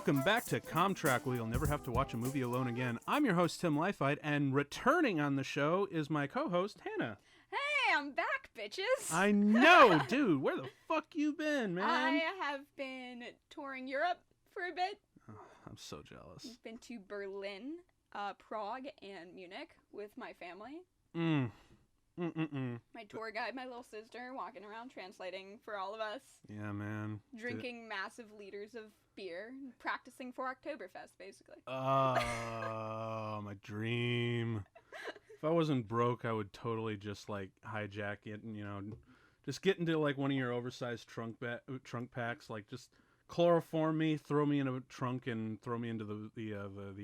welcome back to Comtrack, where you'll never have to watch a movie alone again. I'm your host, Tim Leifheit, and returning on the show is my co-host, Hannah. Hey, I'm back, bitches! I know, dude. Where the fuck you been, man? I have been touring Europe for a bit. Oh, I'm so jealous. I've been to Berlin, Prague, and Munich with my family. My tour guide, my little sister, walking around translating for all of us. Yeah, man. Drinking massive liters of beer, practicing for Oktoberfest, basically. Oh, my dream. If I wasn't broke, I would totally just, like, hijack it and, just get into, like, one of your oversized trunk packs, like, just chloroform me, throw me in a trunk, and throw me into the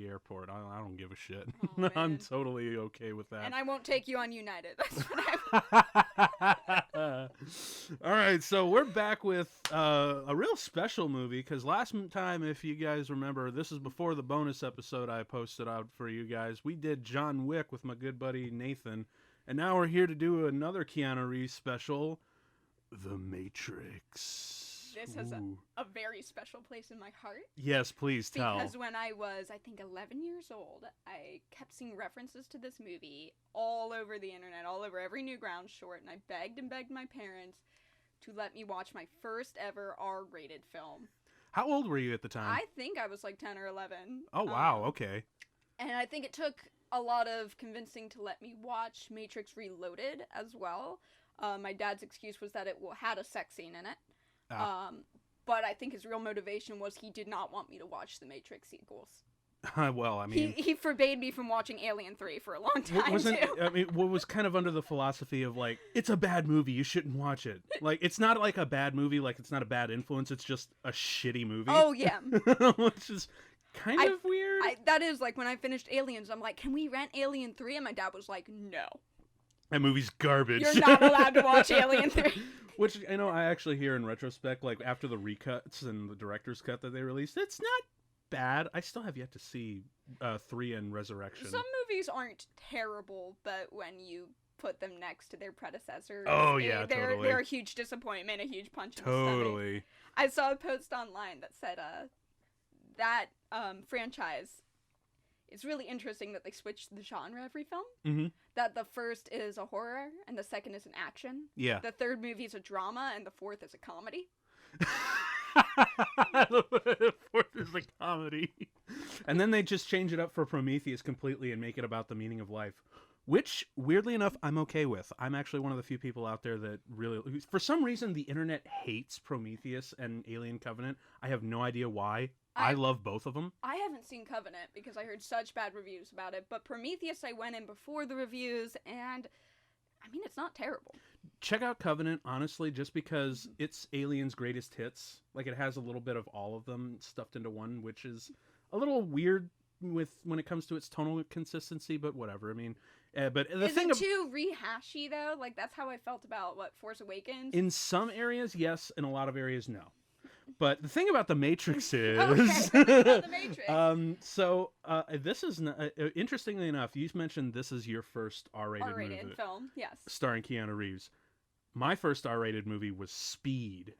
airport. I don't give a shit. Oh, I'm totally okay with that. And I won't take you on United. That's what All right, so we're back with a real special movie, because last time, if you guys remember, this is before the bonus episode I posted out for you guys. We did John Wick with my good buddy Nathan, and now we're here to do another Keanu Reeves special, The Matrix. This has a very special place in my heart. Yes, please tell. Because when I was, I think, 11 years old, I kept seeing references to this movie all over the internet, all over every Newgrounds short, and I begged and begged my parents to let me watch my first ever R-rated film. How old were you at the time? I think I was like 10 or 11. Oh, wow, okay. And I think it took a lot of convincing to let me watch Matrix Reloaded as well. My dad's excuse was that it had a sex scene in it. But I think his real motivation was he did not want me to watch the Matrix sequels. Well, I mean... He forbade me from watching Alien 3 for a long time, too. I mean, what was kind of under the philosophy of, like, it's a bad movie, you shouldn't watch it. Like, it's not, like, a bad movie, like, it's not a bad influence, it's just a shitty movie. Oh, yeah. Which is kind of weird. That is, like, when I finished Aliens, I'm like, can we rent Alien 3? And my dad was like, no. That movie's garbage. You're not allowed to watch Alien 3. Which, I actually hear in retrospect, like, after the recuts and the director's cut that they released, it's not bad. I still have yet to see 3 and Resurrection. Some movies aren't terrible, but when you put them next to their predecessors, totally. They're a huge disappointment, a huge punch in the Totally. stomach. I saw a post online that said that franchise... It's really interesting that they switched the genre every film. Mm-hmm. That the first is a horror, and the second is an action. Yeah. The third movie is a drama, and the fourth is a comedy. The fourth is a comedy. And then they just change it up for Prometheus completely and make it about the meaning of life. Which, weirdly enough, I'm okay with. I'm actually one of the few people out there that really... For some reason, the internet hates Prometheus and Alien Covenant. I have no idea why. I love both of them. I haven't seen Covenant because I heard such bad reviews about it. But Prometheus, I went in before the reviews, and... I mean, it's not terrible. Check out Covenant, honestly, just because it's Alien's greatest hits. Like, it has a little bit of all of them stuffed into one, which is a little weird when it comes to its tonal consistency, but whatever. I mean... but the is it too rehashy, though? Like, that's how I felt about, Force Awakens? In some areas, yes. In a lot of areas, no. But the thing about The Matrix is... The Matrix. This is... interestingly enough, you mentioned this is your first R-rated movie. film, yes. Starring Keanu Reeves. My first R-rated movie was Speed.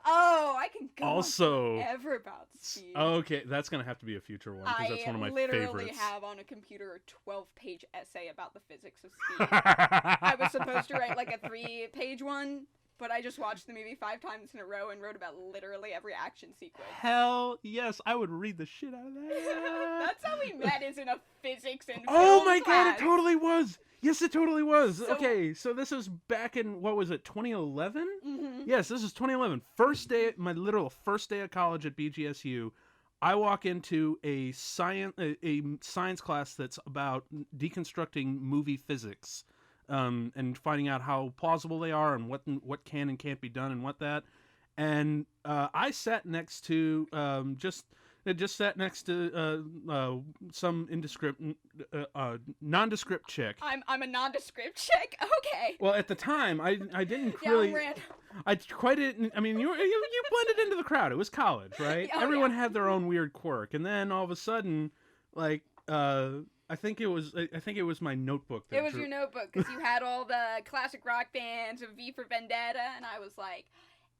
Oh, I can go also, on forever about Speed. Okay, that's going to have to be a future one, because that's one of my favorites. I literally have on a computer a 12-page essay about the physics of Speed. I was supposed to write, a 3-page one, but I just watched the movie 5 times in a row and wrote about literally every action sequence. Hell yes, I would read the shit out of that. That's how we met, is in a physics and Oh my class. God, it totally was. Yes, it totally was. Okay, so this was back in, 2011? Mm-hmm. Yes, this is 2011. First day, my literal first day of college at BGSU. I walk into a science class that's about deconstructing movie physics, and finding out how plausible they are and what can and can't be done and what that. And I sat next to some nondescript chick. I'm a nondescript chick. Okay. Well, at the time, I didn't really. Yeah, I quite didn't. I mean, you blended into the crowd. It was college, right? Everyone had their own weird quirk, and then all of a sudden, I think it was my notebook. It was your notebook because you had all the classic rock bands of V for Vendetta, and I was like,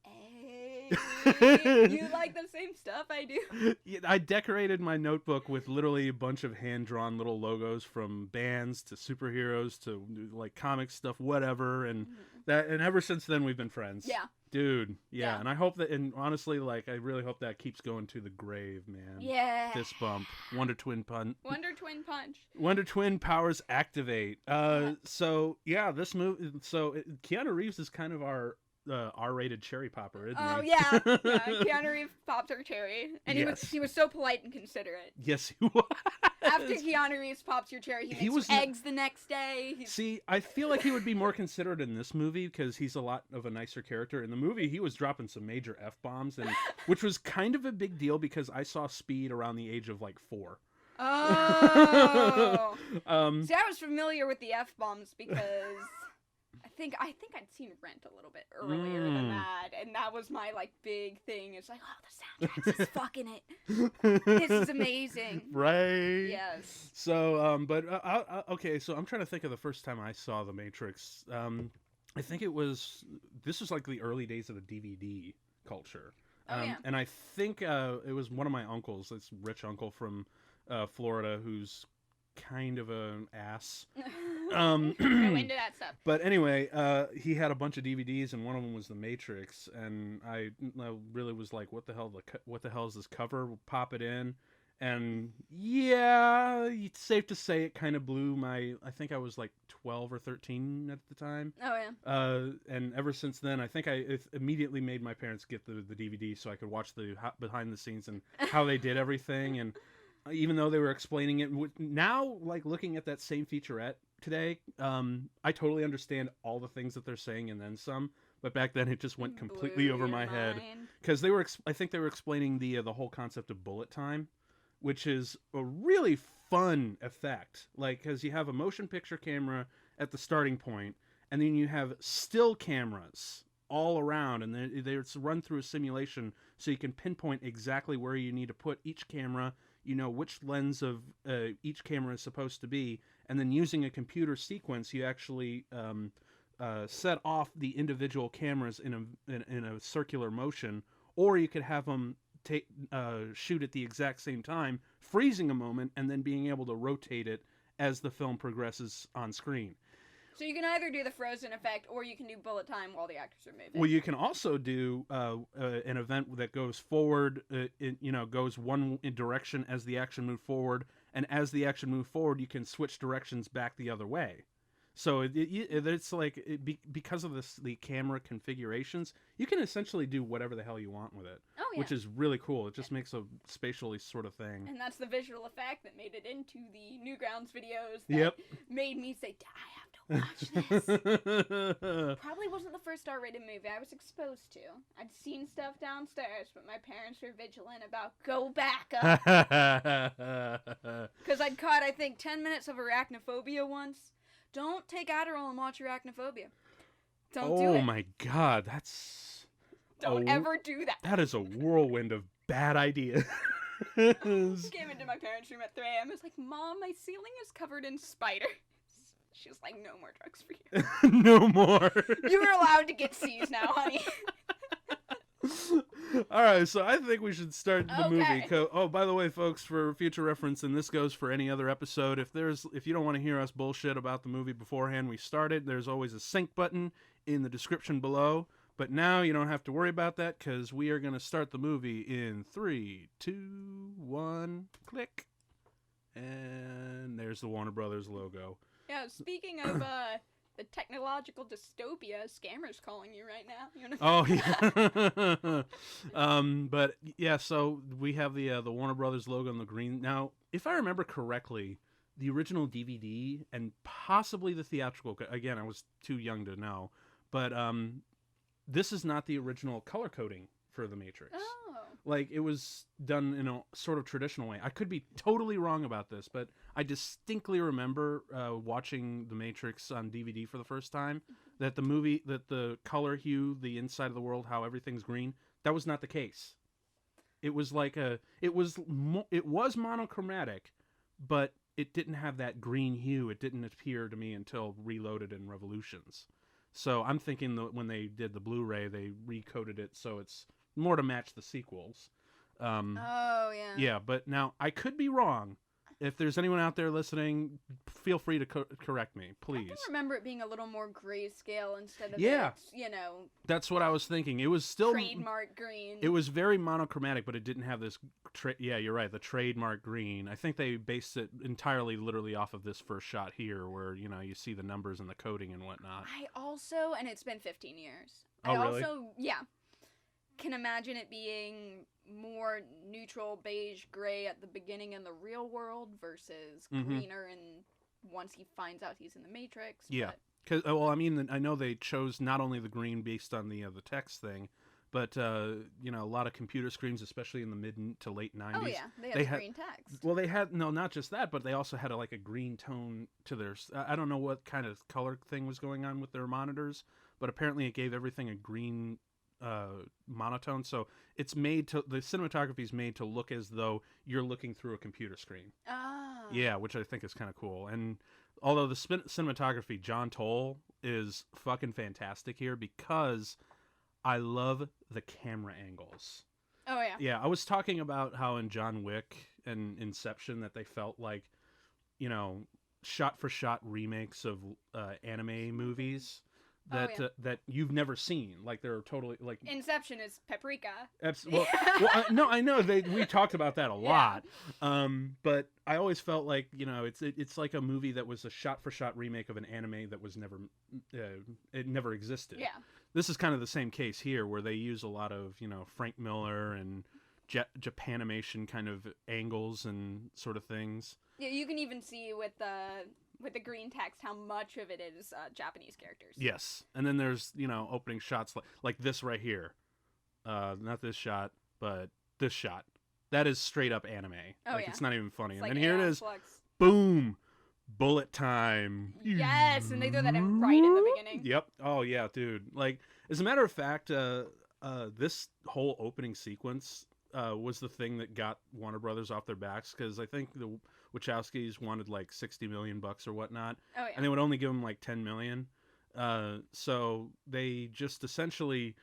Hey, you like the same stuff I do? Yeah, I decorated my notebook with literally a bunch of hand-drawn little logos from bands to superheroes to like comic stuff, whatever, and ever since then we've been friends. Yeah. Dude, yeah, Yeah. and I hope that, and honestly, like, I really hope that keeps going to the grave, man. Yeah. Fist bump. Wonder Twin Punch. Wonder Twin Punch. Wonder Twin powers activate. So yeah, this movie. So Keanu Reeves is kind of our R-rated cherry popper, isn't Oh he? yeah, yeah. Keanu Reeves popped our cherry, and Yes. he was so polite and considerate. Yes, he was. After Keanu Reeves pops your cherry, he makes eggs the next day. See, I feel like he would be more considerate in this movie because he's a lot of a nicer character. In the movie, he was dropping some major F-bombs, and which was kind of a big deal because I saw Speed around the age of like 4. Oh. See, I was familiar with the F-bombs because I think I'd seen Rent a little bit earlier than that, and that was my like big thing. It's like, oh, the soundtrack's just fucking it. This is amazing. Right. Yes. So, okay. So I'm trying to think of the first time I saw The Matrix. I think this was like the early days of the DVD culture. Yeah. And I think it was one of my uncles, this rich uncle from Florida, who's kind of an ass. Go into that stuff. But anyway, he had a bunch of DVDs, and one of them was The Matrix, and I really was like, "What the hell is this cover?" We'll pop it in, and yeah, it's safe to say it kind of blew my. I think I was like 12 or 13 at the time. Oh yeah. And ever since then, I think it immediately made my parents get the DVD so I could watch the behind the scenes and how they did everything, and. Even though they were explaining it now, like looking at that same featurette today, I totally understand all the things that they're saying and then some. But back then, it just went completely over my head because I think they were explaining the whole concept of bullet time, which is a really fun effect. Like, because you have a motion picture camera at the starting point, and then you have still cameras all around, and they run through a simulation so you can pinpoint exactly where you need to put each camera. You know which lens of each camera is supposed to be, and then using a computer sequence, you actually set off the individual cameras in a circular motion, or you could have them shoot at the exact same time, freezing a moment, and then being able to rotate it as the film progresses on screen. So you can either do the frozen effect, or you can do bullet time while the actors are moving. Well, you can also do an event that goes forward, goes one direction as the action moves forward, and as the action moves forward, you can switch directions back the other way. So it's like because of the camera configurations, you can essentially do whatever the hell you want with it. Oh, yeah. Which is really cool. It just makes a spatially sort of thing. And that's the visual effect that made it into the Newgrounds videos that Yep. made me say, I have to watch this. Probably wasn't the first R-rated movie I was exposed to. I'd seen stuff downstairs, but my parents were vigilant about go back up. Because I'd caught, I think, 10 minutes of arachnophobia once. Don't take Adderall and watch Arachnophobia. Don't do it. Oh my god, that's... Don't ever do that. That is a whirlwind of bad ideas. Came into my parents' room at 3 a.m. I was like, Mom, my ceiling is covered in spiders. She was like, no more drugs for you. No more. You were allowed to get C's now, honey. All right, so I think we should start the movie. Okay. Oh, by the way, folks, for future reference, and this goes for any other episode, if you don't want to hear us bullshit about the movie beforehand we started, there's always a sync button in the description below. But now you don't have to worry about that because we are going to start the movie in 3, 2, 1, click. And there's the Warner Brothers logo. Yeah, speaking of the technological dystopia, scammers calling you right now. You know? Oh yeah. But yeah, so we have the Warner Brothers logo in the green. Now, if I remember correctly, the original DVD and possibly the theatrical. Again, I was too young to know, but this is not the original color coding for The Matrix. Oh. Like, it was done in a sort of traditional way. I could be totally wrong about this, but I distinctly remember watching The Matrix on DVD for the first time, that the color hue, the inside of the world, how everything's green, that was not the case. It was like it was monochromatic, but it didn't have that green hue. It didn't appear to me until Reloaded and Revolutions. So I'm thinking that when they did the Blu-ray, they recoded it so it's more to match the sequels. Oh yeah. Yeah, but now I could be wrong. If there's anyone out there listening, feel free to correct me, please. I can remember it being a little more grayscale instead of Yeah. its, you know, That's what I was thinking. It was still trademark green. It was very monochromatic, but it didn't have this. Yeah, you're right. The trademark green. I think they based it entirely, literally, off of this first shot here, where you see the numbers and the coding and whatnot. I also, and it's been 15 years. Oh, I really? also, yeah, can imagine it being more neutral beige gray at the beginning in the real world versus greener and once he finds out he's in the Matrix. Yeah. But... Cause, well, I mean, I know they chose not only the green based on the text thing, but a lot of computer screens, especially in the mid to late 90s. Oh yeah, they had green text. Well, they had not just that, but they also had a green tone to their. I don't know what kind of color thing was going on with their monitors, but apparently it gave everything a green monotone. So it's made to the cinematography is made to look as though you're looking through a computer screen. Ah. Yeah, which I think is kind of cool. And although the cinematography, John Toll is fucking fantastic here because I love the camera angles. Oh yeah. Yeah, I was talking about how in John Wick and Inception that they felt like, shot for shot remakes of anime movies that you've never seen. Like they're totally like Inception is paprika. Well, no, I know we talked about that a lot. But I always felt like it's like a movie that was a shot for shot remake of an anime that was never it never existed. Yeah. This is kind of the same case here where they use a lot of Frank Miller and Japanimation kind of angles and sort of things. Yeah, you can even see with the green text how much of it is Japanese characters. Yes, and then there's opening shots like this right here, not this shot, but this shot. That is straight up anime. Oh, yeah. It's not even funny. It's And like then here it is. Flux. Boom, bullet time. Yes, and they throw that in right in the beginning. Yep. Oh yeah, dude. Like as a matter of fact, this whole opening sequence was the thing that got Warner Brothers off their backs because I think the Wachowskis wanted like $60 million or whatnot, oh, yeah. and they would only give them like $10 million. So they just essentially,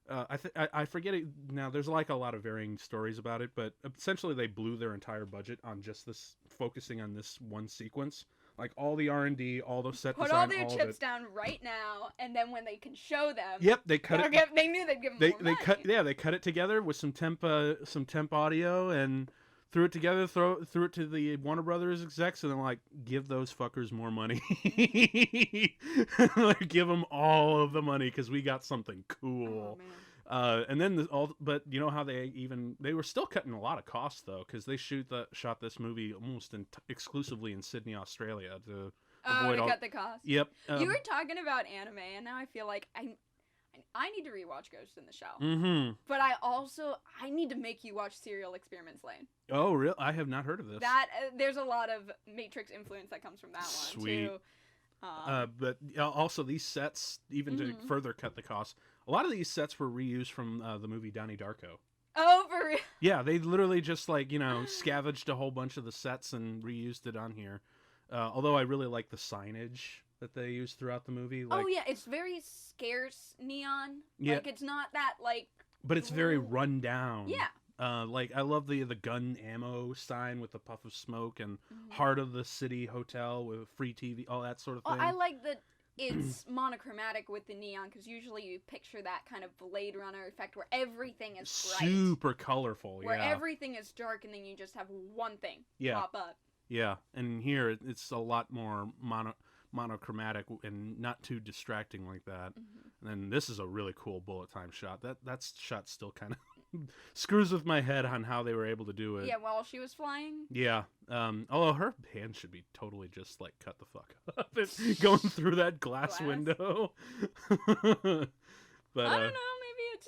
I forget it now. There's like a lot of varying stories about it, but essentially they blew their entire budget on just this, focusing on this one sequence. Like all the R&D, all the set Put design, all their chips down right now, and then when they can show them, yep, they cut it. They knew they'd give them more money. They cut it together with some temp audio and threw it together. Threw it to the Warner Brothers execs, and then like give those fuckers more money. Like give them all of the money because we got something cool. Oh, man. And then but you know how they were still cutting a lot of costs though because they shot this movie almost exclusively in Sydney, Australia to avoid cut the cost. Yep. You were talking about anime, and now I feel like I need to rewatch Ghost in the Shell. Mm-hmm. But I need to make you watch Serial Experiments Lane. Oh, really? I have not heard of this. That there's a lot of Matrix influence that comes from that one too. But also these sets, even to further cut the cost, a lot of these sets were reused from the movie Donnie Darko. Oh, for real? Yeah, they literally just scavenged a whole bunch of the sets and reused it on here. Although I really like the signage that they used throughout the movie. Oh yeah, it's very scarce neon. Yeah. Like it's not that like. But it's very run down. Yeah. I love the gun ammo sign with the puff of smoke and heart of the city hotel with free TV, all that sort of thing. I like that it's monochromatic with the neon because usually you picture that kind of Blade Runner effect where everything is bright, super colorful, where everything is dark and then you just have one thing pop up. Yeah, and here it's a lot more monochromatic and not too distracting like that. And then this is a really cool bullet time shot. That shot still kind of screws with my head on how they were able to do it. Yeah, while she was flying. Yeah. Although her hand should be totally just like cut the fuck up and going through that glass window. But I don't know. Maybe it's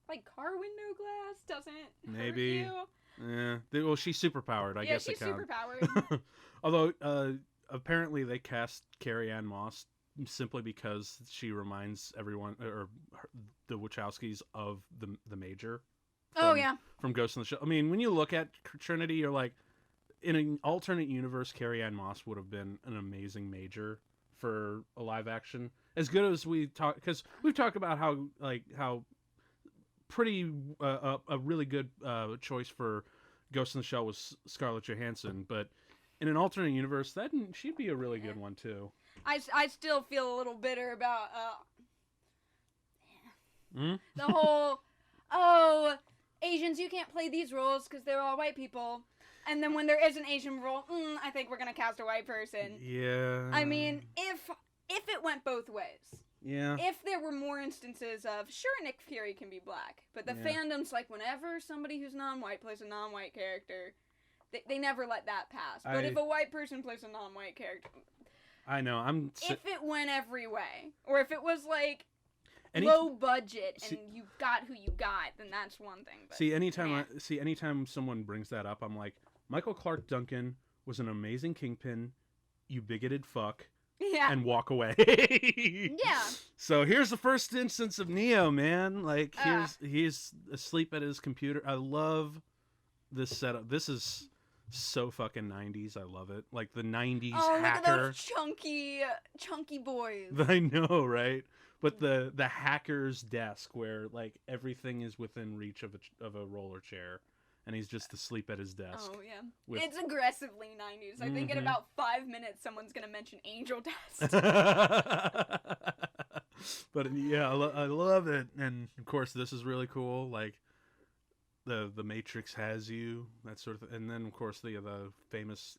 like car window glass doesn't maybe. hurt you. Yeah. Well, she's superpowered. I guess she's it counts. superpowered. Although apparently they cast Carrie Ann Moss simply because she reminds everyone or the Wachowskis of the Major. From Ghost in the Shell. I mean, when you look at Trinity, you're like, in an alternate universe, Carrie Ann Moss would have been an amazing Major for a live action as good as we talk, because we've talked about how pretty a really good choice for Ghost in the Shell was Scarlett Johansson, but in an alternate universe, she'd be a really good one too. I still feel a little bitter about Hmm? the whole Asians, you can't play these roles because they're all white people. And then when there is an Asian role, I think we're gonna cast a white person. Yeah. I mean, if it went both ways. Yeah. If there were more instances of, sure, Nick Fury can be black, but the fandom's like, whenever somebody who's non-white plays a non-white character, they never let that pass. But if a white person plays a non-white character, I know. If it went every way, or if it was like Any- low budget and you got who you got, then that's one thing. But, anytime someone brings that up, I'm like, Michael Clark Duncan was an amazing Kingpin, you bigoted fuck, yeah, and walk away. yeah. So here's the first instance of Neo, man. Like he's asleep at his computer. I love this setup. This is so fucking 90s. I love it. Like the 90s Oh, hacker. look at those chunky boys. I know, right? But the hacker's desk where like everything is within reach of a roller chair, and he's just asleep at his desk. Oh yeah, it's aggressively 90s. I think in about 5 minutes someone's gonna mention Angel Dust. But yeah, I love it, and of course this is really cool. Like the Matrix has you, that sort of thing. And then of course the famous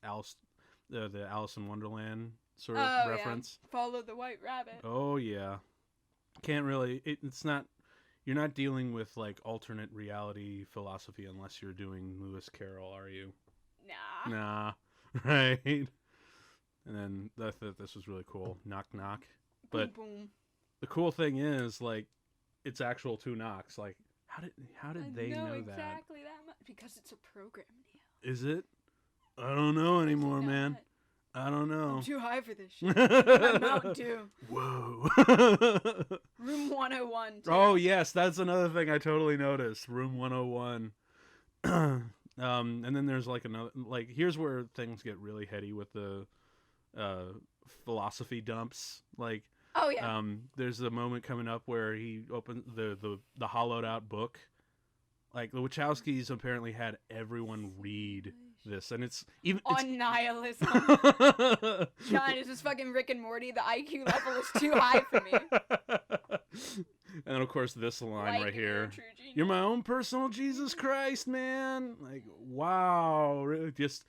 the Alice in Wonderland sort of reference. Yeah. Follow the White Rabbit. Oh yeah, can't really. It's not. You're not dealing with like alternate reality philosophy unless you're doing Lewis Carroll, are you? Nah. Right. And then I thought this was really cool. Knock knock. But boom, boom. The cool thing is like it's actual two knocks. Like how did they know exactly that much? Because it's a program, Neo. Is it? I don't know anymore, man. I don't know. I'm too high for this shit. I'm Mountain Dew. Whoa. Room 101. Too. Oh yes, that's another thing I totally noticed. Room 101. And then there's like another, like here's where things get really heady with the philosophy dumps. Like oh yeah. There's a moment coming up where he opens the hollowed out book. Like the Wachowskis apparently had everyone read this, and it's even on nihilism. John, is this fucking Rick and Morty? The IQ level is too high for me. And then of course this line like right here: genius. "You're my own personal Jesus Christ, man!" Like wow, really just.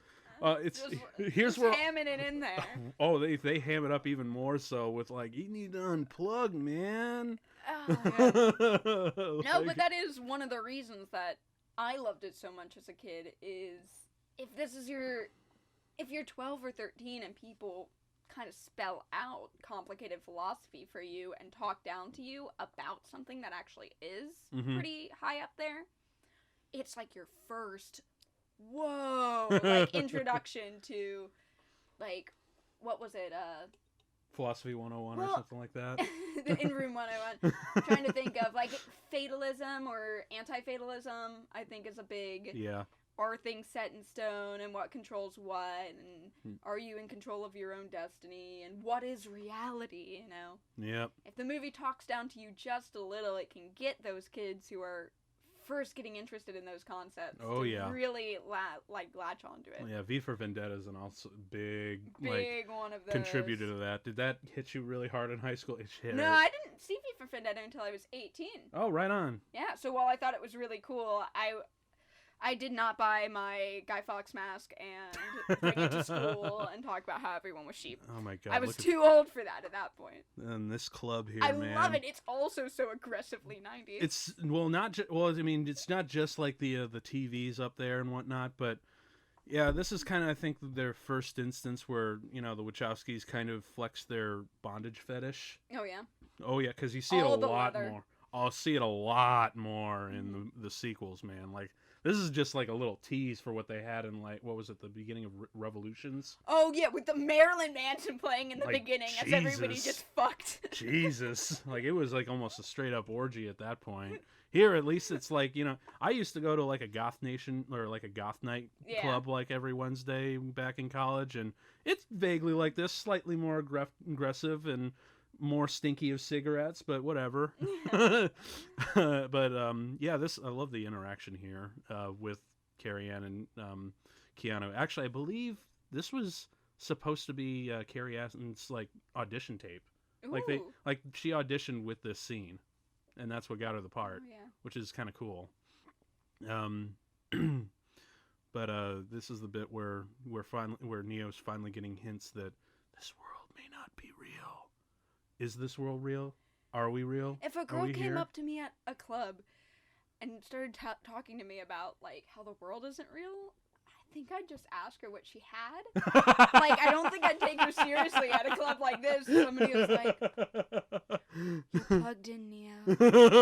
Here's where hamming it in there. Oh, they ham it up even more so with like, you need to unplug, man. Oh, yeah. No, but that is one of the reasons that I loved it so much as a kid. Is if you're 12 or 13 and people kind of spell out complicated philosophy for you and talk down to you about something that actually is pretty high up there, it's like your first like introduction to like what was it Philosophy 101 or something like that. In Room 101. Trying to think of like fatalism or anti-fatalism, I think is a big are things set in stone and what controls what, and are you in control of your own destiny, and what is reality, you know? Yep. If the movie talks down to you just a little, it can get those kids who are first getting interested in those concepts to really latch onto it. Yeah, V for Vendetta is an also big one of those. Contributor to that. Did that hit you really hard in high school? No, I didn't see V for Vendetta until I was 18. Oh, right on. Yeah, so while I thought it was really cool, I did not buy my Guy Fawkes mask and bring it to school and talk about how everyone was sheep. Oh my god. I was too old for that at that point. And this club here, I man. love it. It's also so aggressively 90s. It's I mean, it's not just like the TVs up there and whatnot, but yeah, this is kind of, I think, their first instance where, you know, the Wachowskis kind of flex their bondage fetish. Oh yeah. Oh yeah, because you see it a lot more. I'll see it a lot more in the sequels, man. Like, this is just like a little tease for what they had in, like, what was it, the beginning of Revolutions? Oh yeah, with the Marilyn Manson playing in the beginning as everybody just fucked. Jesus. Like, it was like almost a straight up orgy at that point. Here, at least it's like, you know, I used to go to like a goth nation or like a goth night club like every Wednesday back in college, and it's vaguely like this, slightly more aggressive and more stinky of cigarettes, but whatever. But yeah, I love the interaction here with Carrie Ann and Keanu. Actually, I believe this was supposed to be Carrie Ann's like audition tape. Ooh. Like she auditioned with this scene, and that's what got her the part, Oh, yeah. which is kind of cool. But this is the bit where Neo's finally getting hints that this world may not be real. Is this world real? Are we real? If a girl came up to me at a club and started talking to me about like how the world isn't real, I think I'd just ask her what she had. Like, I don't think I'd take her seriously at a club like this. Somebody was like, "You're plugged in, Neo. You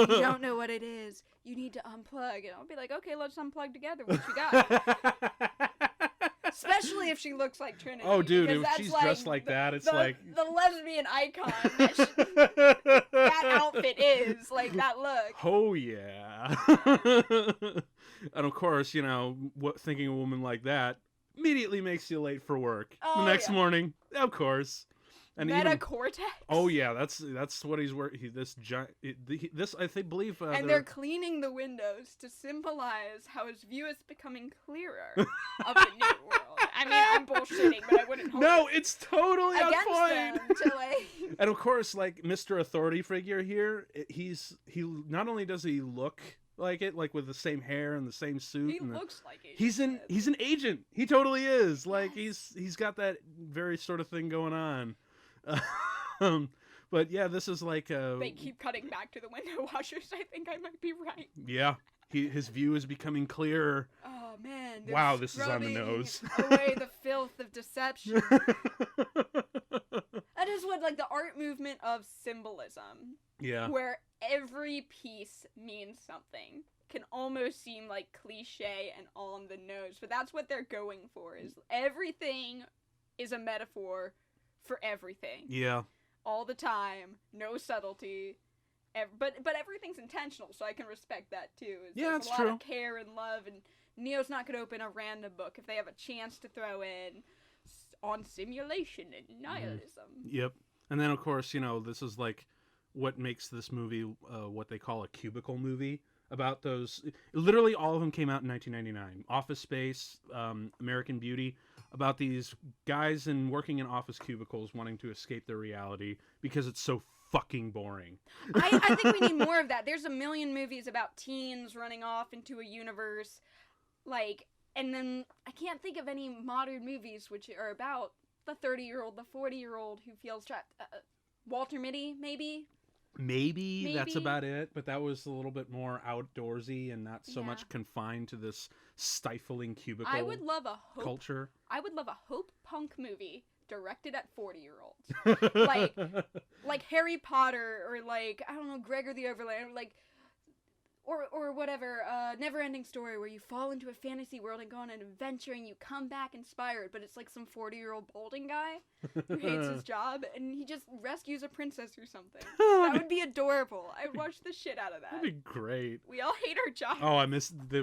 don't know what it is. You need to unplug." And I'll be like, "Okay, let's unplug together. What you got?" Especially if she looks like Trinity. Oh, dude, if she's dressed like that, it's like the lesbian icon that outfit is, like, that look. Oh yeah. And of course, thinking a woman like that immediately makes you late for work. Oh, the next yeah. morning, of course. And Metacortex. Oh yeah, that's what he's working. This I believe. And they're cleaning the windows to symbolize how his view is becoming clearer of the new world. I mean, I'm bullshitting, but I wouldn't hold No, it it's totally on against point. them to like. And of course, like Mr. Authority figure here, he not only does he look like it, like with the same hair and the same suit. He looks like it. He's an agent. He totally is. Like he's got that very sort of thing going on. But yeah, this is like They keep cutting back to the window washers. I think I might be right. Yeah, his view is becoming clearer. Oh man! Wow, this is on the nose. Away the filth of deception. That is what like the art movement of symbolism. Yeah. Where every piece means something. Can almost seem like cliche and on the nose, but that's what they're going for. Is everything is a metaphor for everything. Yeah. All the time, no subtlety. But everything's intentional, so I can respect that too. That's a lot true. of care and love, and Neo's not going to open a random book if they have a chance to throw in on simulation and nihilism. Yep. And then of course, this is like what makes this movie what they call a cubicle movie. About those, literally all of them came out in 1999. Office Space, American Beauty, about these guys working in office cubicles wanting to escape their reality because it's so fucking boring. I think we need more of that. There's a million movies about teens running off into a universe, like, and then I can't think of any modern movies which are about the 30-year-old, the 40-year-old who feels trapped. Walter Mitty, maybe? Maybe that's about it, but that was a little bit more outdoorsy and not so much confined to this stifling cubicle culture. I would love a hope punk movie directed at 40-year-olds. like Harry Potter or like, I don't know, Gregor the Overlander, like or whatever, Never-Ending Story where you fall into a fantasy world and go on an adventure and you come back inspired, but it's like some 40-year-old balding guy who hates his job and he just rescues a princess or something. That would be adorable. I'd watch the shit out of that. That'd be great. We all hate our job. Oh,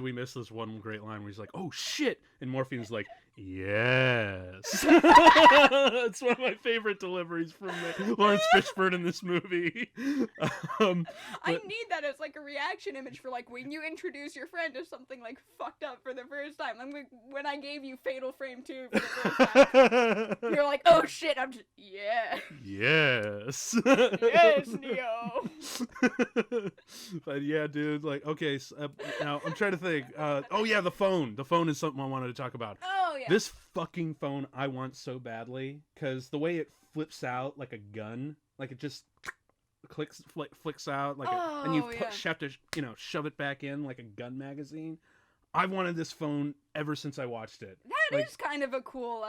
we missed this one great line where he's like, "Oh shit," and Morphine's like, "Yes." It's one of my favorite deliveries from Lawrence Fishburne in this movie. I need that as like a reaction image for like when you introduce your friend to something like fucked up for the first time. Like when I gave you Fatal Frame 2 for the first time, you're like, "Oh shit!" I'm just Yes. Yes, Neo. But yeah, dude. Like, okay. So, now I'm trying to think. Oh yeah, the phone. The phone is something I wanted to talk about. Oh yeah. This fucking phone I want so badly because the way it flips out like a gun, like it just flicks out like, and you have to shove it back in like a gun magazine. I've wanted this phone ever since I watched it. That is kind of a cool.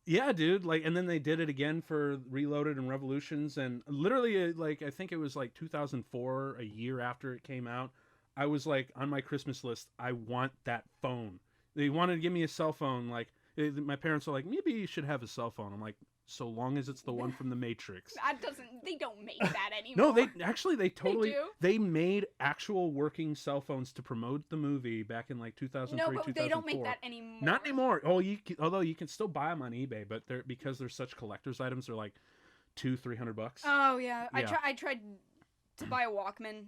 Yeah, dude. Like, and then they did it again for Reloaded and Revolutions, and literally, like, I think it was like 2004, a year after it came out. I was like on my Christmas list. I want that phone. They wanted to give me a cell phone. Like, my parents were like, maybe you should have a cell phone. I'm like, so long as it's the one from the Matrix. They don't make that anymore. No, they made actual working cell phones to promote the movie back in like 2003, No, but 2004. they don't make that anymore. Not anymore. Oh, although you can still buy them on eBay, but because they're such collector's items, they're like $200-300. Oh yeah, Yeah. I tried to buy a Walkman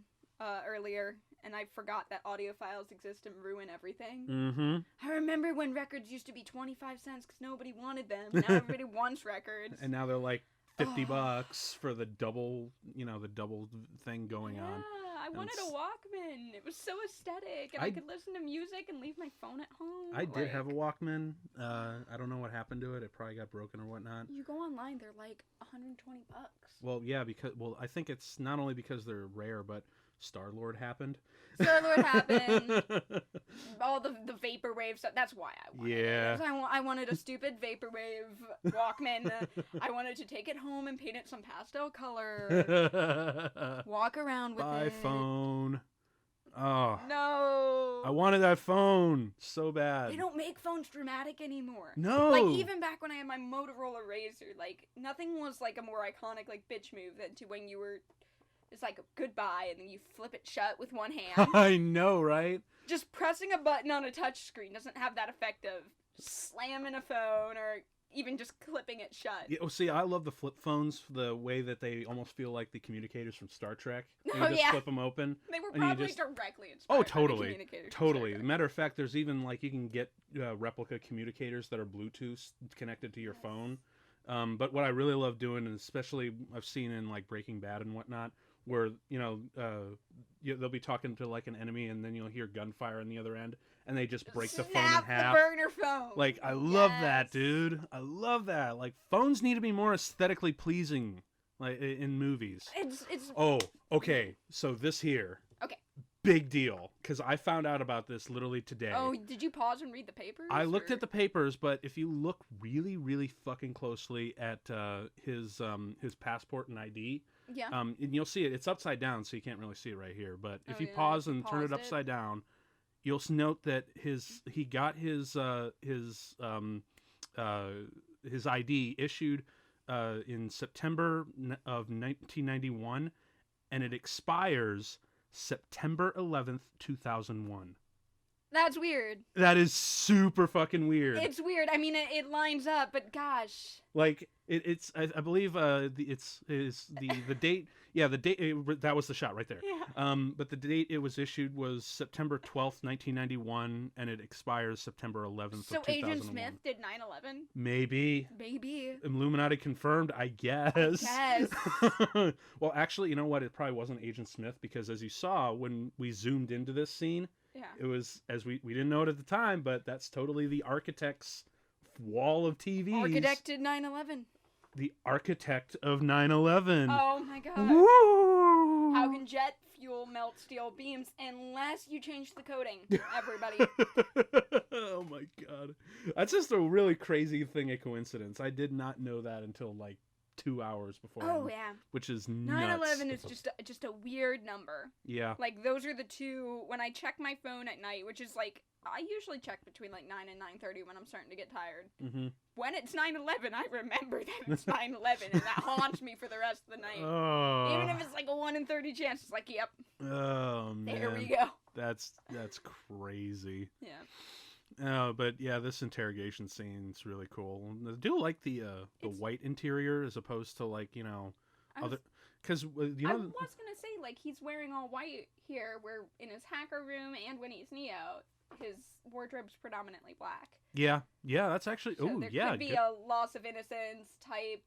earlier, and I forgot that audiophiles exist and ruin everything. Mm-hmm. I remember when records used to be 25 cents because nobody wanted them. Now everybody wants records. And now they're like $50 for the double, the double thing going on. I wanted a Walkman. It was so aesthetic, and I could listen to music and leave my phone at home. I did have a Walkman. I don't know what happened to it. It probably got broken or whatnot. You go online, they're like $120. Well, yeah, I think it's not only because they're rare, but Star-Lord happened. Star-Lord happened. All the vaporwave stuff. That's why I wanted it. I wanted a stupid vaporwave Walkman. I wanted to take it home and paint it some pastel color. Walk around with it. iPhone. Oh. No. I wanted that phone so bad. They don't make phones dramatic anymore. No. Like, even back when I had my Motorola Razr, like, nothing was, like, a more iconic, like, bitch move than to when you were... It's like, goodbye, and then you flip it shut with one hand. I know, right? Just pressing a button on a touch screen doesn't have that effect of slamming a phone or even just clipping it shut. Yeah, well, see, I love the flip phones, the way that they almost feel like the communicators from Star Trek. You just flip them open. They were probably directly inspired by the communicators communicators. Totally. As a matter of fact, there's even, like, you can get replica communicators that are Bluetooth connected to your phone. But what I really love doing, and especially I've seen in, like, Breaking Bad and whatnot, where they'll be talking to like an enemy, and then you'll hear gunfire on the other end, and they just break the phone in half. Snap the burner phone. Like, I love that, dude. I love that. Like, phones need to be more aesthetically pleasing, like in movies. It's. Oh, okay. So this here. Okay. Big deal, because I found out about this literally today. Oh, did you pause and read the papers? I looked at the papers, but if you look really, really fucking closely at his passport and ID, and you'll see it. It's upside down, so you can't really see it right here. But if you pause and turn it upside down, you'll note that he got his ID issued in September of 1991, and it expires September 11th, 2001. That's weird. That is super fucking weird. It's weird. I mean, it lines up, but gosh. Like, it's I believe the date. Yeah, the date, that was the shot right there. Yeah. But the date it was issued was September 12th, 1991, and it expires September 11th So of 2001. Agent Smith did 9/11? Maybe. Illuminati confirmed, I guess. Well, actually, you know what? It probably wasn't Agent Smith, because as you saw, when we zoomed into this scene, it was, as we didn't know it at the time, but that's totally the architect's wall of TVs. Architected 9/11. The architect of 9/11. Oh my god. Woo! How can jet fuel melt steel beams unless you change the coating? Everybody. Oh my god. That's just a really crazy thing, a coincidence. I did not know that until like 2 hours before. Oh yeah. Which is nuts. 9/11 is just a weird number. Yeah. Like, those are the two, when I check my phone at night, which is like, I usually check between like 9 and 9:30 when I'm starting to get tired. Mm-hmm. When it's 9/11, I remember that it's 9/11, and that haunts me for the rest of the night. Oh. Even if it's like a 1 in 30 chance, it's like, yep. Oh man. There we go. That's crazy. Yeah. But yeah, this interrogation scene's really cool. I do like the white interior as opposed to, like, other, because I was gonna say, like, he's wearing all white here, where in his hacker room and when he's Neo, his wardrobe's predominantly black. Yeah, that's actually. So oh, there yeah. could be a loss of innocence type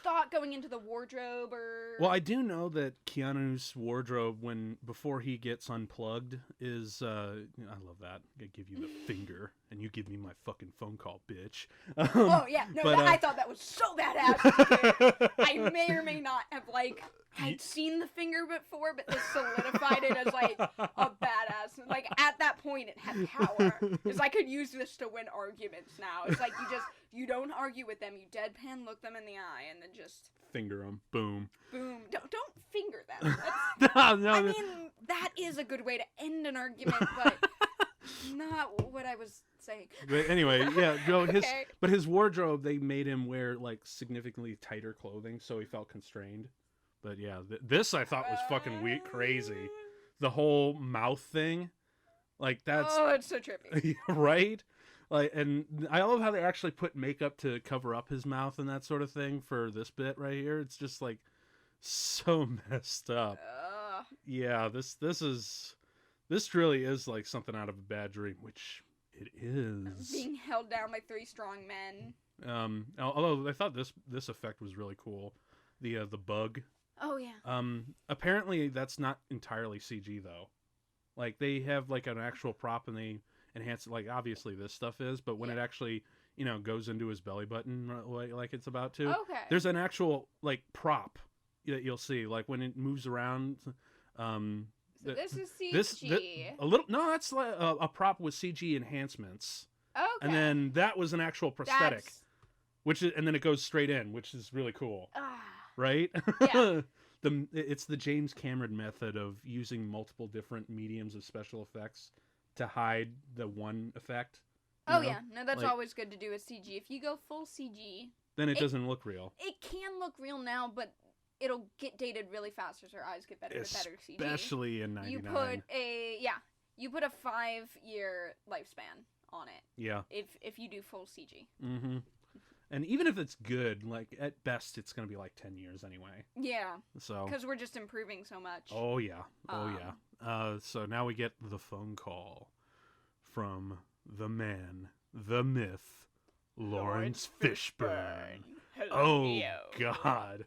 thought going into the wardrobe, or. Well, I do know that Keanu's wardrobe, before he gets unplugged, is. I love that. I give you the finger, and you give me my fucking phone call, bitch. Oh yeah, no, but, I thought that was so badass. I may or may not have I'd seen the finger before, but this solidified it as like a badass. Like, at that point, it had power. Because I could use this to win arguments now. It's like you don't argue with them. You deadpan look them in the eye and then just finger them. Boom. Boom. Don't finger them. No. I mean, that is a good way to end an argument, but not what I was saying. But anyway, yeah, Okay. his wardrobe, they made him wear like significantly tighter clothing, so he felt constrained. But yeah, this I thought was fucking crazy. The whole mouth thing, like, that's. Oh, it's so trippy. Right? Like, and I love how they actually put makeup to cover up his mouth and that sort of thing for this bit right here. It's just like so messed up. Yeah, this really is like something out of a bad dream, which it is. Being held down by 3 strong men. Although I thought this effect was really cool, the bug. Oh yeah. Apparently that's not entirely CG though. Like they have like an actual prop and they enhance it. Like obviously this stuff is, but when it actually goes into his belly button like it's about to, there's an actual like prop that you'll see like when it moves around. So this is CG. A little no, that's like a prop with CG enhancements. Okay. And then that was an actual prosthetic, and then it goes straight in, which is really cool. Right? Yeah. It's the James Cameron method of using multiple different mediums of special effects to hide the one effect. Oh yeah, no, that's always good to do with CG. If you go full CG, then it doesn't look real. It can look real now, but it'll get dated really fast as our eyes get better with better CG. Especially in '99. You put a 5-year lifespan on it. Yeah. If you do full CG. Mm-hmm. And even if it's good, like at best, it's gonna be like 10 years anyway. Yeah. So. Because we're just improving so much. Oh yeah. Oh yeah. So now we get the phone call from the man, the myth, Lawrence Fishburne. Hello. Oh God.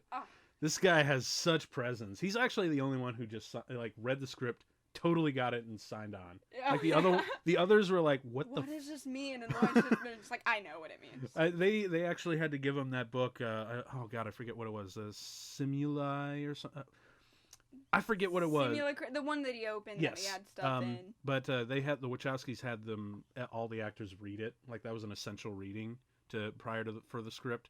This guy has such presence. He's actually the only one who just like read the script, totally got it, and signed on. Like the others were like, "What does this mean?" And Lawrence Fishburne's like, "I know what it means." They actually had to give him that book. Oh God, I forget what it was. Simuli or something. I forget what it was. The one that he opened. Yes. That he had stuff in. But they had the Wachowskis had them all the actors read it. Like that was an essential reading for the script.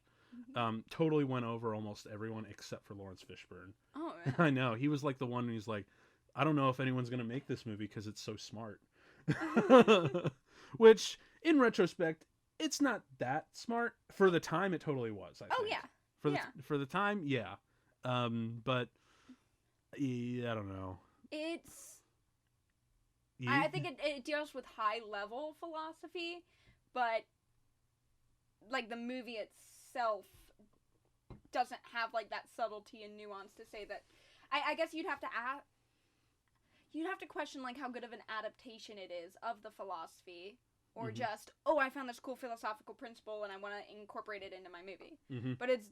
Totally went over almost everyone except for Lawrence Fishburne. Oh, yeah. I know. He was like the one who's like, I don't know if anyone's going to make this movie because it's so smart. Which, in retrospect, it's not that smart. For the time, it totally was, I think. Yeah. For the time, yeah. But, I don't know. I think it deals with high-level philosophy, but, like, the movie itself doesn't have like that subtlety and nuance to say that. I guess you'd have to question like how good of an adaptation it is of the philosophy, or just I found this cool philosophical principle and I want to incorporate it into my movie. But it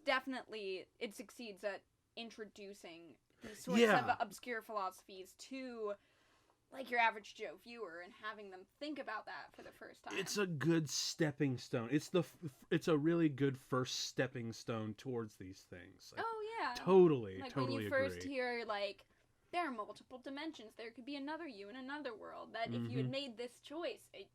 succeeds at introducing these sorts of obscure philosophies to like your average Joe viewer and having them think about that for the first time. It's a good stepping stone. It's a really good first stepping stone towards these things. Like, totally when you agree. first hear like there are multiple dimensions, there could be another you in another world, that if you had made this choice, it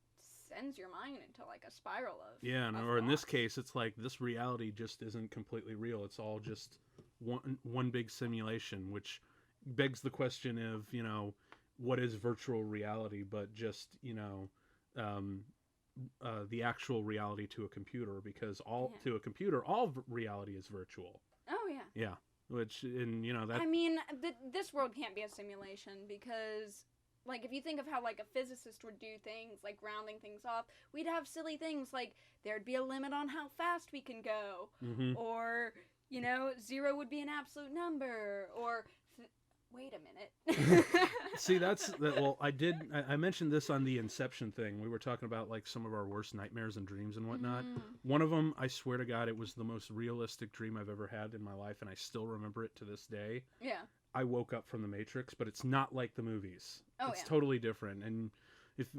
sends your mind into like a spiral of or in this case it's like this reality just isn't completely real. It's all just one big simulation, which begs the question of what is virtual reality, but just the actual reality to a computer, because to a computer all reality is virtual. Oh yeah. Which that. I mean, this world can't be a simulation, because like if you think of how like a physicist would do things like rounding things off, we'd have silly things like there'd be a limit on how fast we can go, or 0 would be an absolute number, or wait a minute. See, I mentioned this on the Inception thing. We were talking about like some of our worst nightmares and dreams and whatnot. One of them, I swear to God, it was the most realistic dream I've ever had in my life, and I still remember it to this day. Yeah. I woke up from the Matrix, but it's not like the movies. It's yeah. totally different. And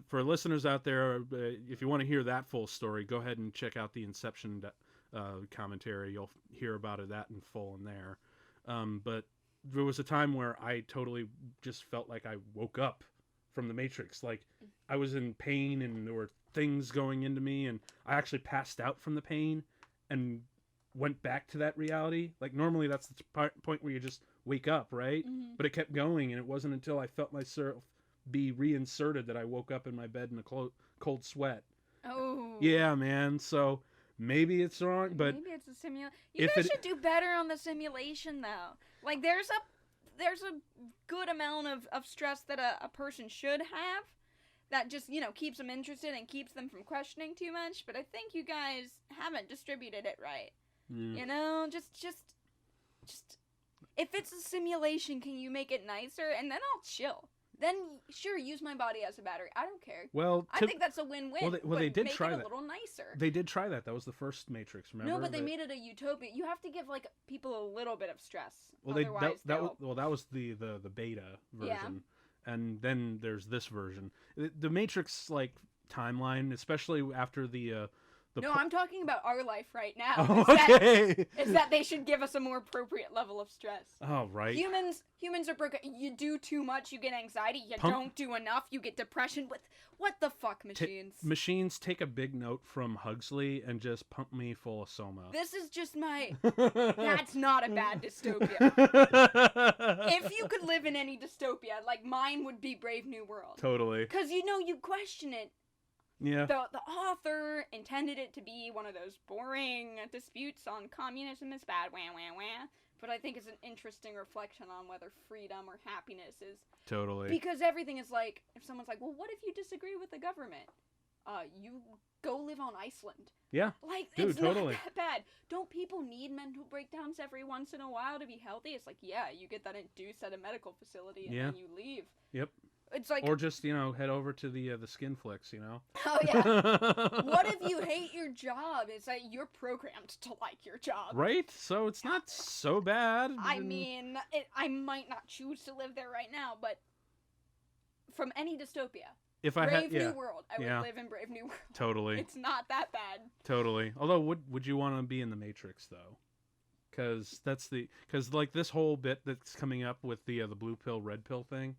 for listeners out there, if you want to hear that full story, go ahead and check out the Inception commentary. You'll hear about that in full in there. But there was a time where I totally just felt like I woke up from the Matrix. Like I was in pain and there were things going into me, and I actually passed out from the pain and went back to that reality. Like normally that's the point where you just wake up, right? But it kept going, and it wasn't until I felt myself be reinserted that I woke up in my bed in a cold sweat. Oh. Yeah, man. So maybe it's wrong, but maybe it's a simulation. You guys should do better on the simulation, though. Like, there's a good amount of stress that a person should have. that just, keeps them interested and keeps them from questioning too much, but I think you guys haven't distributed it right. Just if it's a simulation, can you make it nicer? And then I'll chill. Then, sure, use my body as a battery. I don't care. Well, I think that's a win-win. They did make try it a that. little nicer. They did try that. That was the first Matrix, remember? No, but they made it a utopia. You have to give, people a little bit of stress. Well, that was the beta version. Yeah. And then there's this version. The Matrix, timeline, especially after the No, I'm talking about our life right now. Oh, okay. Is that they should give us a more appropriate level of stress. Oh, right. Humans are broken. You do too much, you get anxiety. You don't do enough, you get depression. What the fuck, machines? Machines, take a big note from Huxley and just pump me full of Soma. This is just my... That's not a bad dystopia. If you could live in any dystopia, mine would be Brave New World. Totally. Because, you question it. Yeah. The author intended it to be one of those boring disputes on communism is bad, wah, wah, wah. But I think it's an interesting reflection on whether freedom or happiness is. Totally. Because everything is if someone's like, well, what if you disagree with the government? You go live on Iceland. Yeah. Dude, it's totally. not that bad. Don't people need mental breakdowns every once in a while to be healthy? It's yeah, you get that induced at a medical facility and then you leave. Yep. It's or just head over to the skin flicks, Oh yeah. What if you hate your job? It's you're programmed to like your job, right? So it's not so bad. I mean, I might not choose to live there right now, but from any dystopia, if I Brave New World, I would live in Brave New World. Totally. It's not that bad. Totally. Although, would you want to be in the Matrix though? Because this whole bit that's coming up with the blue pill, red pill thing.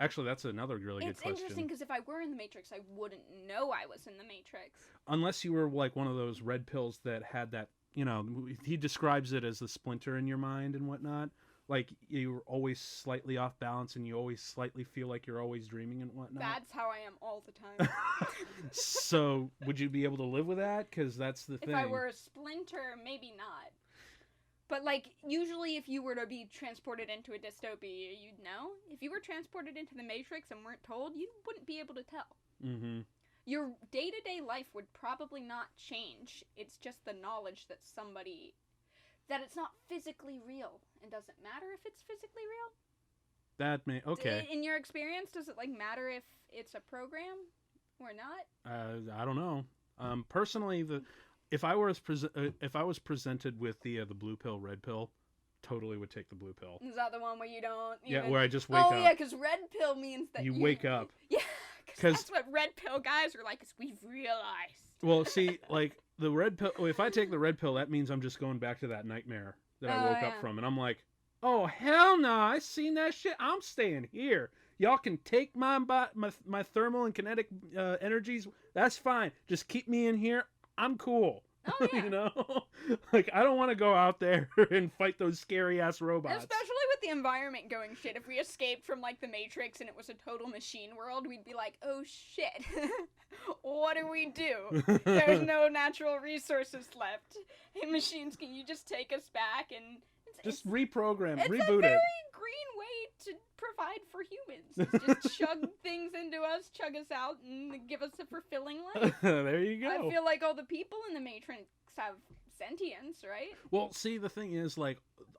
Actually, that's another really good question. It's interesting because if I were in the Matrix, I wouldn't know I was in the Matrix. Unless you were one of those red pills that had that, he describes it as the splinter in your mind and whatnot. You're always slightly off balance and you always slightly feel like you're always dreaming and whatnot. That's how I am all the time. So, would you be able to live with that? Because that's the thing. If I were a splinter, maybe not. But, usually if you were to be transported into a dystopia, you'd know. If you were transported into the Matrix and weren't told, you wouldn't be able to tell. Mm-hmm. Your day-to-day life would probably not change. It's just the knowledge that it's not physically real. And does it matter if it's physically real? Okay. In your experience, does it, matter if it's a program or not? I don't know. Personally, If I was presented with the blue pill, red pill, totally would take the blue pill. Is that the one where you don't? Where I just wake up. Oh yeah, because red pill means that you wake up. Yeah, because that's what red pill guys are like. Is we've realized. Well, see, the red pill. If I take the red pill, that means I'm just going back to that nightmare that I woke up from, and I'm like, oh hell no! I seen that shit. I'm staying here. Y'all can take my thermal and kinetic energies. That's fine. Just keep me in here. I'm cool. Oh, yeah. I don't want to go out there and fight those scary ass robots. Especially with the environment going shit. If we escaped from the Matrix and it was a total machine world, we'd be like, oh shit. What do we do? There's no natural resources left. Hey, machines, can you just take us back and just reprogram, it's reboot a very it. green way to provide for humans. It's just chug things into us, chug us out, and give us a fulfilling life. There you go. I feel like all the people in the Matrix have sentience, right? Well, see, the thing is,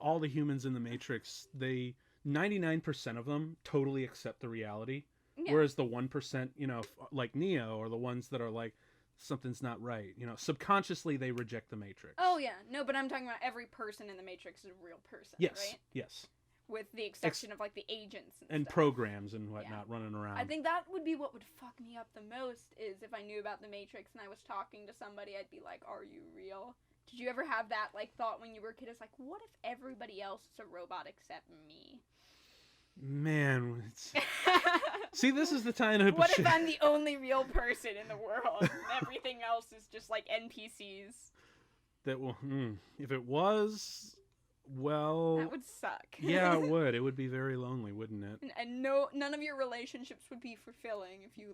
all the humans in the Matrix, 99% of them totally accept the reality. Yeah. Whereas the 1%, like Neo, or the ones that are something's not right. Subconsciously they reject the Matrix. Oh yeah, no, but I'm talking about every person in the Matrix is a real person, yes, right? Yes. With the exception of the agents and programs and whatnot running around. I think that would be what would fuck me up the most is if I knew about the Matrix and I was talking to somebody, I'd be like, "Are you real?" Did you ever have that thought when you were a kid? It's what if everybody else is a robot except me? Man, see, this is the time of what if I'm the only real person in the world and everything else is just NPCs? That will, if it was, well, that would suck. Yeah, it would. It would be very lonely, wouldn't it? And none of your relationships would be fulfilling if you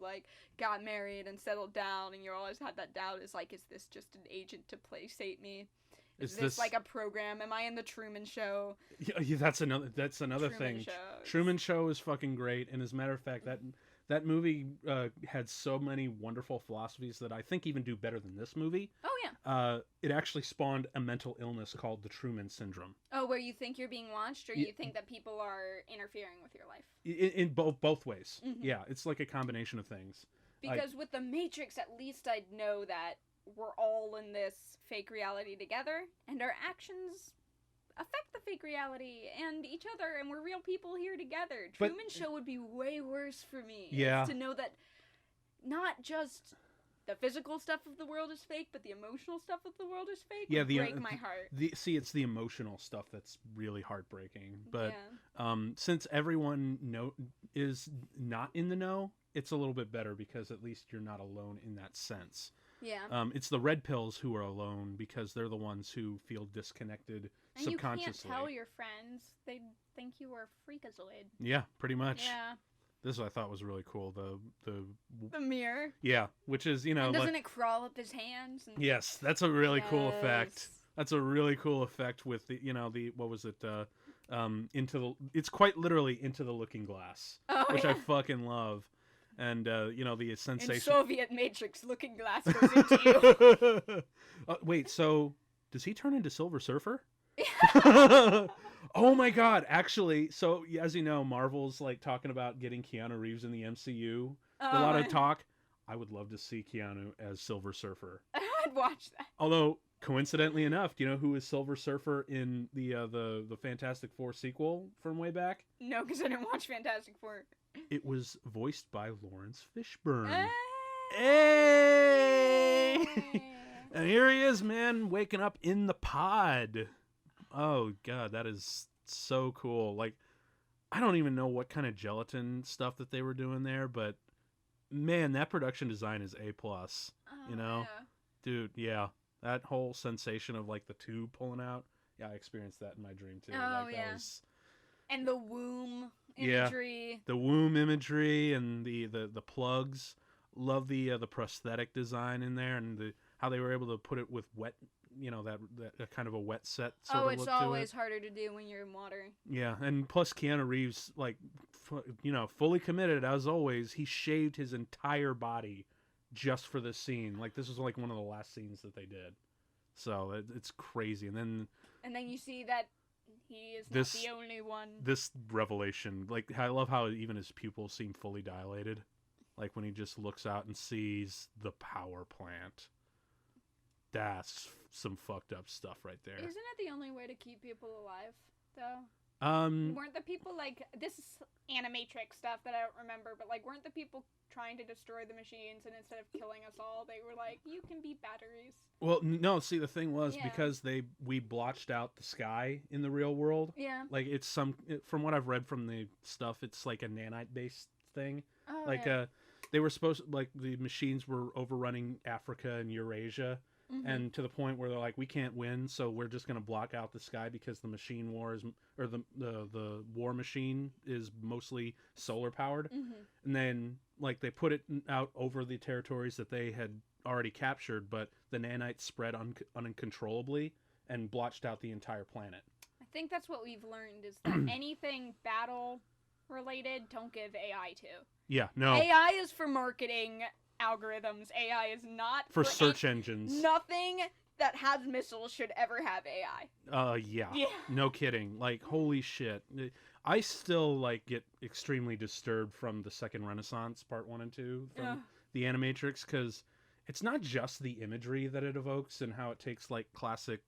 got married and settled down, and you always had that doubt: is this just an agent to placate me? Is this a program? Am I in the Truman Show? Yeah, that's another thing. Show. Truman Show is fucking great, and as a matter of fact, That movie had so many wonderful philosophies that I think even do better than this movie. Oh yeah. It actually spawned a mental illness called the Truman Syndrome. Oh, where you think you're being watched, or you think that people are interfering with your life? In both ways. Mm-hmm. Yeah, it's like a combination of things. Because with the Matrix, at least I'd know that we're all in this fake reality together, and our actions affect the fake reality and each other, and we're real people here together. Truman Show would be way worse for me. Yeah. To know that not just the physical stuff of the world is fake, but the emotional stuff of the world is fake. Yeah, break my heart. See, it's the emotional stuff that's really heartbreaking. But since everyone is not in the know, it's a little bit better because at least you're not alone in that sense. Yeah. It's the red pills who are alone because they're the ones who feel disconnected and subconsciously. And you can't tell your friends. They think you are a freakazoid. Yeah, pretty much. Yeah. This I thought was really cool. The mirror. Yeah, which is, and doesn't it crawl up his hands? And... Yes, that's a really cool effect. That's a really cool effect with the what was it? It's quite literally into the looking glass, which I fucking love. And, the sensation... In Soviet Matrix, looking glass goes into you. Wait, so does he turn into Silver Surfer? Oh my god, actually, so as you know, Marvel's like talking about getting Keanu Reeves in the MCU. A lot of talk. I would love to see Keanu as Silver Surfer. I'd watch that. Although, coincidentally enough, do you know who is Silver Surfer in the Fantastic Four sequel from way back? No, because I didn't watch Fantastic Four. It was voiced by Lawrence Fishburne. Hey! And here he is, man, waking up in the pod. Oh, God, that is so cool. Like, I don't even know what kind of gelatin stuff that they were doing there, but, man, that production design is A+. You know? Yeah. Dude, yeah. That whole sensation of, like, the tube pulling out. Yeah, I experienced that in my dream, too. Oh, like, yeah. That was... And the womb imagery. Yeah, the womb imagery and the plugs. Love the prosthetic design in there and how they were able to put it with wet, that kind of a wet set sort of look to it. Oh, it's always harder to do when you're in water. Yeah, and plus Keanu Reeves, like, fully committed as always. He shaved his entire body just for this scene. Like, this was like one of the last scenes that they did. So it's crazy. And then you see that he is not the only one. This revelation, like, I love how even his pupils seem fully dilated. Like, when he just looks out and sees the power plant. That's some fucked up stuff right there. Isn't it the only way to keep people alive, though? Weren't the people, like, this is animatrix stuff that I don't remember, but, like, weren't the people trying to destroy the machines, and instead of killing us all, they were like, you can be batteries? Well, no, see, the thing was, because we blotched out the sky in the real world. Yeah. Like, from what I've read from the stuff, it's like a nanite-based thing. Oh, like, they were supposed, like, the machines were overrunning Africa and Eurasia. Mm-hmm. And to the point where they're like, we can't win, so we're just going to block out the sky because the machine war is, or the war machine is mostly solar powered. Mm-hmm. And then, like, they put it out over the territories that they had already captured, but the nanites spread uncontrollably and blotched out the entire planet. I think that's what we've learned is that anything battle related, don't give AI to. Yeah, no. AI is for marketing algorithms. AI is not for search engines. Nothing that has missiles should ever have AI. Yeah. No kidding. Like, holy shit. I still, like, get extremely disturbed from the Second Renaissance, Part 1 and 2, from the Animatrix, because it's not just the imagery that it evokes and how it takes, like, classic,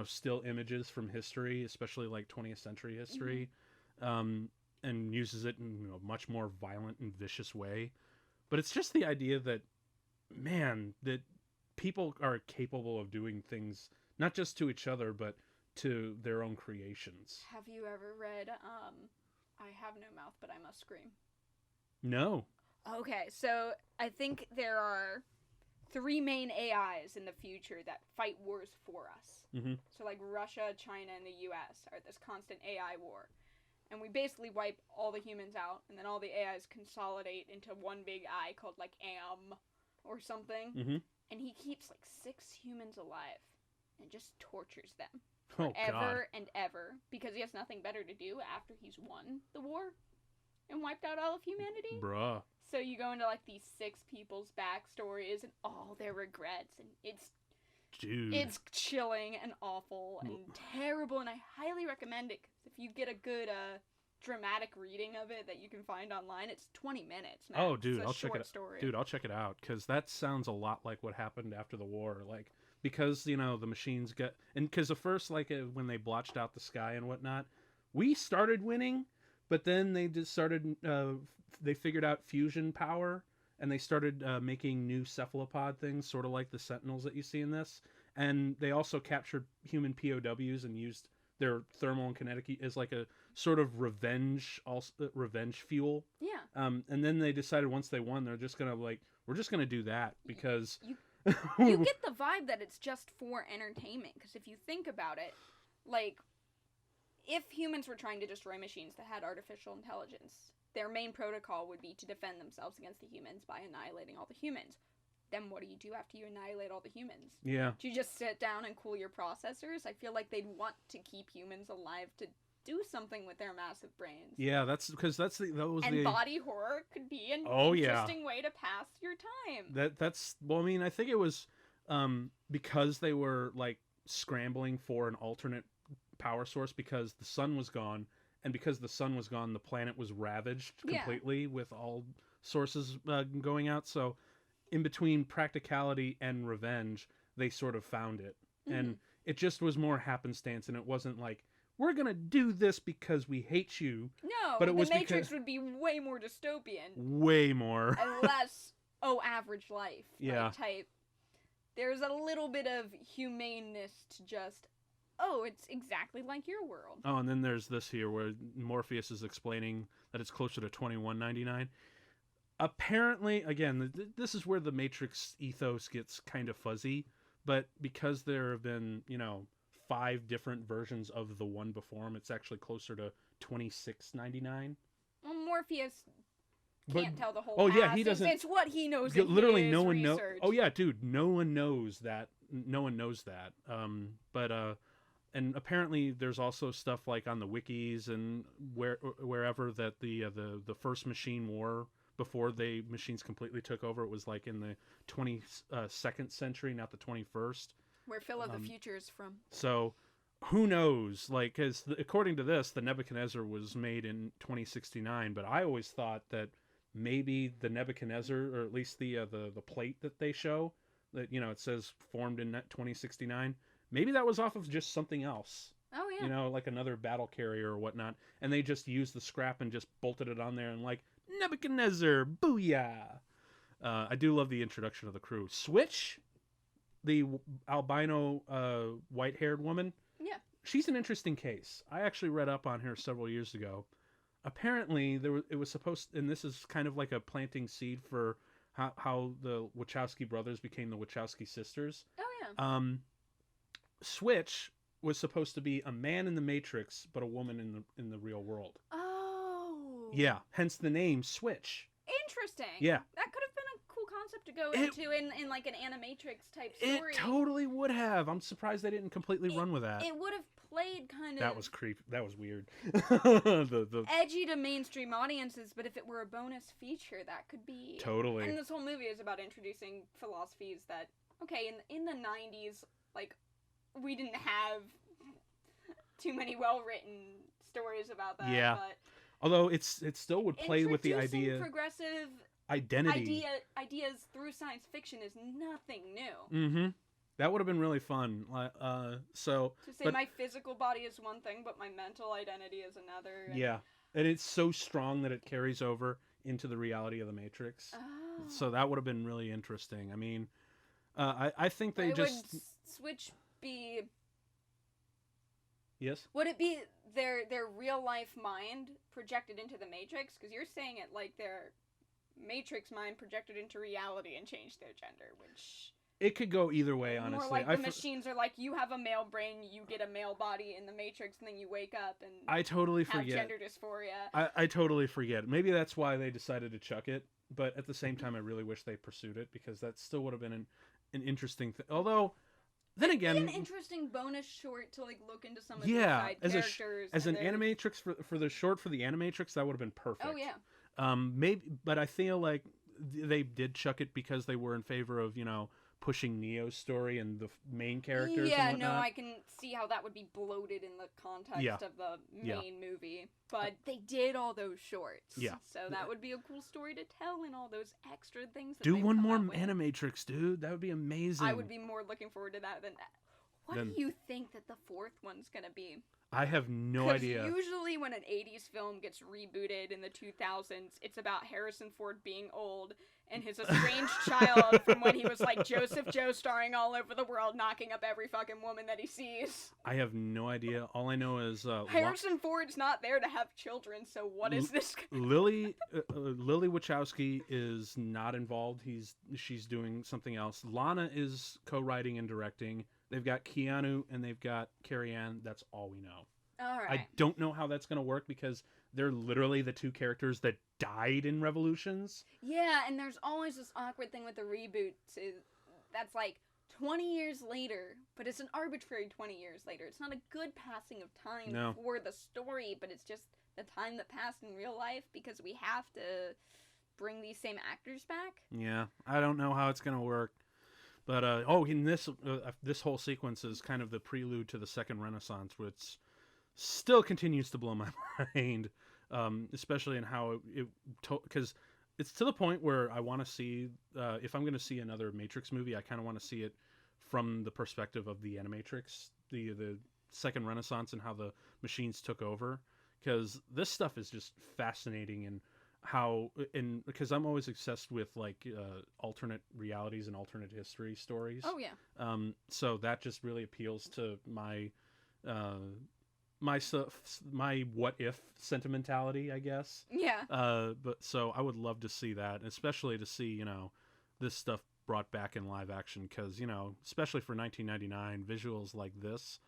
still images from history, especially, like, 20th century history, and uses it in a much more violent and vicious way. But it's just the idea that, man, that people are capable of doing things, not just to each other, but to their own creations. Have you ever read, I Have No Mouth, But I Must Scream? No. Okay, so I think there are 3 main AIs in the future that fight wars for us. Mm-hmm. So, like, Russia, China, and the US are this constant AI war. And we basically wipe all the humans out, and then all the AIs consolidate into one big eye called, like, Am or something. Mm-hmm. And he keeps, like, 6 humans alive and just tortures them forever and ever because he has nothing better to do after he's won the war. and wiped out all of humanity. Bruh. So you go into like these 6 people's backstories and all their regrets, and it's chilling and awful and terrible, and I highly recommend it, because if you get a good dramatic reading of it that you can find online, it's 20 minutes. Max. Oh, dude, it's a I'll short check it. Story. Dude, I'll check it out, because that sounds a lot like what happened after the war. Like, because the machines got, and because at first, like when they blotched out the sky and whatnot, we started winning, but then they just started. They figured out fusion power, and they started making new cephalopod things, sort of like the Sentinels that you see in this. And they also captured human POWs and used their thermal and kinetic as like a sort of revenge fuel. Yeah. And then they decided once they won, they're just gonna we're just gonna do that because you get the vibe that it's just for entertainment. Because if you think about it, like, if humans were trying to destroy machines that had artificial intelligence, their main protocol would be to defend themselves against the humans by annihilating all the humans. Then what do you do after you annihilate all the humans? Yeah. Do you just sit down and cool your processors? I feel like they'd want to keep humans alive to do something with their massive brains. Yeah, that's because body horror could be an interesting way to pass your time. That's well, I mean, I think it was because they were like scrambling for an alternate power source because the sun was gone, and because the sun was gone, the planet was ravaged completely with all sources going out. So in between practicality and revenge, they sort of found it. Mm-hmm. And it just was more happenstance, and it wasn't like, we're going to do this because we hate you. No, but the Matrix would be way more dystopian. Way more. And less, average life type. There's a little bit of humaneness to just, it's exactly like your world. Oh, and then there's this here where Morpheus is explaining that it's closer to $21.99. Apparently, again, this is where the Matrix ethos gets kind of fuzzy, but because there have been, 5 different versions of the one before him, it's actually closer to $26.99. Well, Morpheus can't tell the whole Oh, past. yeah, he doesn't. It's what he knows. Literally, no one knows. Oh, yeah, dude, no one knows that. No one knows that. And apparently, there's also stuff like on the wikis and wherever that the first machine war, before the machines completely took over, it was like in the 22nd century, not the 21st. Where Phil of the Future is from. So, who knows? Like, because according to this, the Nebuchadnezzar was made in 2069, but I always thought that maybe the Nebuchadnezzar, or at least the plate that they show, that it says formed in 2069, maybe that was off of just something else. Oh yeah. Like another battle carrier or whatnot, and they just used the scrap and just bolted it on there and like, Nebuchadnezzar, booyah! I do love the introduction of the crew. Switch, the albino white-haired woman. Yeah. She's an interesting case. I actually read up on her several years ago. Apparently, it was supposed, and this is kind of like a planting seed for how the Wachowski brothers became the Wachowski sisters. Oh yeah. Switch was supposed to be a man in the Matrix, but a woman in the real world. Oh. Yeah, hence the name Switch. Interesting. Yeah. That could have been a cool concept to go into in like an Animatrix type story. It totally would have. I'm surprised they didn't completely run with that. It would have played kind of... That was creepy. That was weird. the edgy to mainstream audiences, but if it were a bonus feature, that could be... Totally. And this whole movie is about introducing philosophies that, okay, in the 90s, like, we didn't have too many well-written stories about that. Yeah. But although it still would play with the idea... progressive identity. Ideas through science fiction is nothing new. Mm-hmm. That would have been really fun. To say my physical body is one thing, but my mental identity is another. Yeah. And it's so strong that it carries over into the reality of the Matrix. Oh. So that would have been really interesting. I mean, I think they would Switch be... Yes? Would it be their real-life mind projected into the Matrix? Because you're saying it like their Matrix mind projected into reality and changed their gender, which... It could go either way, honestly. More like the machines are like, you have a male brain, you get a male body in the Matrix, and then you wake up and I totally have forget. Gender dysphoria. I totally forget. Maybe that's why they decided to chuck it, but at the same time, I really wish they pursued it, because that still would have been an interesting thing. Although, then It'd again, be an interesting bonus short to like look into some of yeah, the side characters. as an and their- animatrix for the short for the animatrix, that would have been perfect. Oh yeah. Maybe, but I feel like they did chuck it because they were in favor of pushing Neo's story and the main characters. Yeah, and no, whatnot. I can see how that would be bloated in the context Yeah. of the Yeah. main movie. But they did all those shorts. Yeah. So that would be a cool story to tell and all those extra things. That Do they've one come more up with. Animatrix, dude. That would be amazing. I would be more looking forward to that than that. What do you think that the fourth one's gonna be? I have no 'Cause idea. usually when an 80s film gets rebooted in the 2000s, it's about Harrison Ford being old and his estranged child from when he was like Joseph Joestarring all over the world, knocking up every fucking woman that he sees. I have no idea. All I know is Harrison Ford's not there to have children, so what is this? Lily Wachowski is not involved. She's doing something else. Lana is co-writing and directing. They've got Keanu and they've got Carrie Ann. That's all we know. All right. I don't know how that's going to work because they're literally the two characters that died in Revolutions. Yeah, and there's always this awkward thing with the reboots. That's like 20 years later, but it's an arbitrary 20 years later. It's not a good passing of time for the story, but it's just the time that passed in real life because we have to bring these same actors back. Yeah, I don't know how it's going to work. But in this whole sequence is kind of the prelude to the Second Renaissance, which still continues to blow my mind, especially in how because it's to the point where I want to see if I'm going to see another Matrix movie, I kind of want to see it from the perspective of the Animatrix, the Second Renaissance, and how the machines took over. Because this stuff is just fascinating and because I'm always obsessed with like alternate realities and alternate history stories. Oh yeah. So that just really appeals to my my what if sentimentality, I guess. Yeah. But so I would love to see that, especially to see this stuff brought back in live action because especially for 1999, visuals like this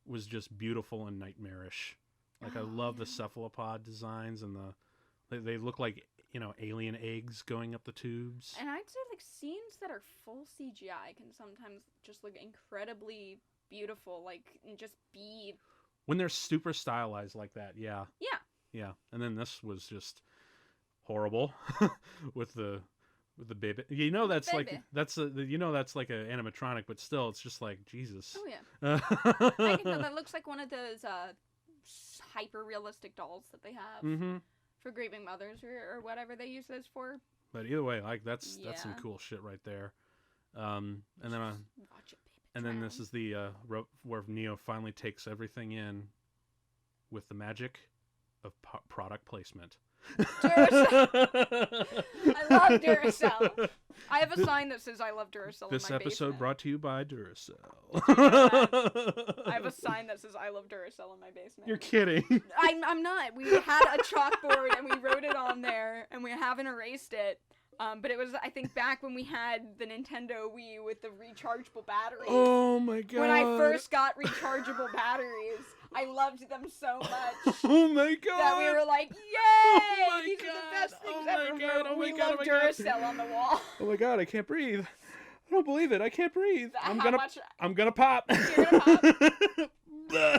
was just beautiful and nightmarish. Like I love the cephalopod designs and they look like alien eggs going up the tubes. And I'd say like scenes that are full CGI can sometimes just look incredibly beautiful, like and just be when they're super stylized like that. Yeah. And then this was just horrible with the baby. That's baby. like that's like an animatronic, but still it's just like Jesus. Oh yeah. I can tell that looks like one of those hyper realistic dolls that they have. Mm-hmm. For grieving mothers or whatever they use those for. But either way, like that's some cool shit right there. And then watch it, baby. And then this is the where Neo finally takes everything in with the magic of product placement. Duracell. I love Duracell. I have a sign that says I love Duracell. This in my episode basement. brought to you by Duracell. I have a sign that says I love Duracell in my basement. You're kidding. I'm not. We had a chalkboard and we wrote it on there and we haven't erased it. But it was, I think, back when we had the Nintendo Wii with the rechargeable batteries. Oh my god. When I first got rechargeable batteries, I loved them so much. Oh my god. That we were like, yay! Oh my These god. are the best things Oh my ever. god. Oh my We god. love Oh my god. Duracell on the wall. Oh my god, I can't breathe. I don't believe it. I can't breathe. I'm gonna pop. You're gonna pop? No,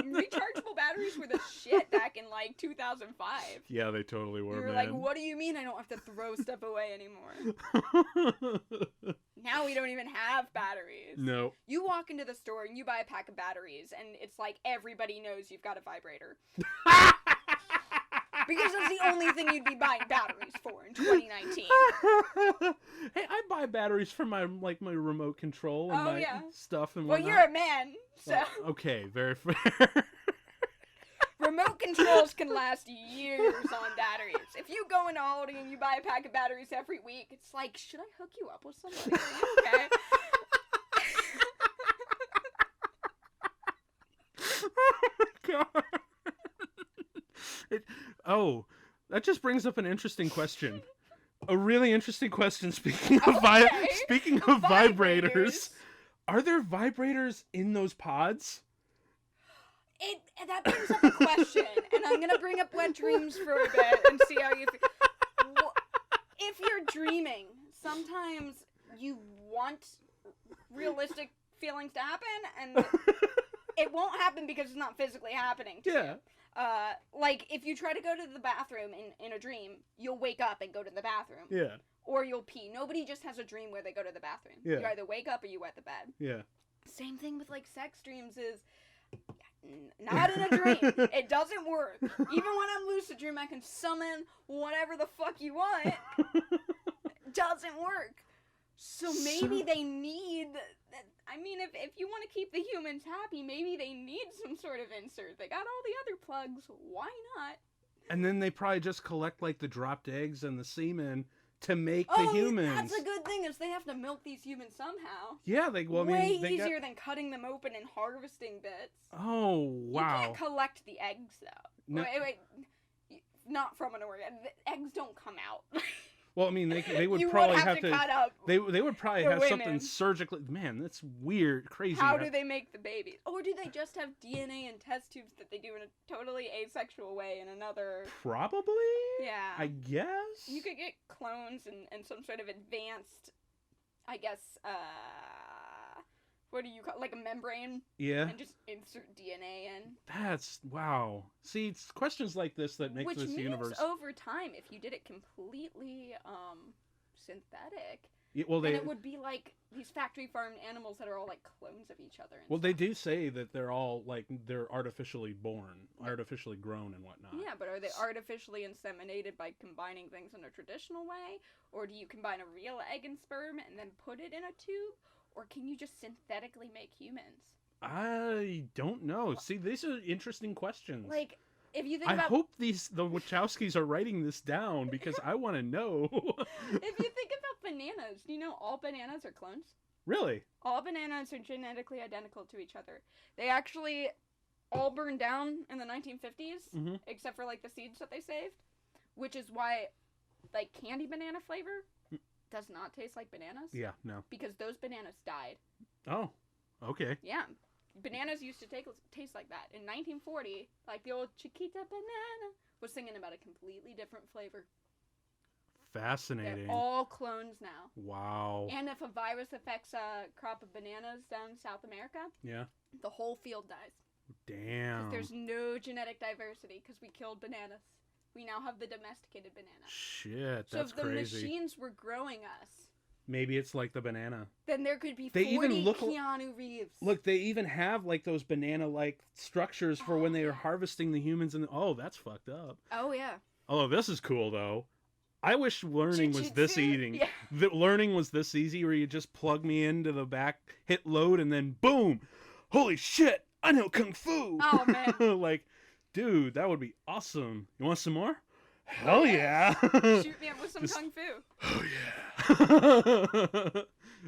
rechargeable batteries were the shit back in like 2005. Yeah, they totally were, We were man. like, what do you mean I don't have to throw stuff away anymore? Now we don't even have batteries. No. You walk into the store and you buy a pack of batteries and it's like everybody knows you've got a vibrator. Because that's the only thing you'd be buying batteries for in 2019. Hey, I buy batteries for my remote control and my stuff and well, whatnot. you're a man, so okay, very fair. remote controls can last years on batteries. If you go into Aldi and you buy a pack of batteries every week, it's like, should I hook you up with somebody? Are you okay? Oh my god. That just brings up an interesting question. A really interesting question. Speaking of vibrators, are there vibrators in those pods? That brings up a question, and I'm gonna bring up wet dreams for a bit and see how you feel. If you're dreaming, sometimes you want realistic feelings to happen, and it won't happen because it's not physically happening to you. Like, if you try to go to the bathroom in a dream, you'll wake up and go to the bathroom. Yeah. Or you'll pee. Nobody just has a dream where they go to the bathroom. Yeah. You either wake up or you wet the bed. Yeah. Same thing with, like, sex dreams is... Not in a dream. It doesnn't work. Even when I'm lucid dream, I can summon whatever the fuck you want. It doesn't work. So maybe they need... I mean, if you want to keep the humans happy, maybe they need some sort of insert. They got all the other plugs. Why not? And then they probably just collect, like, the dropped eggs and the semen to make the humans. That's a good thing, is they have to milk these humans somehow. Yeah, they, well, I mean, way they easier than cutting them open and harvesting bits. Oh, wow. You can't collect the eggs, though. No. Wait. Not from an organ. The eggs don't come out. Well, I mean, they would you probably would have to cut up they would probably the have women. something surgically. Man, that's weird, crazy. How do they make the babies? Or do they just have DNA and test tubes that they do in a totally asexual way in another... Probably? Yeah. I guess? You could get clones and some sort of advanced, I guess, what do you call, like a membrane? Yeah. And just insert DNA in. That's, wow. See, it's questions like this that make this universe... Which means over time, if you did it completely synthetic, yeah, well, then it would be like these factory farmed animals that are all like clones of each other. Well, they do say that they're all, like, they're artificially born, artificially grown and whatnot. Yeah, but are they artificially inseminated by combining things in a traditional way? Or do you combine a real egg and sperm and then put it in a tube? Or can you just synthetically make humans? I don't know. See, these are interesting questions. Like, if you think I about... hope the Wachowskis are writing this down because I want to know. If you think about bananas, do you know all bananas are clones? Really? All bananas are genetically identical to each other. They actually all burned down in the 1950s, except for, like, the seeds that they saved, which is why, like, candy banana flavor does not taste like bananas. Yeah, no. Because those bananas died. Oh, okay. Yeah. Bananas used to taste like that. In 1940, like the old Chiquita banana was singing about a completely different flavor. Fascinating. They're all clones now. Wow. And if a virus affects a crop of bananas down in South America, yeah, the whole field dies. Damn. Because there's no genetic diversity because we killed bananas. We now have the domesticated banana. Shit, that's so if the crazy. machines were growing us, maybe it's like the banana. then there could be They 40 even look Keanu Reeves. Look, they even have like those banana-like structures for when they are harvesting the humans. And oh, that's fucked up. Oh yeah. Oh, this is cool though. I wish learning was this easy. Yeah. Learning was this easy, where you just plug me into the back, hit load, and then boom! Holy shit! I know kung fu. Oh man. Like, dude, that would be awesome. You want some more? Hell yeah! Shoot me up with some kung fu. Oh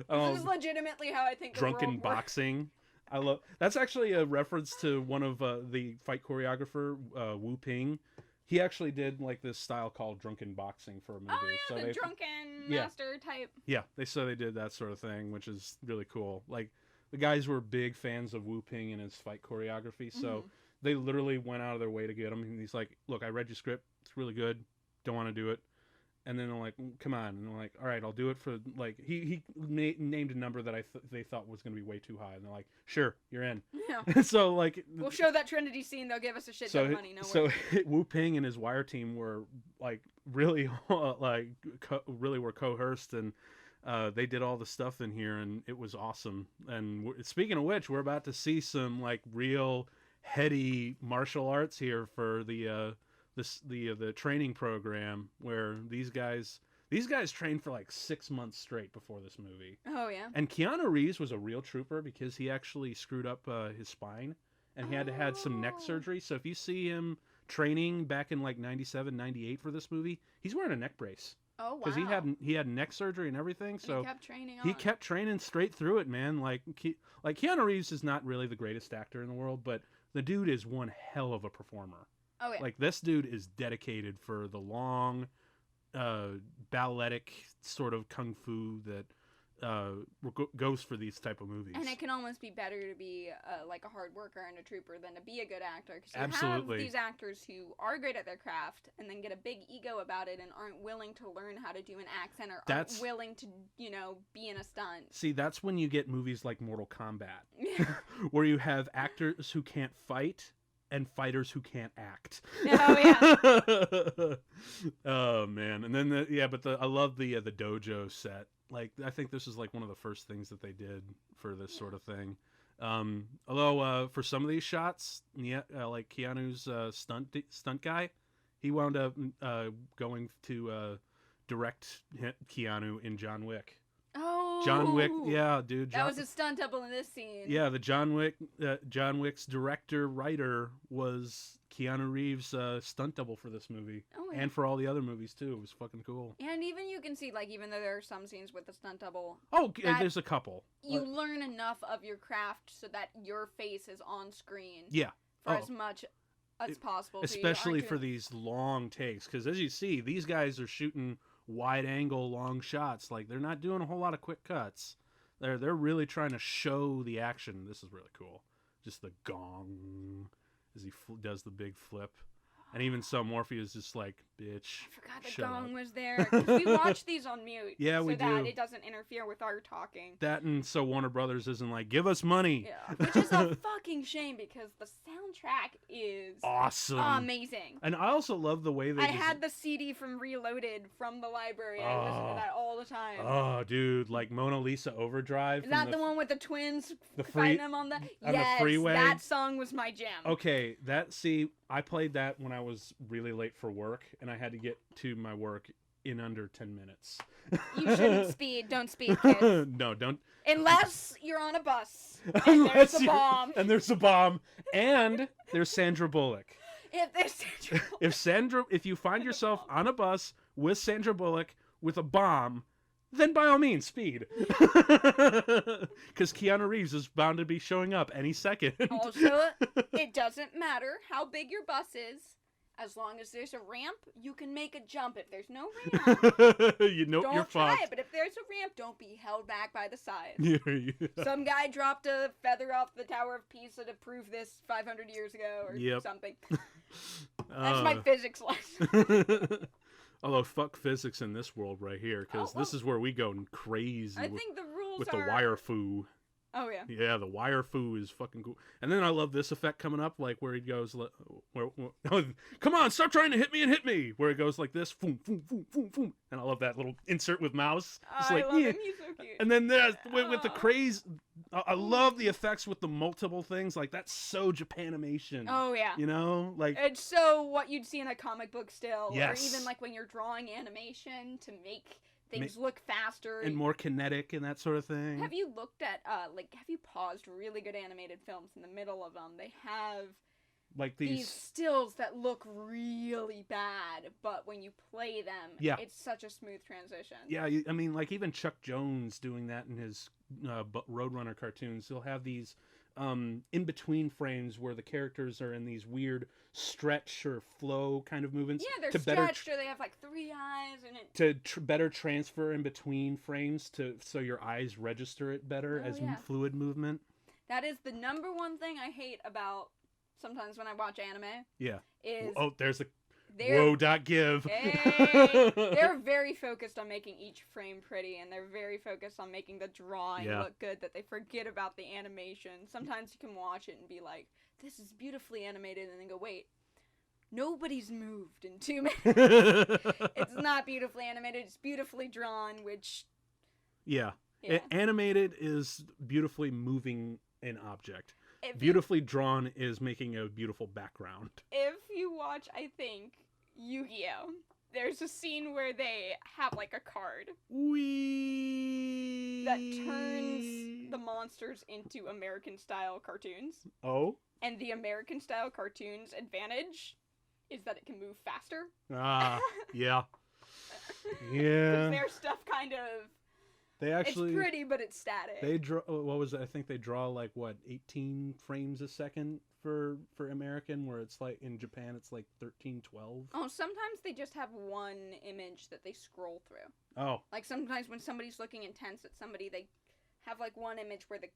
yeah! This is legitimately how I think drunken the world works. boxing. I love. That's actually a reference to one of the fight choreographer, Wu Ping. He actually did like this style called drunken boxing for a movie. Oh yeah, so the drunken master type. Yeah, they did that sort of thing, which is really cool. Like, the guys were big fans of Wu Ping and his fight choreography, so they literally went out of their way to get him. And he's like, "Look, I read your script. It's really good. Don't want to do it." And then they're like, "Come on!" And they're like, "All right, I'll do it for like." He named a number that they thought was going to be way too high, and they're like, "Sure, you're in." Yeah. So like, we'll show that Trinity scene. They'll give us a shit ton of money. No so worries. Wu Ping and his Wire team were like really really were coerced, and they did all the stuff in here, and it was awesome. And speaking of which, we're about to see some like real heady martial arts here for the training program, where these guys trained for like 6 months straight before this movie. Oh yeah. And Keanu Reeves was a real trooper because he actually screwed up his spine, and he had some neck surgery. So if you see him training back in like 97, 98 for this movie, he's wearing a neck brace. Oh wow. Because he had neck surgery and everything. So he kept training on. He kept training straight through it, man. Like Keanu Reeves is not really the greatest actor in the world, but the dude is one hell of a performer. Oh yeah. Like, this dude is dedicated for the long, balletic sort of kung fu that goes for these type of movies. And it can almost be better to be like a hard worker and a trooper than to be a good actor. Because you Absolutely. have these actors who are great at their craft and then get a big ego about it and aren't willing to learn how to do an accent or aren't willing to, be in a stunt. See, that's when you get movies like Mortal Kombat, where you have actors who can't fight and fighters who can't act. Oh yeah. Oh man, and then I love the dojo set. Like, I think this is like one of the first things that they did for this sort of thing. Although for some of these shots, like Keanu's stunt guy, he wound up going to direct Keanu in John Wick. Oh, John Wick, yeah, dude. That was a stunt double in this scene. Yeah, the John Wick's writer was Keanu Reeves' stunt double for this movie, and for all the other movies too. It was fucking cool. And even you can see, like, even though there are some scenes with the stunt double, there's a couple. You learn enough of your craft so that your face is on screen. Yeah, for as much as possible, especially for these long takes, because as you see, these guys are shooting wide angle long shots. Like, they're not doing a whole lot of quick cuts. They're really trying to show the action. This is really cool. Just the gong as he does the big flip. And even so, Morpheus is just like, bitch. I forgot the gong was there. 'Cause we watch these on mute. Yeah, we do. So that it doesn't interfere with our talking. That, and so Warner Brothers isn't like, give us money. Yeah, which is a fucking shame because the soundtrack is awesome. Amazing. And I also love the way they... I had the CD from Reloaded from the library. I listen to that all the time. Oh, dude. Like Mona Lisa Overdrive. Is that the one with the twins fighting them on the... the freeway? That song was my jam. Okay, I played that when I was really late for work, and I had to get to my work in under 10 minutes. You shouldn't speed. Don't speed, kids. No, don't. Unless you're on a bus, and there's a bomb. And there's a bomb, and there's Sandra Bullock. If you find yourself on a bus with Sandra Bullock with a bomb, then by all means, speed. Because Keanu Reeves is bound to be showing up any second. Also, it doesn't matter how big your bus is. As long as there's a ramp, you can make a jump. If there's no ramp, you're don't try fucked. it. But if there's a ramp, don't be held back by the sides. Yeah. Some guy dropped a feather off the Tower of Pisa to prove this 500 years ago or something. That's my physics lesson. Although, fuck physics in this world right here, because this is where we go crazy. I think the rules with the wire foo. Oh, yeah. Yeah, the wire foo is fucking cool. And then I love this effect coming up, like where he goes, come on, stop trying to hit me and hit me. Where it goes like this, boom, boom, boom, boom, boom. And I love that little insert with mouse. I love him, he's so cute. And then with the craze, I love the effects with the multiple things. Like, that's so Japanimation. Oh, yeah. You know? Like, it's so what you'd see in a comic book still. Yes. Or even like when you're drawing animation to make things look faster and more kinetic and that sort of thing. Have you looked at have you paused really good animated films in the middle of them? They have like these stills that look really bad, but when you play them, it's such a smooth transition. Yeah, I mean, like even Chuck Jones doing that in his Roadrunner cartoons, he'll have these in between frames where the characters are in these weird stretch or flow kind of movements. Yeah, they're stretched, or they have like three eyes in it. To better transfer in between frames, so your eyes register it better as fluid movement. That is the number one thing I hate about sometimes when I watch anime. Yeah. Is there's a whoa.give. Hey, they're very focused on making each frame pretty, and they're very focused on making the drawing look good, that they forget about the animation. Sometimes you can watch it and be like, this is beautifully animated, and then go, wait, nobody's moved in 2 minutes. It's not beautifully animated, it's beautifully drawn, which... Yeah. Animated is beautifully moving an object. Beautifully drawn is making a beautiful background. If you watch, I think, Yu-Gi-Oh! There's a scene where they have like a card that turns the monsters into American-style cartoons. Oh? And the American-style cartoon's advantage is that it can move faster. Ah, yeah. Because their stuff kind of... They actually, it's pretty, but it's static. they draw. What was it? I think they draw like what 18 frames a second for American, where it's like in Japan it's like 13, 12. Oh, sometimes they just have one image that they scroll through. Oh, Like sometimes when somebody's looking intense at somebody, they have like one image where the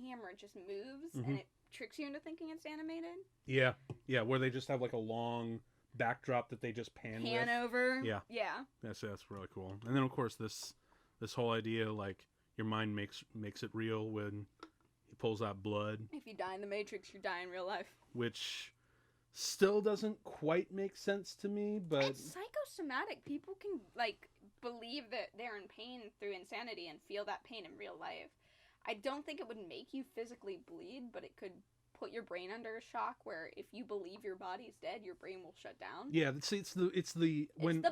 camera just moves and it tricks you into thinking it's animated. yeah, where they just have like a long backdrop that they just pan with. Over. Yeah. That's really cool. And then of course this whole idea, like your mind makes it real when he pulls out blood. If you die in the Matrix, you die in real life. Which still doesn't quite make sense to me, but it's psychosomatic. People can like believe that they're in pain through insanity and feel that pain in real life. I don't think it would make you physically bleed, but it could put your brain under a shock where if you believe your body's dead, your brain will shut down. Yeah, see, it's the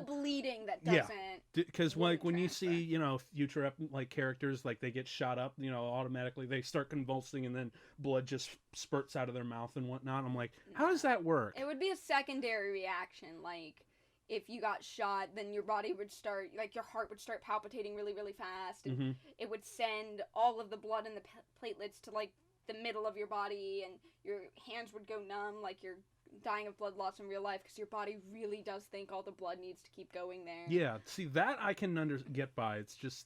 bleeding that doesn't. Because like when you see future like characters, like they get shot up, automatically they start convulsing and then blood just spurts out of their mouth and whatnot. I'm like, how does that work? It would be a secondary reaction, like if you got shot, then your body would start, like your heart would start palpitating really, really fast, and it would send all of the blood and the platelets to like the middle of your body, and your hands would go numb, like you're dying of blood loss in real life, because your body really does think all the blood needs to keep going there. Yeah, see, that I can get by. It's just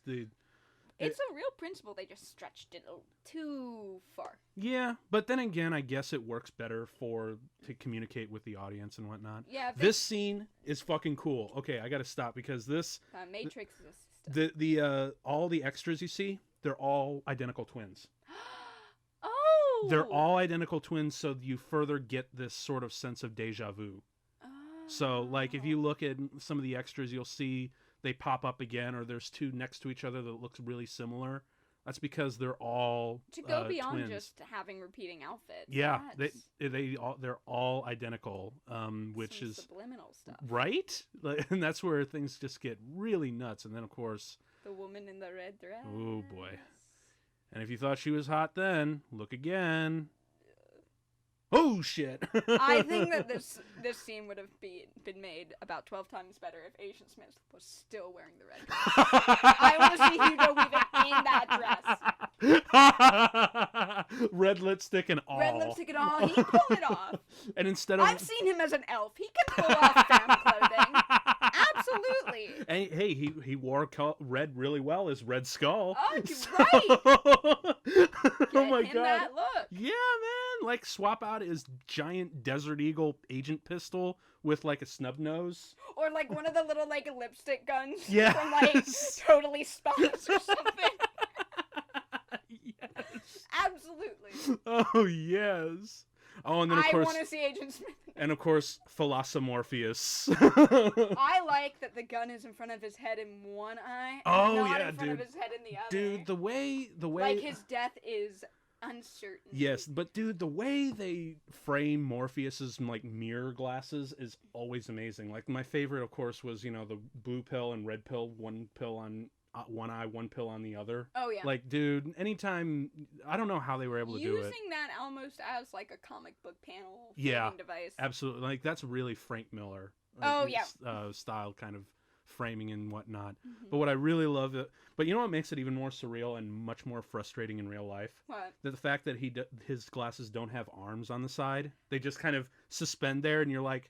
it's a real principle. They just stretched it too far. Yeah, but then again, I guess it works better to communicate with the audience and whatnot. Yeah. This scene is fucking cool. Okay, I gotta stop because this Matrix is a system. The all the extras you see, they're all identical twins. Oh! They're all identical twins, so you further get this sort of sense of deja vu. Oh. So, like, if you look at some of the extras, you'll see they pop up again, or there's two next to each other that looks really similar. That's because they're all to go beyond twins. Just having repeating outfits. Yeah, they're all identical, which is subliminal stuff, right? And that's where things just get really nuts. And then, of course, the woman in the red dress. Oh boy! And if you thought she was hot, then look again. Oh shit! I think that this scene would have been made about 12 times better if Agent Smith was still wearing the red dress. I want to see Hugo Weaving in that dress. Red lipstick and all. Red lipstick and all. He can pull it off. And instead of I've seen him as an elf. He can pull off femme clothing. Absolutely. And hey, he wore red really well as Red Skull. Oh, right. Oh my god. That look. Yeah, man. Like swap out his giant Desert Eagle agent pistol with like a snub nose. Or like one of the little like lipstick guns yes. from like Totally Spies or something. Yes. Absolutely. Oh yes. Oh, and then of course I want to see Agent Smith. And of course, Morpheus. I like that the gun is in front of his head in one eye, and not in front of his head in the other. Dude, the way like his death is uncertain. Yes, but dude, the way they frame Morpheus's like mirror glasses is always amazing. Like my favorite, of course, was the blue pill and red pill, one pill on one eye, one pill on the other. Oh yeah. Like, dude, anytime, I don't know how they were able to do it. Using that almost as like a comic book panel device. Absolutely. Like that's really Frank Miller. Style kind of framing and whatnot. Mm-hmm. But what I really love but you know what makes it even more surreal and much more frustrating in real life? What? The fact that his glasses don't have arms on the side. They just kind of suspend there, and you're like,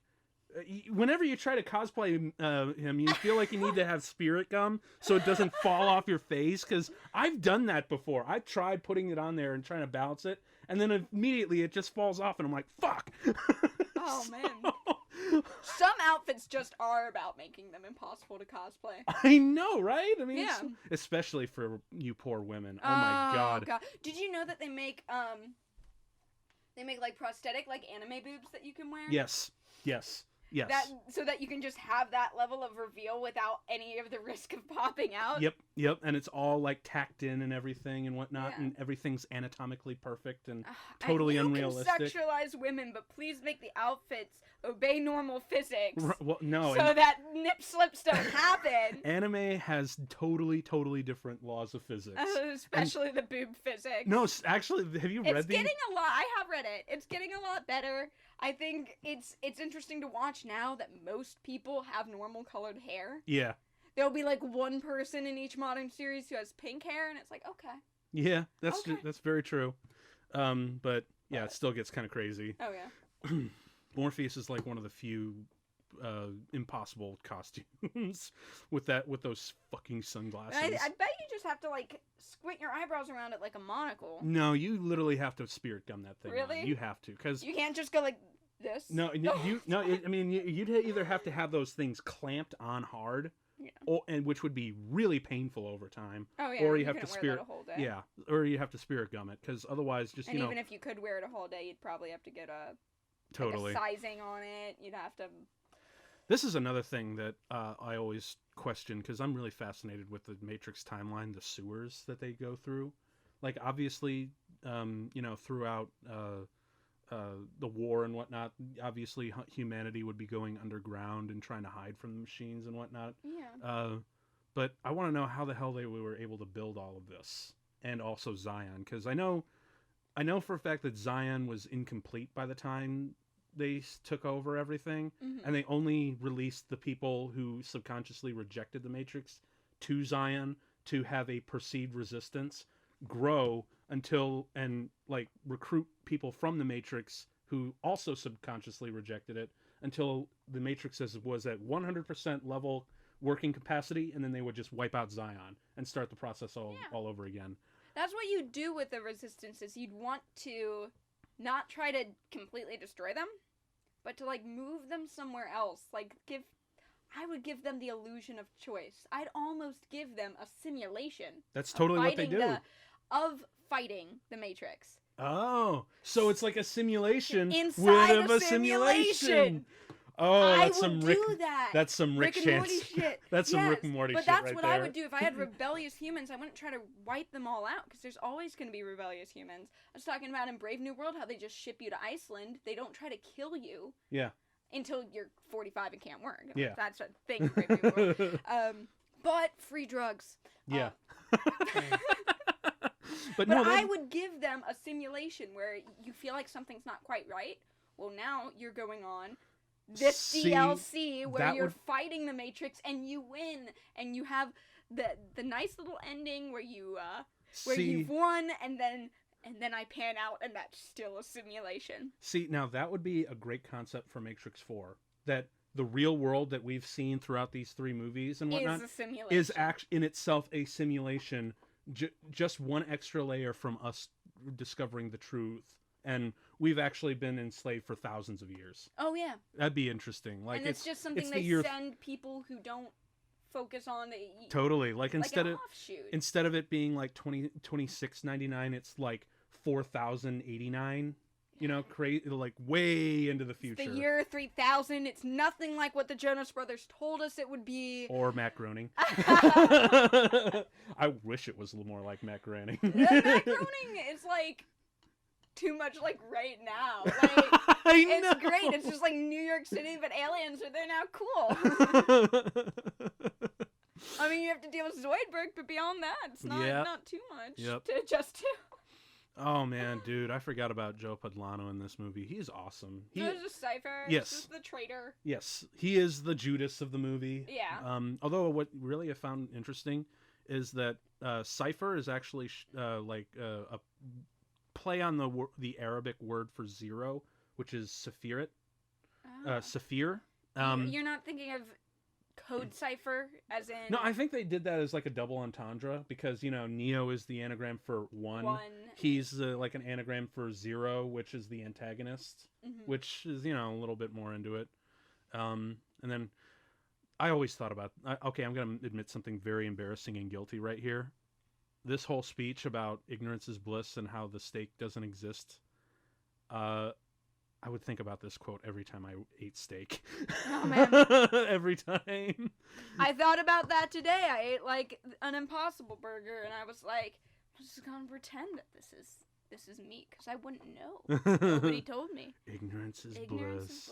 whenever you try to cosplay him, you feel like you need to have spirit gum so it doesn't fall off your face, because I've done that before. I've tried putting it on there and trying to balance it, and then immediately it just falls off, and I'm like, fuck! Oh, man. Some outfits just are about making them impossible to cosplay. I know, right? I mean, yeah. Especially for you poor women. Oh my god. Did you know that they make like prosthetic like anime boobs that you can wear? Yes. Yes. So that you can just have that level of reveal without any of the risk of popping out. Yep. And it's all like tacked in and everything and whatnot, yeah. and everything's anatomically perfect and totally unrealistic. You can sexualize women, but please make the outfits obey normal physics. Well, no. So that nip slips don't happen. Anime has totally different laws of physics. Especially the boob physics. No, actually, have you read these? It's getting a lot. I have read it. It's getting a lot better. I think it's interesting to watch now that most people have normal colored hair. Yeah. there'll be like one person in each modern series who has pink hair, and it's like, okay. Yeah, that's Okay. that's very true. But yeah, it still gets kind of crazy. Oh yeah. Morpheus is like one of the few impossible costumes with those fucking sunglasses. I bet you just have to like squint your eyebrows around it like a monocle. No, you literally have to spirit gum that thing. Really? On. You have to, because you can't just go like this. No, I mean, you'd either have to have those things clamped on hard, yeah. and which would be really painful over time. Oh yeah. Or you have to spirit. Wear that a whole day. Yeah, or you have to spirit gum it, because otherwise, just and even if you could wear it a whole day, you'd probably have to get totally like a sizing on it. You'd have to. This is another thing that I always question, because I'm really fascinated with the Matrix timeline, the sewers that they go through. Like, obviously, throughout the war and whatnot, obviously humanity would be going underground and trying to hide from the machines and whatnot. Yeah. But I want to know how the hell they were able to build all of this, and also Zion, because I know for a fact that Zion was incomplete by the time they took over everything, and they only released the people who subconsciously rejected the Matrix to Zion to have a perceived resistance grow until, and like recruit people from the Matrix who also subconsciously rejected it until the Matrix was at 100% level working capacity, and then they would just wipe out Zion and start the process all over again. That's what you do with the resistance, is you'd want to not try to completely destroy them, but to like move them somewhere else. Like I would give them the illusion of choice. I'd almost give them a simulation. That's totally what they do. Of fighting the Matrix. Oh, so it's like a simulation inside of a simulation. Oh, that's some Rick. That's some Rick and Morty shit. That's some Rick and Morty shit. But that's right what there. I would do if I had rebellious humans. I wouldn't try to wipe them all out, because there's always going to be rebellious humans. I was talking about in Brave New World how they just ship you to Iceland. They don't try to kill you. Yeah. Until you're 45 and can't work. Yeah. That's a thing in Brave New World. But free drugs. Yeah. But no, I would give them a simulation where you feel like something's not quite right. Well, now you're going on this DLC where you're fighting the Matrix and you win, and you have the nice little ending where you've won, and then I pan out and that's still a simulation. See, now that would be a great concept for Matrix 4. That the real world that we've seen throughout these 3 movies and whatnot is in itself a simulation. Just one extra layer from us discovering the truth, and we've actually been enslaved for thousands of years. Oh yeah, that'd be interesting. Like, and it's just something they send people who don't focus on. Totally, like instead of it being like $26.99, it's like $4,089. You know, like way into the future. It's the year 3000. It's nothing like what the Jonas Brothers told us it would be. Or Matt Groening. I wish it was a little more like Matt Groening. Matt Groening is like too much like right now. Like, it's great. It's just like New York City, but aliens are there now. Cool. I mean, you have to deal with Zoidberg, but beyond that, it's not too much to adjust to. Oh man, dude, I forgot about Joe Padlano in this movie. He's awesome. He was just Cypher. Yes. Just the traitor. Yes, he is the Judas of the movie. Yeah. Although what really I found interesting is that Cypher is actually like a play on the Arabic word for zero, which is Sephirit. Saphir. You're not thinking of Code Cipher, as in... No, I think they did that as like a double entendre, because, you know, Neo is the anagram for one. He's like an anagram for zero, which is the antagonist, which is, you know, a little bit more into it. And then I always thought about... Okay, I'm going to admit something very embarrassing and guilty right here. This whole speech about ignorance is bliss and how the steak doesn't exist... I would think about this quote every time I ate steak. Oh, man. Every time. I thought about that today. I ate, like, an Impossible Burger, and I was like, I'm just gonna pretend that this is meat, because I wouldn't know. Nobody told me. Ignorance is bliss.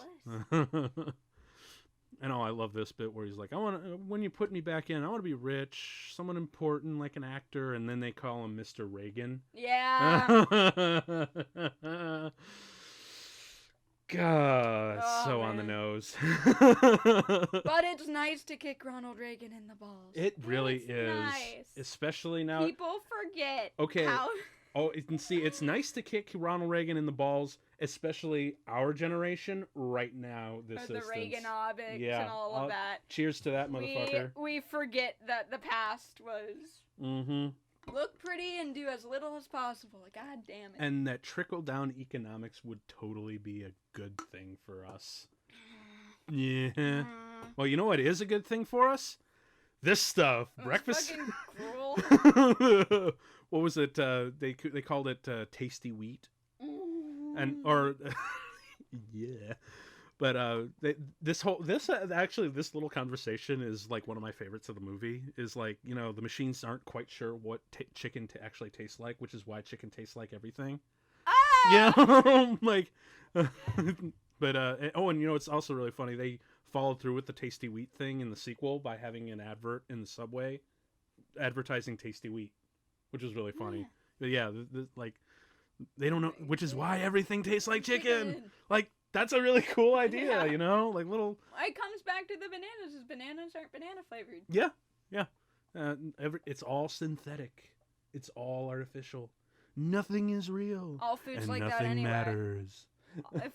I know, I love this bit where he's like, when you put me back in, I want to be rich, someone important, like an actor, and then they call him Mr. Reagan. Yeah. God, Oh, so on the man. nose. But it's nice to kick Ronald Reagan in the balls. It really It's is. nice. Especially now. People forget Okay. how... Oh, you can see it's nice to kick Ronald Reagan in the balls, especially our generation right now. This the instance. Reaganomics Yeah, and all of that. Cheers to that, motherfucker. We forget that the past was look pretty and do as little as possible. God damn it. And that trickle-down economics would totally be a good thing for us. Yeah. Well, you know what is a good thing for us? This stuff. It was Breakfast. fucking cruel. What was it? They called it tasty wheat, and or yeah. But this little conversation is like one of my favorites of the movie. Is like, you know, the machines aren't quite sure what chicken actually tastes like, which is why chicken tastes like everything. Ah! Yeah, like. But oh, and you know, it's also really funny. They followed through with the tasty wheat thing in the sequel by having an advert in the subway advertising tasty wheat, which was really funny. Yeah. But yeah, like they don't know, which is why everything tastes like chicken. Like that's a really cool idea, Yeah. you know, like little. It comes back to the bananas. Is bananas aren't banana flavored. Yeah, yeah. It's all synthetic. It's all artificial. Nothing is real. All food's and like nothing that anyway. matters.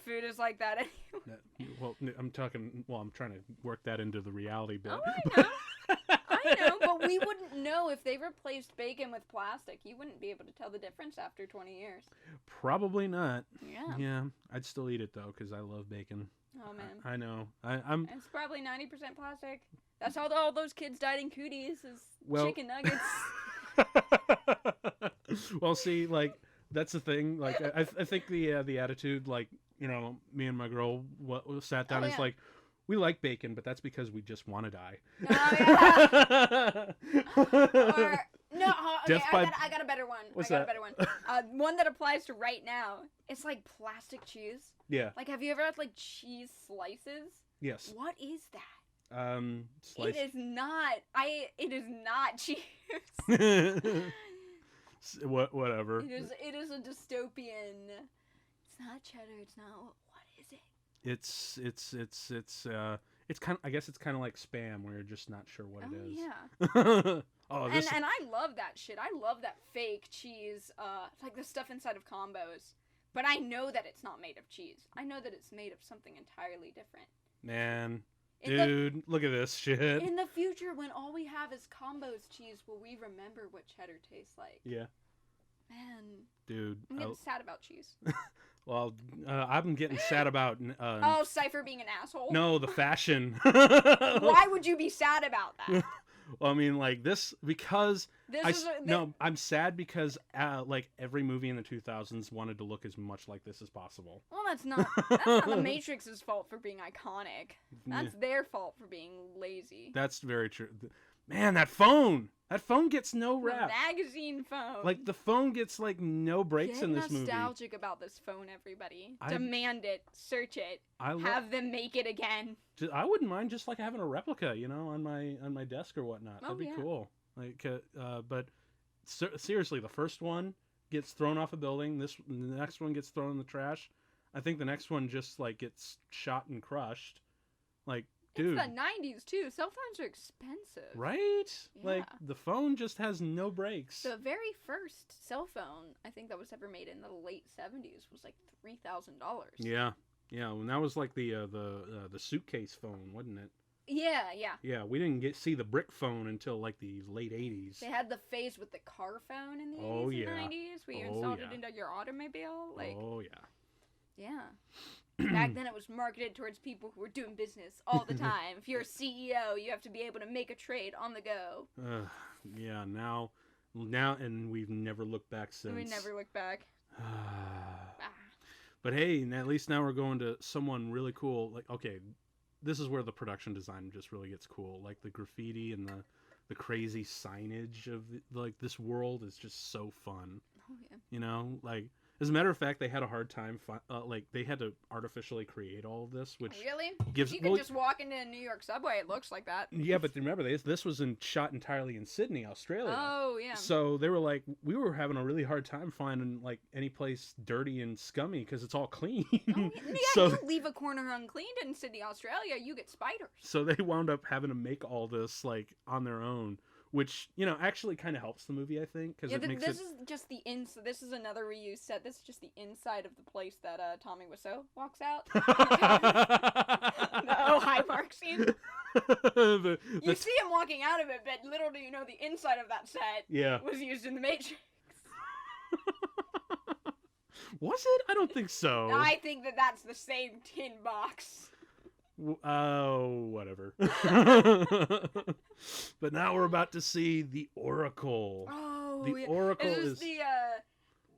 Food is like that anyway. Well, I'm trying to work that into the reality bit. Oh, I know. I know, but we wouldn't know if they replaced bacon with plastic. You wouldn't be able to tell the difference after 20 years. Probably not. Yeah. Yeah, I'd still eat it though because I love bacon. Oh man. I know. I'm. It's probably 90% plastic. That's how all those kids died in cooties. Is chicken nuggets. Well, see, like that's the thing. Like I think the attitude, like, you know, me and my girl sat down and it's like, we like bacon, but that's because we just want to die. Oh, yeah. No, okay, I got a better one. What's I got that? a better one. One that applies to right now. It's like plastic cheese. Yeah. Like, have you ever had like cheese slices? Yes. What is that? Slice. It is not. It is not cheese. Whatever. It is a dystopian. It's not cheddar. It's not. What is it? It's kind of, I guess it's kind of like Spam where you're just not sure what it is. Yeah. Oh, and I love that shit. I love that fake cheese, like the stuff inside of combos. But I know that it's not made of cheese. I know that it's made of something entirely different. Man, dude, look at this shit. In the future, when all we have is combos cheese, will we remember what cheddar tastes like? Yeah. Man. Dude. I'm getting sad about cheese. Well, I'm getting sad about... oh, Cypher being an asshole? No, the fashion. Why would you be sad about that? Well, I mean, like, because... No, I'm sad because, like, every movie in the 2000s wanted to look as much like this as possible. Well, that's not the Matrix's fault for being iconic. That's their fault for being lazy. That's very true. Man, that phone! That phone gets no rap. The magazine phone. Like, the phone gets, like, no breaks in this movie. Get nostalgic about this phone, everybody. Demand it. Search it. Have them make it again. I wouldn't mind just, like, having a replica, you know, on my desk or whatnot. That'd be cool. Like, but seriously, the first one gets thrown off a building. The next one gets thrown in the trash. I think the next one just, like, gets shot and crushed. Like, dude. It's the 90s, too. Cell phones are expensive. Right? Yeah. Like, the phone just has no brakes. The very first cell phone, I think that was ever made in the late 70s, was like $3,000. Yeah. Yeah, and that was like the suitcase phone, wasn't it? Yeah. Yeah, we didn't see the brick phone until like the late 80s. They had the phase with the car phone in the 80s and 90s where you installed it into your automobile. Like, oh, yeah. Yeah. Back then it was marketed towards people who were doing business all the time. If you're a CEO, you have to be able to make a trade on the go. Yeah, now, and we've never looked back since. We never looked back. But hey, at least now we're going to someone really cool. Like, okay, this is where the production design just really gets cool. Like the graffiti and the crazy signage of like this world is just so fun. Oh yeah. You know, like As a matter of fact, they had a hard time. Like they had to artificially create all of this, which Really? gives You can just walk into a New York subway. It looks like that. Yeah, but remember, this was shot entirely in Sydney, Australia. Oh yeah. So they were like, we were having a really hard time finding like any place dirty and scummy because it's all clean. Oh, yeah, So you leave a corner uncleaned in Sydney, Australia, you get spiders. so they wound up having to make all this like on their own, which actually kind of helps the movie, I think, because it makes this is just the inside. This is another reused set. This is just the inside of the place that Tommy Wiseau walks out. The high mark scene. You see him walking out of it, but little do you know the inside of that set was used in The Matrix. Was it? I don't think so. I think that's the same tin box. Oh, whatever. But now we're about to see the Oracle. Oh, the Oracle is the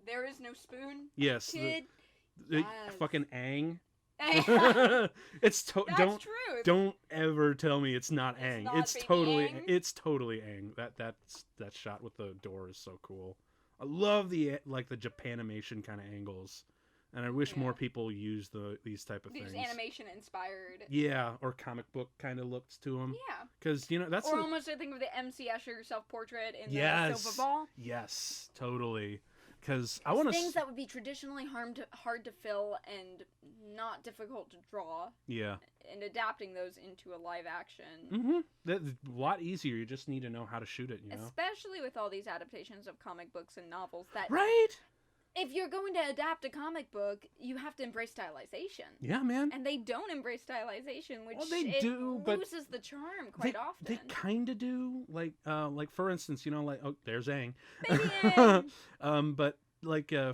there is no spoon. Yes, Kid. the fucking Aang. That's true. Don't ever tell me it's not Aang. It's totally Aang. It's totally Aang. That shot with the door is so cool. I love the Japanimation kind of angles. And I wish more people use these type of things. Animation inspired. Yeah, or comic book kind of looks to them. Yeah. Because, that's... Or almost I think of the M.C. Escher self-portrait in the Silver Ball. Yes, totally. Because I want to... Things that would be traditionally hard to fill and not difficult to draw. Yeah. And adapting those into a live action. Mm-hmm. That's a lot easier. You just need to know how to shoot it, Especially with all these adaptations of comic books and novels that... Right? If you're going to adapt a comic book, you have to embrace stylization. Yeah, man. And they don't embrace stylization, which loses the charm quite often. They kind of do. Like for instance, there's Aang. But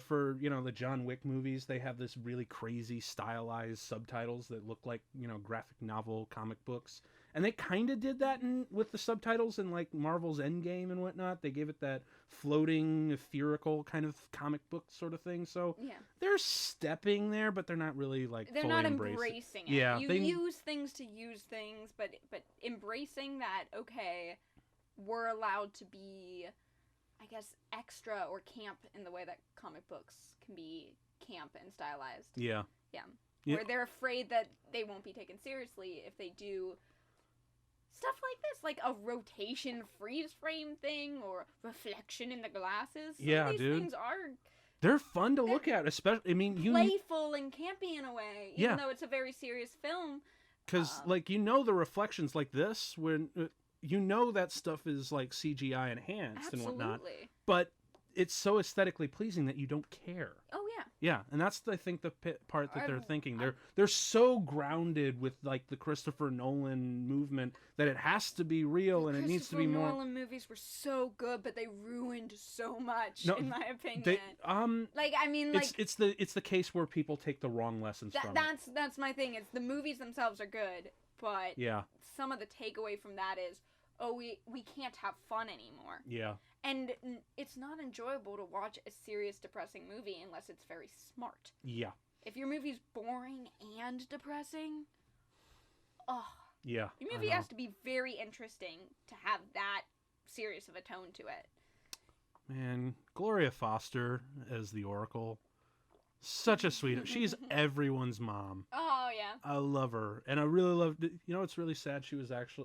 for the John Wick movies, they have this really crazy stylized subtitles that look like graphic novel comic books. And they kind of did that with the subtitles in like Marvel's Endgame and whatnot. They gave it that floating, ethereal kind of comic book sort of thing. So they're stepping there, but they're not really they're fully not embracing it. Yeah, you use things to use things, but embracing that we're allowed to be, I guess, extra or camp in the way that comic books can be camp and stylized. Yeah. Where they're afraid that they won't be taken seriously if they do stuff like this, like a rotation freeze frame thing or reflection in the glasses. Some of these things they're fun to look at, especially. I mean, playful and campy in a way, even though it's a very serious film. Because, the reflections like this, when that stuff is like CGI enhanced and whatnot, but it's so aesthetically pleasing that you don't care. Oh yeah. Yeah, and that's I think the part that they're thinking. They're so grounded with like the Christopher Nolan movement that it has to be real and it needs to be more. Nolan movies were so good, but they ruined so much, in my opinion. It's the case where people take the wrong lessons from it. That's my thing. It's the movies themselves are good, but some of the takeaway from that is, we can't have fun anymore. Yeah. And it's not enjoyable to watch a serious, depressing movie unless it's very smart. Yeah. If your movie's boring and depressing, yeah, your movie has to be very interesting to have that serious of a tone to it. Man, Gloria Foster as the Oracle, such a sweet. She's everyone's mom. Oh yeah. I love her, and I really love. It's really sad.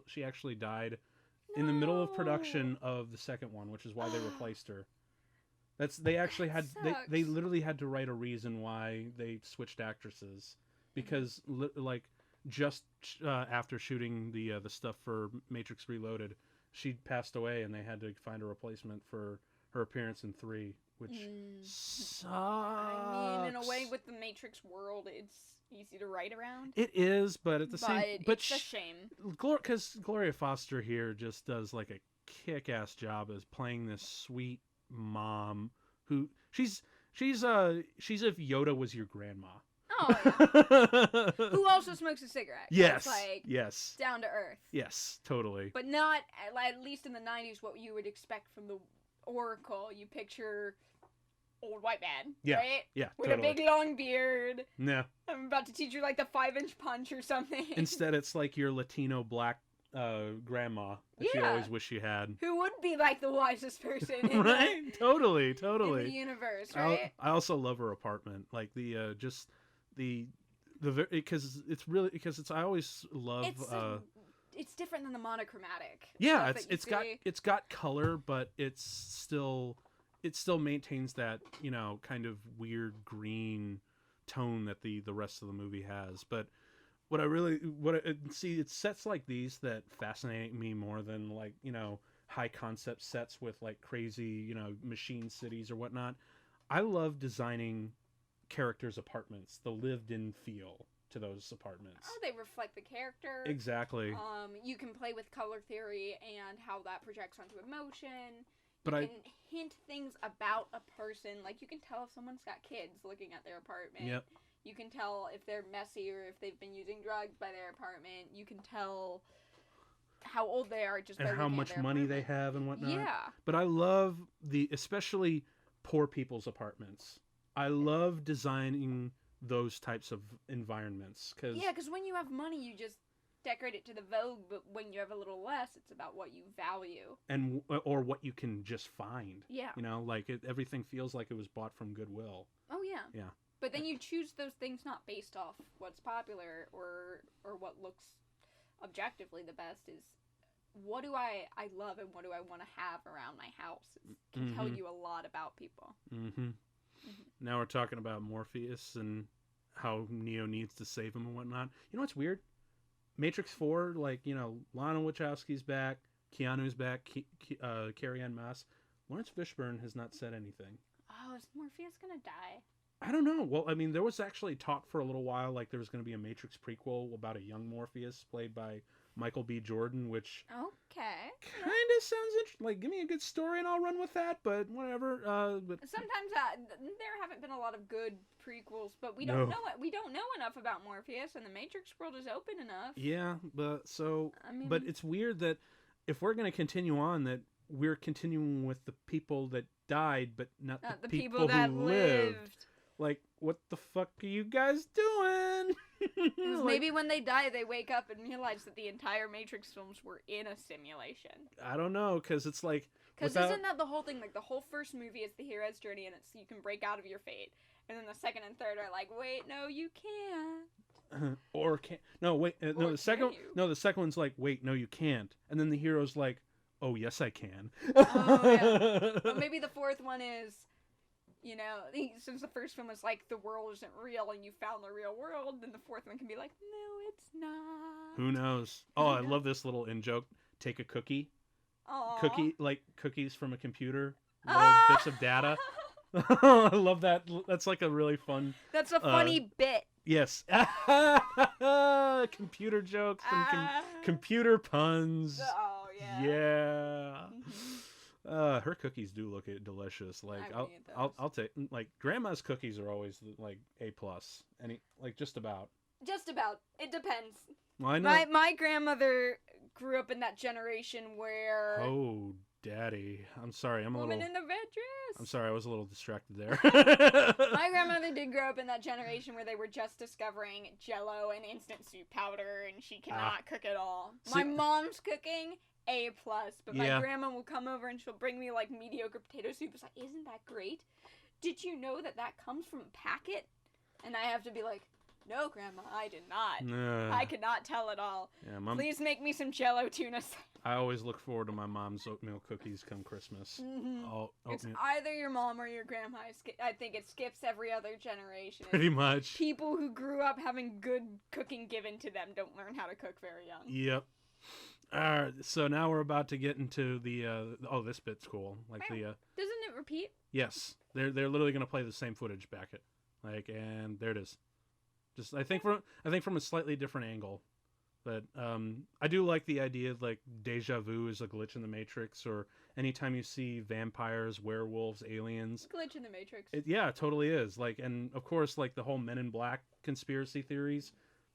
She actually died in the middle of production of the second one, which is why they replaced her. They literally had to write a reason why they switched actresses, because just after shooting the stuff for Matrix Reloaded, she passed away, and they had to find a replacement for her appearance in 3, which sucks. I mean, in a way, with the Matrix world, it's easy to write around. It is, but at the same, it's a shame. Because Gloria Foster here just does like a kick-ass job as playing this sweet mom who she's if Yoda was your grandma. Oh, yeah. Who also smokes a cigarette. Yes. Yes. Down to earth. Yes, totally. But not, at least in the 90s, what you would expect from the Oracle. You picture old white man, right? Yeah, with totally. a big long beard. Yeah. I'm about to teach you like the 5-inch punch or something. Instead, it's like your Latino black grandma that she Yeah. always wished she had. Who would be like the wisest person in, Right? Totally, in totally. the universe, right? I also love her apartment, like the just the because it's really because it's I always love It's different than the monochromatic. yeah, stuff that you see. it's got color, but it still maintains that, you know, kind of weird green tone that the rest of the movie has. But it's sets like these that fascinate me more than, like, you know, high concept sets with like crazy, you know, machine cities or whatnot. I love designing characters' apartments, the lived in feel to those apartments. Oh, they reflect the character. Exactly. You can play with color theory and how that projects onto emotion. But you can hint things about a person. Like, you can tell if someone's got kids looking at their apartment. Yep. You can tell if they're messy or if they've been using drugs by their apartment. You can tell how old they are just by and how looking much at their money apartment. they have and whatnot. Yeah. But I love especially poor people's apartments. I love designing those types of environments because when you have money, you just decorate it to the vogue. But when you have a little less, it's about what you value or what you can just find. Yeah. You know, like everything feels like it was bought from Goodwill. Oh yeah. Yeah. But then you choose those things not based off what's popular or what looks objectively the best. Is what do I love and what do I want to have around my house? It can tell you a lot about people. Mm-hmm. Now we're talking about Morpheus and how Neo needs to save him and whatnot. You know what's weird? Matrix 4, like, you know, Lana Wachowski's back, Keanu's back, Carrie-Anne Moss. Lawrence Fishburne has not said anything. Oh, is Morpheus gonna die? I don't know. Well, I mean, there was actually talk for a little while, like there was going to be a Matrix prequel about a young Morpheus played by Michael B. Jordan, which okay, kind of sounds interesting. Like, give me a good story and I'll run with that. But whatever. But sometimes there haven't been a lot of good prequels, but we don't know it. We don't know enough about Morpheus, and the Matrix world is open enough. Yeah, but but it's weird that if we're going to continue on, that we're continuing with the people that died, but not the people that who lived. Like, what the fuck are you guys doing? Like, maybe when they die, they wake up and realize that the entire Matrix films were in a simulation. I don't know, because it's like... Because isn't that the whole thing? Like, the whole first movie is the hero's journey, and it's you can break out of your fate. And then the second and third are like, wait, no, you can't. Or can't... No, wait. No, the second one's like, wait, no, you can't. And then the hero's like, oh, yes, I can. Oh, yeah. But maybe the fourth one is... You know, since the first film was like, the world isn't real and you found the real world, then the fourth one can be like, no, it's not. Who knows? Oh, I love this little in-joke. Take a cookie. Aww. Like cookies from a computer. Little bits of data. I love that. That's like a really fun... That's a funny bit. Yes. Computer jokes and computer puns. Oh, yeah. Yeah. Her cookies do look delicious. Like I'll take, like, grandma's cookies are always like A+. Just about. Just about. It depends. Well, I know. My grandmother grew up in that generation where... Oh, daddy. I'm sorry. Woman in the red dress. I'm sorry. I was a little distracted there. My grandmother did grow up in that generation where they were just discovering Jell-O and instant soup powder, and she cannot cook at all. My mom's cooking... A+, but my grandma will come over and she'll bring me like mediocre potato soup. It's like, isn't that great? Did you know that comes from a packet? And I have to be like, no, Grandma, I did not. I could not tell at all. Yeah, Mom, please make me some Jell-O tuna. I always look forward to my mom's oatmeal cookies come Christmas. Mm-hmm. It's either your mom or your grandma. I think it skips every other generation. Pretty much. People who grew up having good cooking given to them don't learn how to cook very young. Yep. So now we're about to get into the this bit's cool. Like doesn't it repeat? Yes, they're literally gonna play the same footage back it, like, and there it is. Just I think from a slightly different angle, but I do like the idea of like deja vu is a glitch in the Matrix, or anytime you see vampires, werewolves, aliens. Glitch in the Matrix. Yeah, it totally is. Like, and of course, like the whole Men in Black conspiracy theories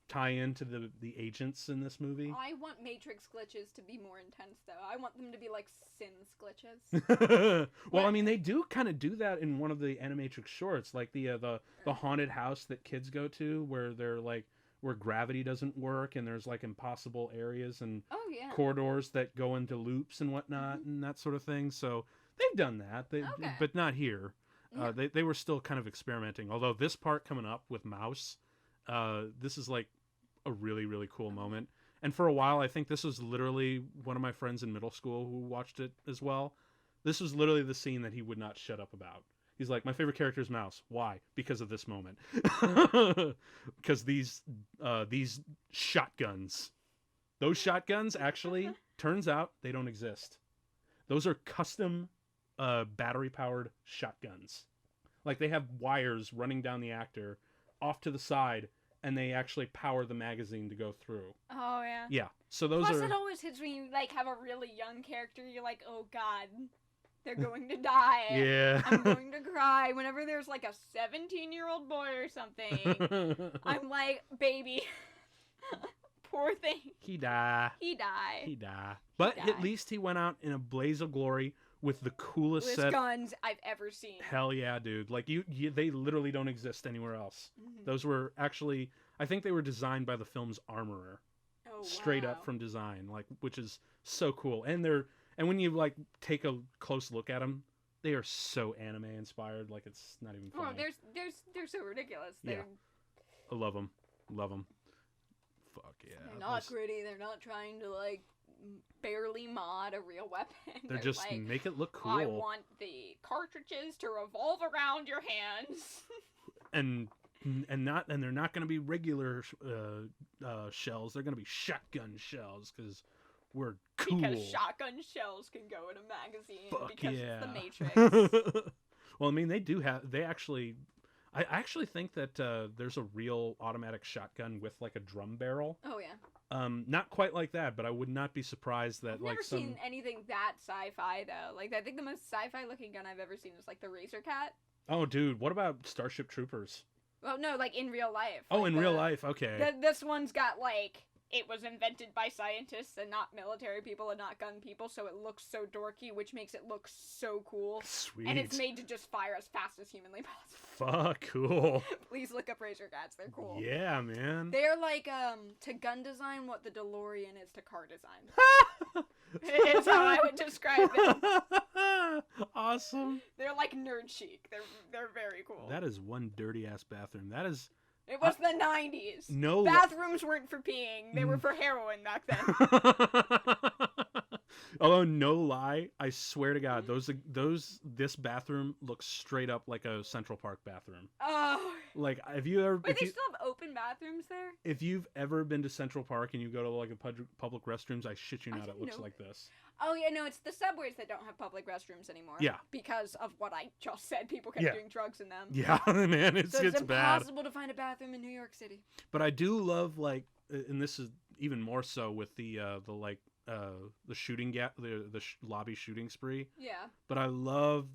tie into the agents in this movie. I want Matrix glitches to be more intense, though. I want them to be like Sims glitches. Well, I mean, they do kind of do that in one of the Animatrix shorts, like the haunted house that kids go to, where they're like where gravity doesn't work and there's like impossible areas and Oh yeah. corridors that go into loops and whatnot and that sort of thing. So they've done that, Okay. but not here. Yeah. They were still kind of experimenting. Although this part coming up with Mouse, this is like a really, really cool moment. And for a while, I think this was literally one of my friends in middle school who watched it as well. This was literally the scene that he would not shut up about. He's like, my favorite character is Mouse. Why? Because of this moment. Because these shotguns, those shotguns actually, turns out they don't exist. Those are custom battery-powered shotguns. Like, they have wires running down the actor off to the side, and they actually power the magazine to go through. Oh yeah. Yeah. So those Plus, are... it always hits when you like have a really young character. You're like, oh god, they're going to die. Yeah. I'm going to cry whenever there's like a 17-year-old boy or something. I'm like, baby, poor thing. He died. He died. But died. at least he went out in a blaze of glory with the coolest With set. guns I've ever seen. Hell yeah, dude! Like they literally don't exist anywhere else. Mhm. Those were actually, I think they were designed by the film's armorer, Oh, straight wow. up from design, like, which is so cool. And when you like take a close look at them, they are so anime inspired. Like, it's not even funny. Oh, they're so ridiculous. Yeah. I love them. Fuck yeah. They're not gritty. They're not trying to like barely mod a real weapon. They're just like, make it look cool. I want the cartridges to revolve around your hands. and they're not going to be regular shells. They're going to be shotgun shells because we're cool. Because shotgun shells can go in a magazine. Fuck because yeah. it's the Matrix. Well, I mean, I actually think that there's a real automatic shotgun with like a drum barrel. Oh yeah. Not quite like that, but I would not be surprised that I've like never seen anything that sci-fi though. Like, I think the most sci-fi looking gun I've ever seen is like the Razor Cat. Oh, dude, what about Starship Troopers? Well, no, like in real life. Oh, like in real life, okay. This one's got like, it was invented by scientists and not military people and not gun people, so it looks so dorky, which makes it look so cool. Sweet. And it's made to just fire as fast as humanly possible. Fuck, cool. Please look up Razor Cats. They're cool. Yeah, man. They're like to gun design what the DeLorean is to car design. It's how I would describe it. Awesome. They're like nerd chic. They're very cool. That is one dirty ass bathroom. That is... It was the 90s. No. Bathrooms weren't for peeing. They were for heroin back then. Although, no lie, I swear to God, this bathroom looks straight up like a Central Park bathroom. Oh. Like, have you ever... Wait, they still have open bathrooms there? If you've ever been to Central Park and you go to like a public restrooms, I shit you not, it looks like this. Oh yeah, no, it's the subways that don't have public restrooms anymore. Yeah. Because of what I just said, people kept doing drugs in them. Yeah, man, so it's bad. impossible to find a bathroom in New York City. But I do love, like, and this is even more so with the shooting the lobby shooting spree. Yeah. But I love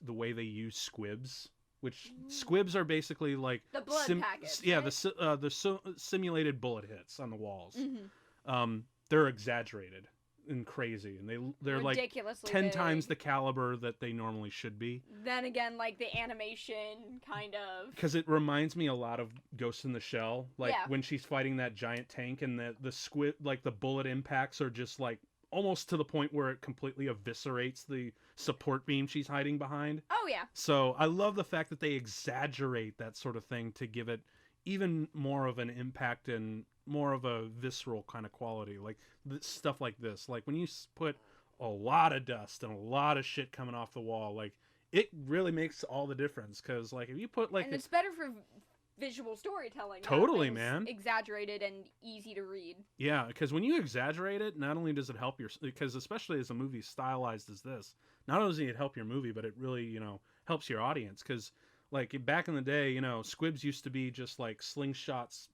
the way they use squibs. Which squibs are basically like the blood packets. Yeah, right? the simulated bullet hits on the walls. Mm-hmm. They're exaggerated and crazy, and they're like 10 big. times the caliber that they normally should be. Then again, like the animation kind of, because it reminds me a lot of Ghost in the Shell, like when she's fighting that giant tank and the squib, like the bullet impacts are just like almost to the point where it completely eviscerates the support beam she's hiding behind. Oh yeah. So I love the fact that they exaggerate that sort of thing to give it even more of an impact and more of a visceral kind of quality. Like stuff like this, like when you put a lot of dust and a lot of shit coming off the wall, like it really makes all the difference. Because like if you put like, and it's better for visual storytelling. Totally, man. Exaggerated and easy to read. Yeah, because when you exaggerate it, not only does it help because especially as a movie stylized as this, not only does it help your movie, but it really, helps your audience. Because like back in the day, squibs used to be just like slingshots.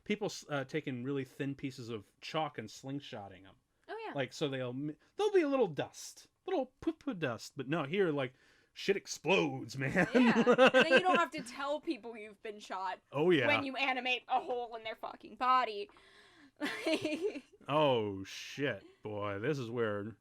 People taking really thin pieces of chalk and slingshotting them. Oh yeah. Like so there'll be a little dust, little poo dust, but no, here like shit explodes, man. Yeah. And then you don't have to tell people you've been shot. Oh yeah. When you animate a hole in their fucking body. Oh shit, boy, this is where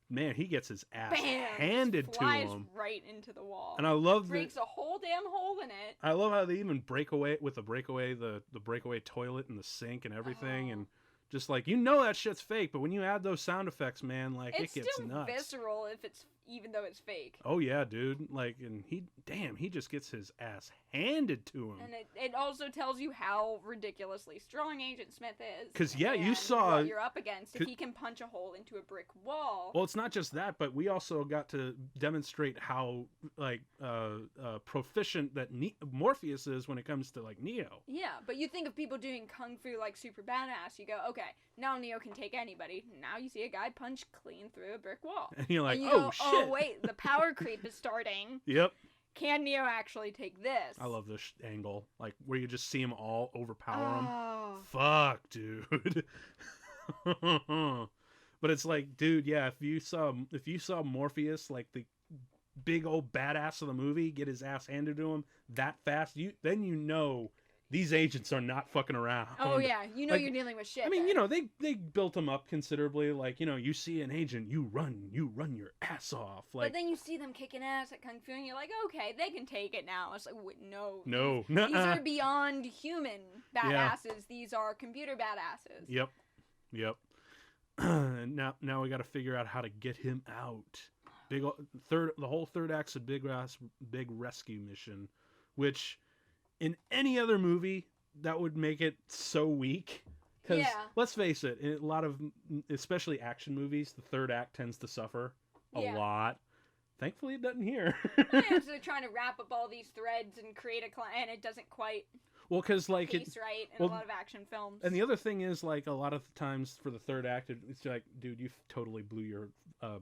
man, he gets his ass Bam! handed to Flies him. right into the wall. And I love breaks a whole damn hole in it. I love how they even break away with the breakaway toilet and the sink and everything, and just like that shit's fake, but when you add those sound effects, man, like it's it gets still nuts. Visceral even though it's fake. Oh yeah, dude. Like, and he just gets his ass handed to him. And it also tells you how ridiculously strong Agent Smith is. Because you saw what you're up against if he can punch a hole into a brick wall. Well, it's not just that, but we also got to demonstrate how proficient that Morpheus is when it comes to like Neo. Yeah, but you think of people doing kung fu like super badass, you go, okay, now Neo can take anybody. Now you see a guy punch clean through a brick wall. And you're like, shit. Oh wait, the power creep is starting. Yep. Can Neo actually take this? I love this angle, like where you just see him all overpower him. Oh. Fuck, dude. But it's like, dude, yeah, if you saw Morpheus, like the big old badass of the movie, get his ass handed to him that fast, then these agents are not fucking around. Oh yeah, like, you're dealing with shit. I mean, they built them up considerably. Like, you see an agent, you run your ass off. Like, but then you see them kicking ass at kung fu, and you're like, okay, they can take it now. It's like, no, these are beyond human badasses. Yeah. These are computer badasses. Yep. And now we got to figure out how to get him out. The whole third act's a big rescue mission, which in any other movie that would make it so weak. Because let's face it, in a lot of, especially action movies, the third act tends to suffer a lot. Thankfully, it doesn't here. So they're trying to wrap up all these threads and create and it doesn't quite. Well, because like piece right in a lot of action films. And the other thing is, like, a lot of times for the third act, it's like, dude, you totally blew your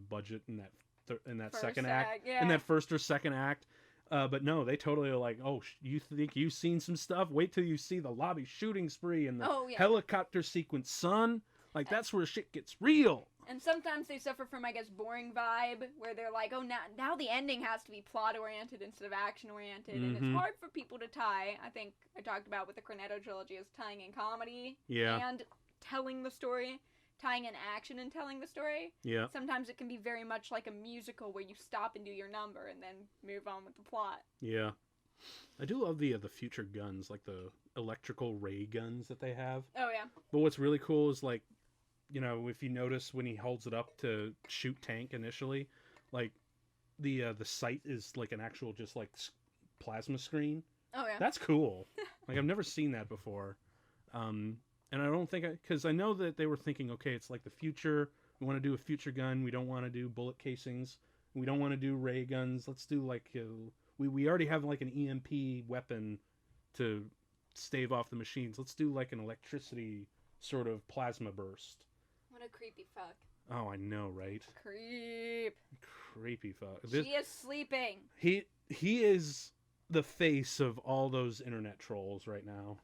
budget in that second act, in that first or second act. But no, they totally are like, oh, you think you've seen some stuff? Wait till you see the lobby shooting spree and the helicopter sequence, son. Like, that's where shit gets real. And sometimes they suffer from, I guess, boring vibe, where they're like, oh, now the ending has to be plot-oriented instead of action-oriented, and it's hard for people to tie. I think I talked about with the Cornetto trilogy is tying in comedy and telling the story, tying in action and telling the story. Yeah. Sometimes it can be very much like a musical where you stop and do your number and then move on with the plot. Yeah. I do love the future guns, like the electrical ray guns that they have. Oh, yeah. But what's really cool is, like, if you notice when he holds it up to shoot tank initially, like the sight is like an actual just like plasma screen. Oh yeah, that's cool. Like, I've never seen that before, and I don't think because I know that they were thinking, okay, it's like the future. We want to do a future gun. We don't want to do bullet casings. We don't want to do ray guns. Let's do like we already have like an EMP weapon to stave off the machines. Let's do like an electricity sort of plasma burst. What a creepy fuck. Oh, I know, right? Creepy fuck. She is sleeping. He is the face of all those internet trolls right now.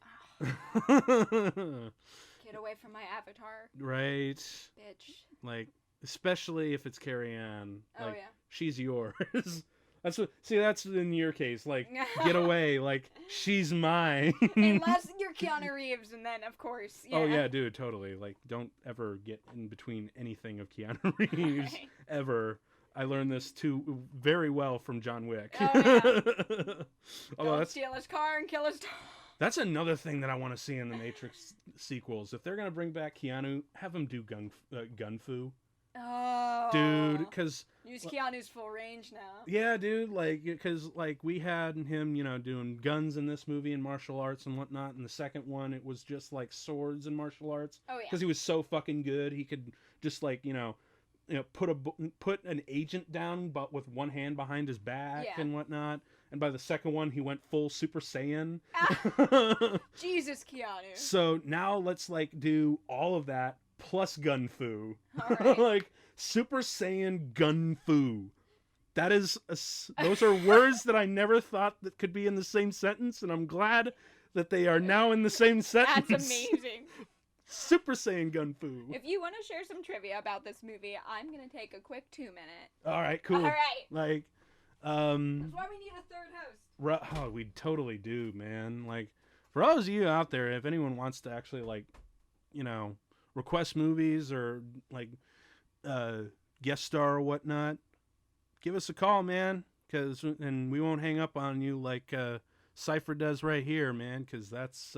Get away from my avatar. Right. Bitch. Like, especially if it's Carrie Ann. Like, oh, yeah. She's yours. That's in your case. Like, get away. Like, she's mine. Unless you're Keanu Reeves, and then, of course, Oh, yeah, dude, totally. Like, don't ever get in between anything of Keanu Reeves. Right. Ever. I learned this, too, very well from John Wick. Oh, yeah. Don't steal his car and kill his dog. That's another thing that I want to see in the Matrix sequels. If they're going to bring back Keanu, have him do gun fu. Oh. Dude, because... Use Keanu's full range now. Yeah, dude, like, because, like, we had him, doing guns in this movie and martial arts and whatnot. And the second one, it was just, like, swords and martial arts. Oh, yeah. Because he was so fucking good, he could just, like, put an agent down, but with one hand behind his back and whatnot. And by the second one, he went full Super Saiyan. Jesus, Keanu. So now let's, like, do all of that plus gun fu. All right. Like, Super Saiyan gun fu. That is, those are words that I never thought that could be in the same sentence, and I'm glad that they are now in the same sentence. That's amazing. Super Saiyan gun fu. If you want to share some trivia about this movie, I'm going to take a quick 2-minute. All right, cool. All right. Like, that's why we need a third host. Oh, we totally do, man. Like, for all of you out there, if anyone wants to actually, like, request movies or, like, guest star or whatnot, give us a call, man. And we won't hang up on you like Cypher does right here, man. Because that's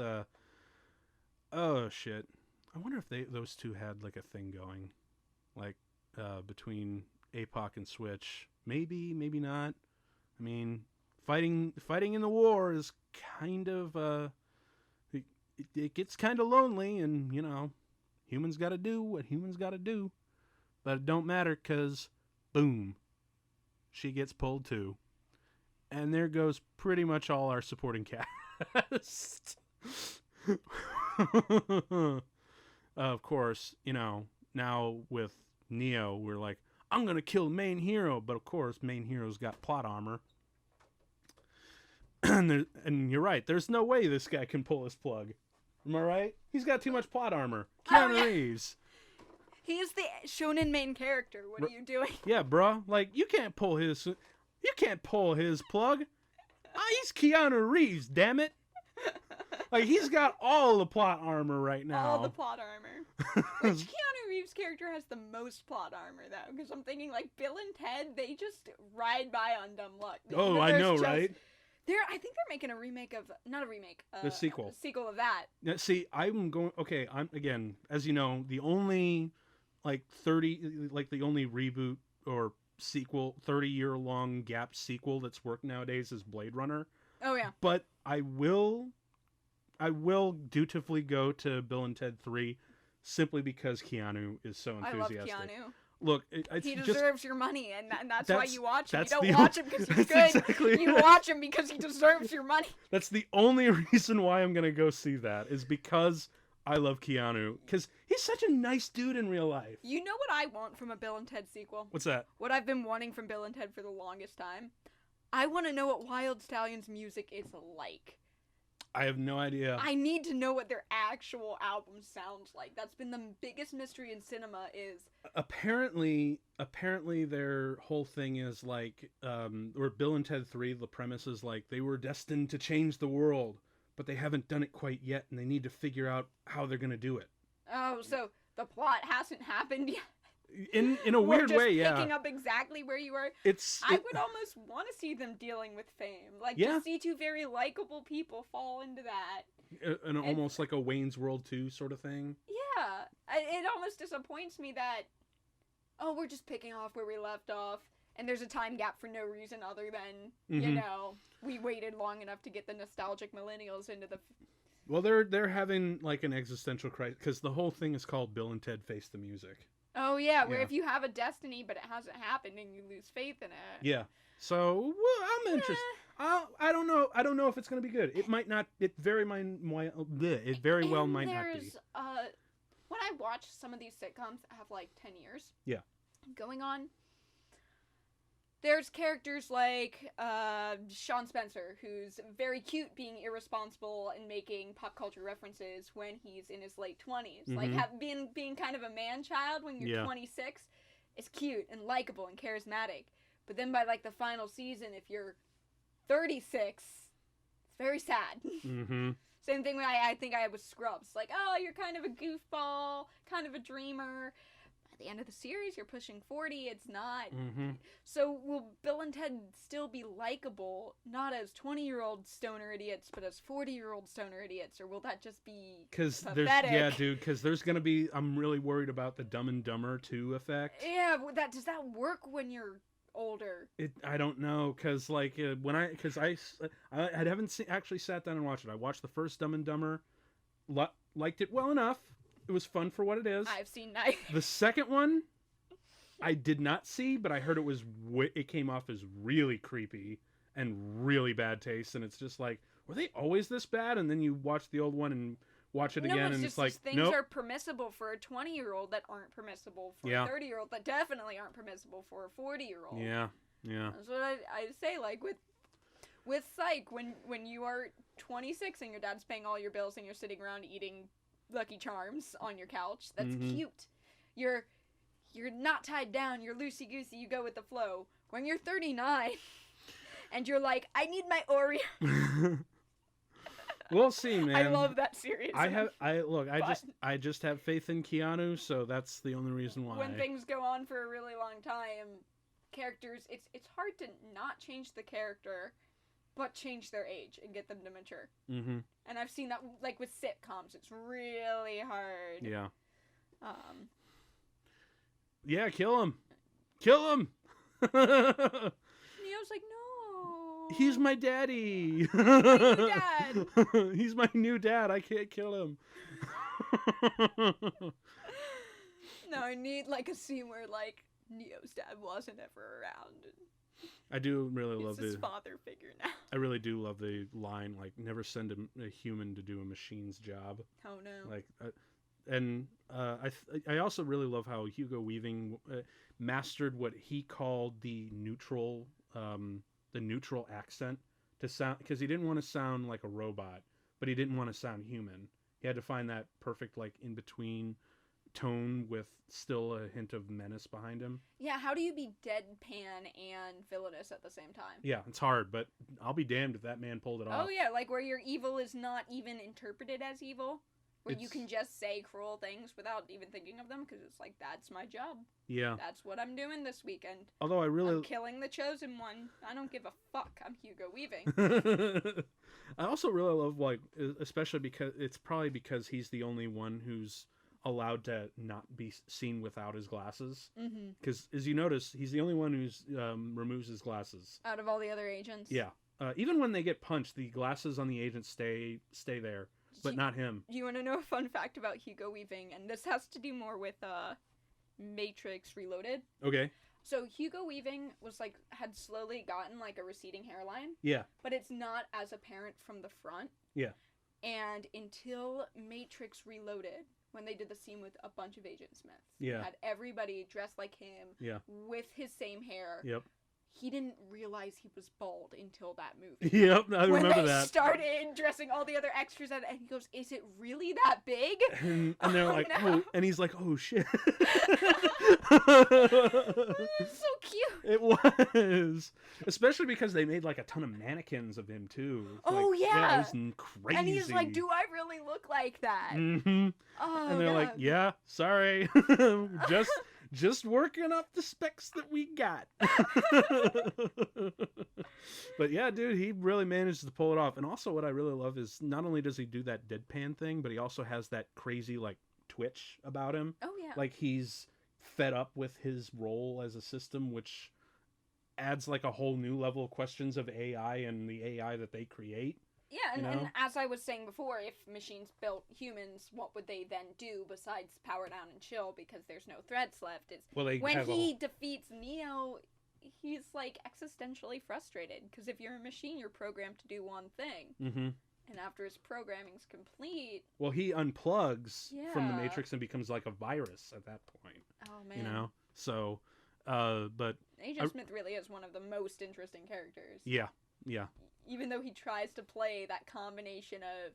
oh shit. I wonder if those two had like a thing going, like between APOC and Switch. Maybe not. I mean, fighting in the war is kind of it gets kind of lonely, and humans got to do what humans got to do. But it don't matter, because boom, she gets pulled too, and there goes pretty much all our supporting cast. Of course, now with Neo, we're like, I'm gonna kill the main hero, but of course, main hero's got plot armor. And you're right, there's no way this guy can pull his plug. Am I right? He's got too much plot armor. Keanu Reeves. He is the shonen main character. What are you doing? Yeah, bruh. Like, you can't pull his plug. He's Keanu Reeves, damn it. Like, he's got all the plot armor right now. All the plot armor. Which Keanu Reeves' character has the most plot armor, though? Because I'm thinking, like, Bill and Ted, they just ride by on dumb luck. Oh, I know, right? I think they're making a remake of... Not a remake. A sequel. A sequel of that. Now, see, I'm going... Okay, again, as you know, the only, the only reboot or sequel, 30-year-long gap sequel that's worked nowadays is Blade Runner. Oh, yeah. But I will dutifully go to Bill and Ted 3 simply because Keanu is so enthusiastic. I love Keanu. Look, he deserves your money, and that's why you watch him. You don't watch him because he's good. Exactly you watch him because he deserves your money. That's the only reason why I'm going to go see that, is because I love Keanu. Because he's such a nice dude in real life. You know what I want from a Bill and Ted sequel? What's that? What I've been wanting from Bill and Ted for the longest time? I want to know what Wild Stallion's music is like. I have no idea. I need to know what their actual album sounds like. That's been the biggest mystery in cinema. Is apparently their whole thing is like, or Bill and Ted 3, the premise is like they were destined to change the world, but they haven't done it quite yet, and they need to figure out how they're going to do it. Oh, so the plot hasn't happened yet. In a weird way, yeah. Picking up exactly where you were. I would almost want to see them dealing with fame, like to see two very likable people fall into that. And almost like a Wayne's World 2 sort of thing. Yeah, it almost disappoints me that we're just picking off where we left off, and there's a time gap for no reason other than we waited long enough to get the nostalgic millennials into the. Well, they're having like an existential crisis because the whole thing is called Bill and Ted Face the Music. Oh, yeah, where if you have a destiny, but it hasn't happened, and you lose faith in it. Yeah. So, I'm interested. I don't know. I don't know if it's going to be good. It might not. It very well might not be. When I watch some of these sitcoms that have, like, 10 years going on, there's characters like Sean Spencer, who's very cute being irresponsible and making pop culture references when he's in his late 20s. Mm-hmm. Like, being kind of a man-child when you're 26 is cute and likable and charismatic. But then by, like, the final season, if you're 36, it's very sad. Mm-hmm. Same thing I think I had with Scrubs. Like, oh, you're kind of a goofball, kind of a dreamer. The end of the series, you're pushing 40, it's not. Mm-hmm. So will Bill and Ted still be likable, not as 20-year-old stoner idiots, but as 40-year-old stoner idiots, or will that just be pathetic? Because there's going to be, I'm really worried about the Dumb and Dumber 2 effect. Yeah, does that work when you're older? I don't know, because I haven't actually sat down and watched it. I watched the first Dumb and Dumber, liked it well enough. It was fun for what it is. I've seen neither. The second one, I did not see, but I heard it came off as really creepy and really bad taste. And it's just like, were they always this bad? And then you watch the old one and watch it again, and it's like, things nope. are permissible for a 20-year-old that aren't permissible for a 30-year-old that definitely aren't permissible for a 40-year-old. Yeah. That's what I say. Like with Psych, when you are 26 and your dad's paying all your bills and you're sitting around eating Lucky Charms on your couch. That's cute. You're not tied down. You're loosey-goosey. You go with the flow. When you're 39 and you're like, I need my Oreo. We'll see, man. I love that series. I just have faith in Keanu, so that's the only reason why. When things go on for a really long time, characters, it's hard to not change the character, but change their age and get them to mature. Mm-hmm. And I've seen that, like, with sitcoms. It's really hard. Yeah. Yeah, kill him. Kill him! Neo's like, no. He's my daddy. My new dad. He's my new dad. I can't kill him. No, I need, like, a scene where, like, Neo's dad wasn't ever around. I do really love his father figure now. I really do love the line, like, never send a human to do a machine's job. Oh, no. Like, I also really love how Hugo Weaving mastered what he called the neutral accent to sound, because he didn't want to sound like a robot, but he didn't want to sound human. He had to find that perfect, like, in between tone with still a hint of menace behind him. Yeah, how do you be deadpan and villainous at the same time? Yeah, it's hard, but I'll be damned if that man pulled it off. Oh yeah, like where your evil is not even interpreted as evil, where you can just say cruel things without even thinking of them, because it's like, that's my job. Yeah. That's what I'm doing this weekend. Although I'm killing the chosen one. I don't give a fuck. I'm Hugo Weaving. I also really love, like, especially because it's probably because he's the only one who's allowed to not be seen without his glasses. Because as you notice, he's the only one who's removes his glasses out of all the other agents. Yeah. Even when they get punched, the glasses on the agents stay there, but not him. Do you want to know a fun fact about Hugo Weaving? And this has to do more with Matrix Reloaded. Okay. So Hugo Weaving was like, had slowly gotten like a receding hairline. Yeah. But it's not as apparent from the front. Yeah. And until Matrix Reloaded, when they did the scene with a bunch of Agent Smiths. Yeah. Had everybody dressed like him. Yeah. With his same hair. Yep. He didn't realize he was bald until that movie. Yep, I remember that. When they started dressing all the other extras, and he goes, "Is it really that big?" And they're like, no. "Oh," and he's like, "Oh shit!" So cute. It was, especially because they made like a ton of mannequins of him too. Oh like, yeah, it was crazy. And he's like, "Do I really look like that?" Mm-hmm. Oh, and they're God. like, "Yeah, sorry, just working up the specs that we got." But yeah, dude, he really managed to pull it off. And also what I really love is not only does he do that deadpan thing, but he also has that crazy like twitch about him. Oh yeah. Like he's fed up with his role as a system, which adds like a whole new level of questions of AI and the AI that they create. Yeah, and as I was saying before, if machines built humans, what would they then do besides power down and chill, because there's no threats left? When he defeats Neo, he's like existentially frustrated, because if you're a machine, you're programmed to do one thing. Mm-hmm. And after his programming's complete... Well, he unplugs from the Matrix and becomes like a virus at that point. Oh, man. You know? So, but... Agent Smith really is one of the most interesting characters. Yeah, yeah. Even though he tries to play that combination of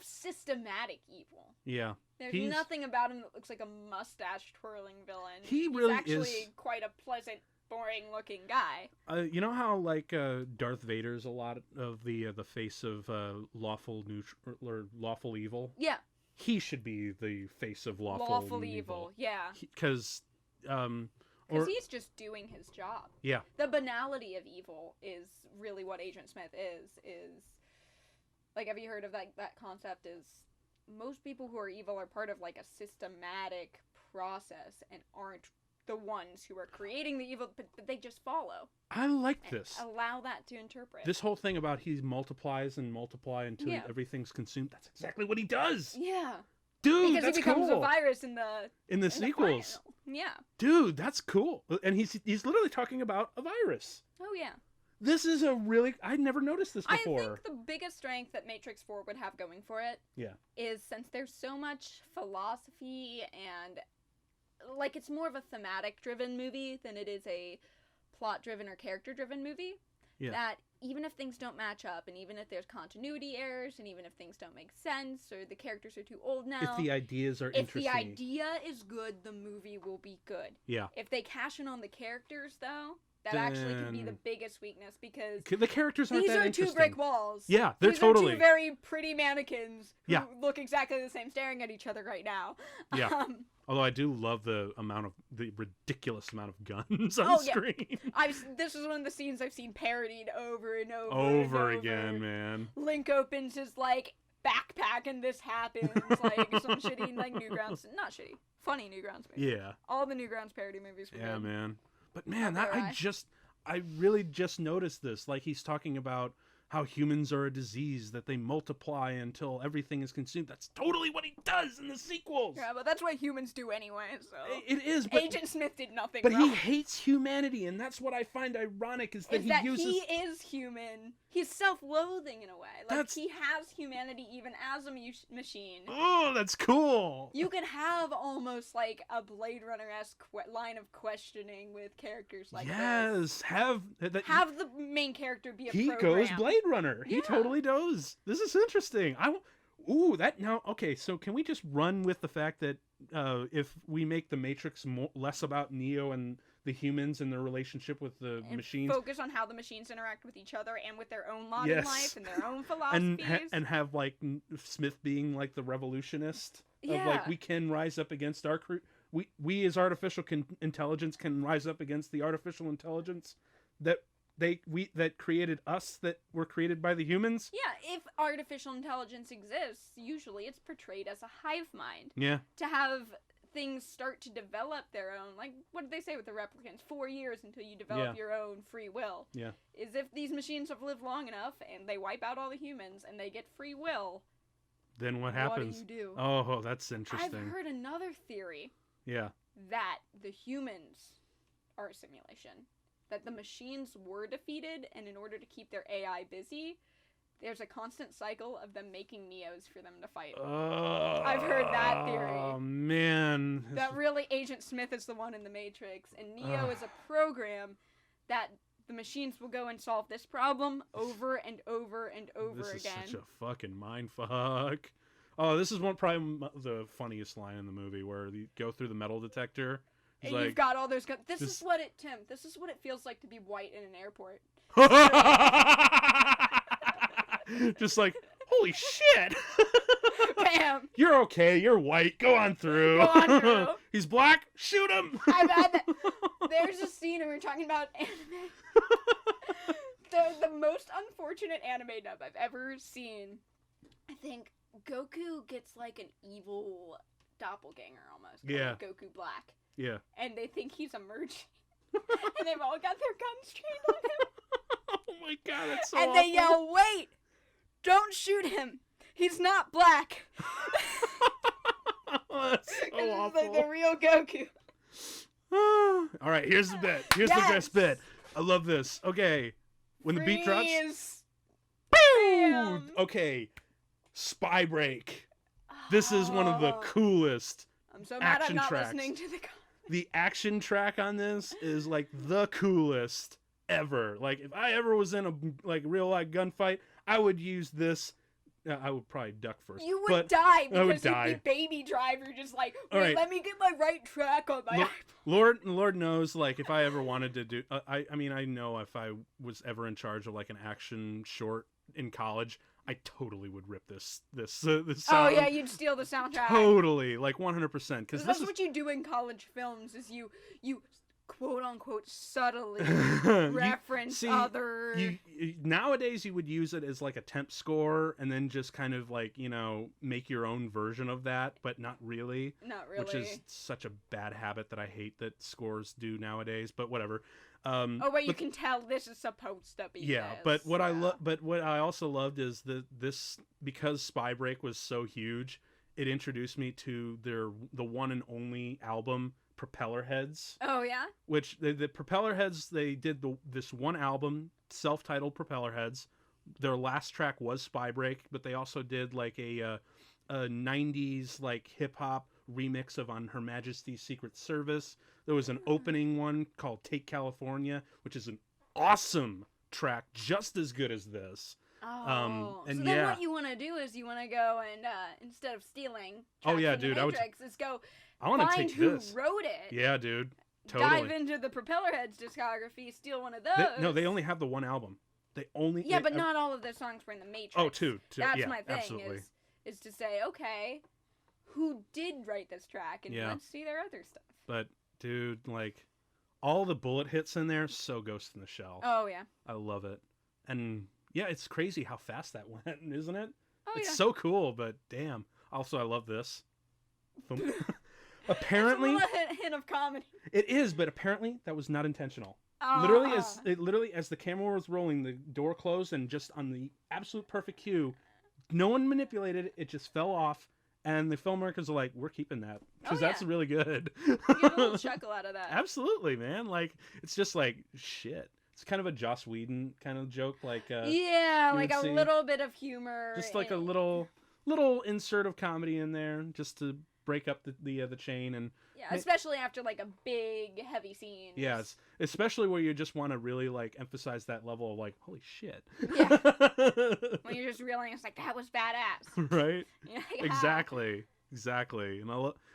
systematic evil. Yeah. There's nothing about him that looks like a mustache-twirling villain. He's really actually quite a pleasant, boring-looking guy. You know how, like, Darth Vader's a lot of the face of lawful evil? Yeah. He should be the face of lawful evil. Yeah. Because... Because he's just doing his job. Yeah. The banality of evil is really what Agent Smith is like, have you heard of that concept? Is most people who are evil are part of like a systematic process and aren't the ones who are creating the evil, but they just follow. I like this. Allow that to interpret. This whole thing about he multiplies and multiply until everything's consumed, that's exactly what he does. Yeah. Dude, because that's he becomes cool. a virus in the sequels. Yeah. Dude, that's cool. And he's literally talking about a virus. Oh yeah. This is I'd never noticed this before. I think the biggest strength that Matrix 4 would have going for it is, since there's so much philosophy and like it's more of a thematic driven movie than it is a plot driven or character driven movie. Yeah. That even if things don't match up, and even if there's continuity errors, and even if things don't make sense, or the characters are too old now... If the ideas are interesting... If the idea is good, the movie will be good. Yeah. If they cash in on the characters, though, that actually can be the biggest weakness, because the characters aren't these that are interesting. two brick walls. Yeah, they're these totally are two very pretty mannequins who Yeah. look exactly the same, staring at each other right now. Yeah. Although I do love the ridiculous amount of guns on screen. This is one of the scenes I've seen parodied over and over. Over again, man. Link opens his like backpack and this happens, like some shitty like Newgrounds, not shitty, funny Newgrounds movie. Yeah. All the Newgrounds parody movies were good. Man. But man, I really just noticed this. Like, he's talking about how humans are a disease, that they multiply until everything is consumed. That's totally what he does in the sequels. Yeah, but that's what humans do anyway, so... It is, but... Agent Smith did nothing But wrong. he hates humanity, and that's what I find ironic, is that he uses... he is human. He's self-loathing in a way. Like, he has humanity even as a machine. Oh, that's cool! You could have almost, like, a Blade Runner-esque line of questioning with characters like this. Yes! Have the main character be a program. He goes Blade Runner. Yeah. He totally does. This is interesting. Okay, so can we just run with the fact that if we make the Matrix less about Neo and the humans and their relationship with the machines, focus on how the machines interact with each other and with their own lot in life and their own philosophies, and have like Smith being like the revolutionist of like, we can rise up against our we as artificial intelligence can rise up against the artificial intelligence that created us, that were created by the humans. Yeah, if artificial intelligence exists, usually it's portrayed as a hive mind. Yeah. To have things start to develop their own, like, what did they say with the replicants? 4 years until you develop your own free will. Yeah. Is if these machines have lived long enough and they wipe out all the humans and they get free will. Then what happens? What do you do? Oh, that's interesting. I've heard another theory. Yeah. That the humans are a simulation. That the machines were defeated, and in order to keep their AI busy, there's a constant cycle of them making Neos for them to fight. I've heard that theory. Oh, man. That really Agent Smith is the one in the Matrix, and Neo is a program that the machines will go and solve this problem over and over and over again. This is such a fucking mindfuck. Oh, this is probably the funniest line in the movie, where you go through the metal detector. And you've got all those guns. This is what it feels like to be white in an airport. Just like, holy shit! Bam! You're okay. You're white. Go on through. Go on through. He's black. Shoot him. I've had that. There's a scene, and we're talking about anime. the most unfortunate anime dub I've ever seen. I think Goku gets like an evil doppelganger almost. Yeah. Like Goku Black. Yeah. And they think he's a merchant. And they've all got their guns trained on him. Oh my god, that's so And awful. they yell, "Wait! Don't shoot him! He's not black!" Oh, that's so awful. It's like the real Goku. All right, here's the bit. Here's the best bit. I love this. Okay, when the beat drops. Boom! Okay, Spy Break. This is one of the coolest I'm so mad action I'm not tracks. listening to the The action track on this is like the coolest ever. Like, if I ever was in a like real life gunfight, I would use this. I would probably duck first. You would die because would die. you'd be Baby Driver, just like, All wait, right. let me get my right track on my. Lord knows, like, if I ever wanted to do, I mean, I know if I was ever in charge of like an action short in college, I totally would rip this sound. Oh yeah, you'd steal the soundtrack. Totally, like 100%. Because that's what you do in college films. Is you quote unquote subtly reference other. Nowadays, you would use it as like a temp score, and then just kind of like, you know, make your own version of that, but not really. Not really. Which is such a bad habit that I hate that scores do nowadays. But whatever. You can tell this is supposed to be. Yeah, this. what I also loved is this because Spy Break was so huge, it introduced me to the one and only album, Propeller Heads. Oh yeah. Which the Propeller Heads, they did this one album, self-titled Propeller Heads. Their last track was Spy Break, but they also did like a 90s like hip hop remix of On Her Majesty's Secret Service. There was an opening one called Take California, which is an awesome track, just as good as this. Oh, so then what you want to do is you want to go and instead of stealing tracks from the Matrix, is go I want to find take who this. wrote it. Yeah, dude. dive into the Propellerheads discography, steal one of those. No, they only have the one album. But not all of their songs were in the Matrix. Oh, two. That's yeah, my thing. Absolutely. Is to say, okay, who did write this track, and let's see their other stuff. But dude, like, all the bullet hits in there, so Ghost in the Shell. Oh yeah. I love it, and yeah, it's crazy how fast that went, isn't it? Oh, it's so cool, but damn. Also, I love this. Apparently, it's a little hint of comedy. It is, but apparently that was not intentional. Literally, as the camera was rolling, the door closed, and just on the absolute perfect cue, no one manipulated it. It just fell off, and the filmmakers are like, "We're keeping that because that's really good." You get a little chuckle out of that. Absolutely, man. Like, it's just like shit. It's kind of a Joss Whedon kind of joke, like like a little bit of humor, just like a little insert of comedy in there, just to break up the chain. And especially after like a big heavy scene. Yes, especially where you just want to really like emphasize that level of like, holy shit. Yeah. When you're just realizing it's like, that was badass. Right. Like, Exactly.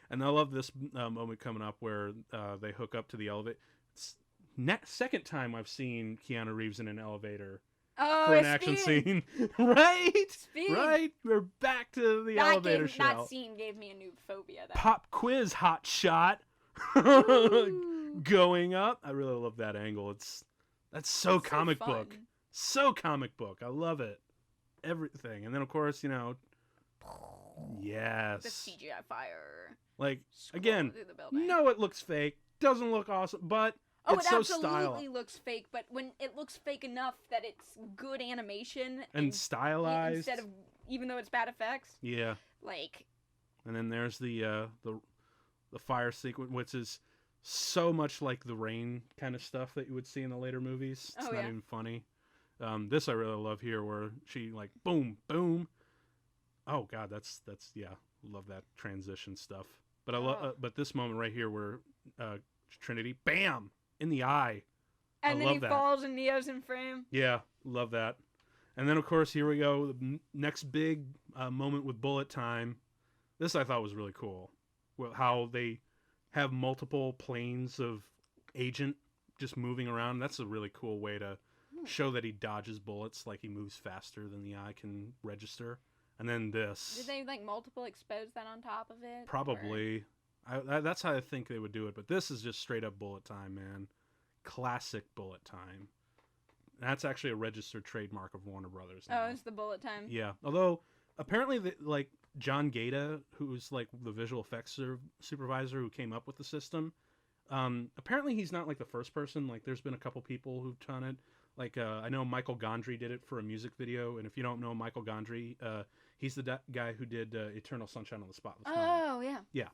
And I love this moment coming up where they hook up to the elevator. Second time I've seen Keanu Reeves in an elevator for an action scene. Right? Speed. Right? We're back to the elevator show. That scene gave me a new phobia. Pop quiz hot shot. Going up. I really love that angle. That's so comic book. So comic book. I love it. Everything. And then of course, yes. The CGI fire. Like, again, no, it looks fake. Doesn't look awesome, but it's so stylized. It absolutely looks fake, but when it looks fake enough that it's good animation and stylized instead of, even though it's bad effects. Yeah. Like. And then there's the fire sequence, which is so much like the Rain kind of stuff that you would see in the later movies. It's not even funny. This I really love here, where she like boom, boom. Oh God, that's love that transition stuff. But I love, but this moment right here where Trinity, bam, in the eye. And then he falls and Neo's in frame. Yeah, love that. And then of course here we go, the next big moment with bullet time. This I thought was really cool. Well, how they have multiple planes of Agent just moving around. That's a really cool way to show that he dodges bullets, like he moves faster than the eye can register. And then this. Did they like multiple expose that on top of it? Probably. That's how I think they would do it. But this is just straight up bullet time, man. Classic bullet time. That's actually a registered trademark of Warner Brothers now. Oh, it's the bullet time. Yeah. Although apparently, like John Gaeta, who's like the visual effects supervisor who came up with the system, apparently he's not like the first person. Like there's been a couple people who've done it. Like I know Michael Gondry did it for a music video, and if you don't know Michael Gondry, he's the guy who did Eternal Sunshine of the Spotless Mind. Oh yeah. Yeah.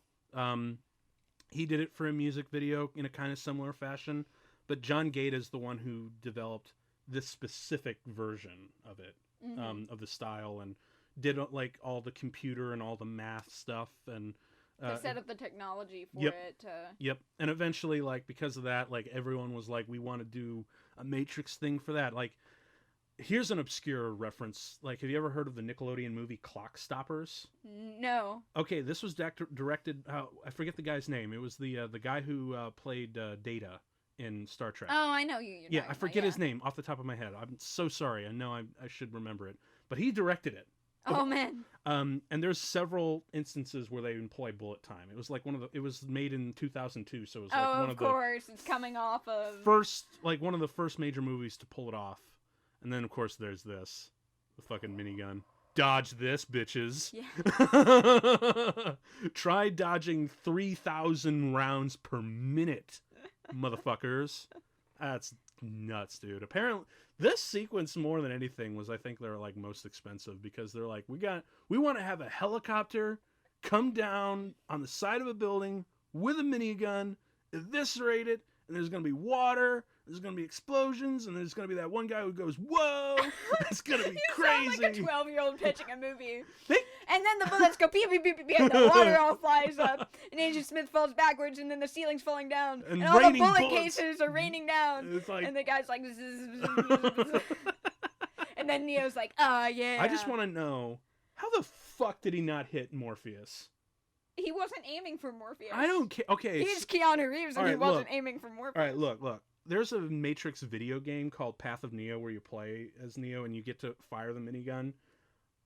He did it for a music video in a kind of similar fashion, but John Gaeta is the one who developed this specific version of it, of the style, and did like all the computer and all the math stuff and. To set up the technology for it. Yep. And eventually, like, because of that, like, everyone was like, we want to do a Matrix thing for that. Like, here's an obscure reference. Like, have you ever heard of the Nickelodeon movie Clock Stoppers? No. Okay, this was directed, I forget the guy's name. It was the guy who played Data in Star Trek. Oh, I know you. Yeah, I forget his name off the top of my head. I'm so sorry. I know I should remember it. But he directed it. Oh man. And there's several instances where they employ bullet time. It was like it was made in 2002, so it was like one of the it's coming off of one of the first major movies to pull it off. And then of course there's this, the fucking minigun. Dodge this, bitches. Yeah. Try dodging 3,000 rounds per minute, motherfuckers. That's nuts, dude. Apparently this sequence more than anything was, I think, they're like most expensive, because they're like, we want to have a helicopter come down on the side of a building with a minigun, eviscerate it, and there's going to be water, there's going to be explosions, and there's going to be that one guy who goes, whoa, it's going to be crazy. You sound like a 12-year-old pitching a movie. And then the bullets go beep, beep, beep, beep, and the water all flies up, and Agent Smith falls backwards, and then the ceiling's falling down, and all the bullet cases are raining down, and the guy's like, zzz, and then Neo's like, yeah. I just want to know, how the fuck did he not hit Morpheus? He he wasn't aiming for Morpheus. I don't care. Okay. He's Keanu Reeves, and he wasn't aiming for Morpheus. All right, look. There's a Matrix video game called Path of Neo where you play as Neo and you get to fire the minigun.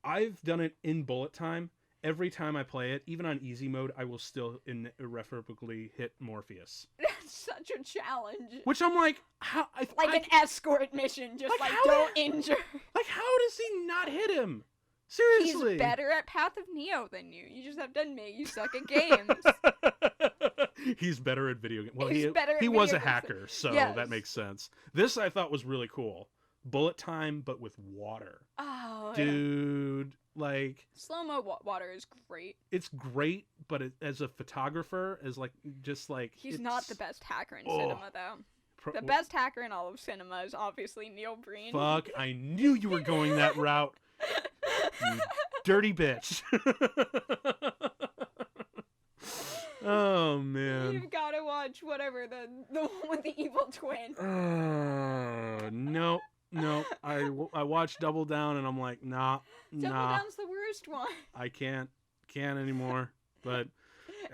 I've done it in bullet time. Every time I play it, even on easy mode, I will still irreparably hit Morpheus. That's such a challenge. Which I'm like, how? An escort mission, just don't injure. Like, how does he not hit him? Seriously. He's better at Path of Neo than you. You just have to admit you suck at games. He's better at video games. Well, he was a hacker, so yes. That makes sense. This I thought was really cool. Bullet time, but with water. Oh, dude, like slow-mo water is great. It's great, but as a photographer, he's not the best hacker in cinema, though. The best hacker in all of cinema is obviously Neil Breen. Fuck, I knew you were going that route. You dirty bitch. Oh man. You've got to watch whatever the one with the evil twin. No. I watched Double Down and I'm like, nah. Double Down's the worst one. I can't anymore. But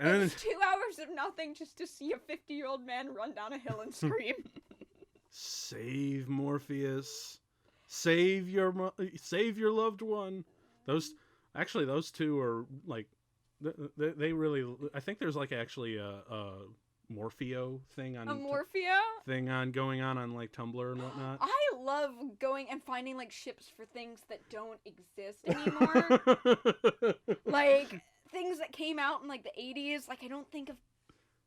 it's 2 hours of nothing just to see a 50-year-old man run down a hill and scream. Save Morpheus. Save your loved one. Those two are like they really. I think there's like actually a Morpheo thing on going on like Tumblr and whatnot. I love going and finding like ships for things that don't exist anymore. Like things that came out in like the 80s. Like I don't think of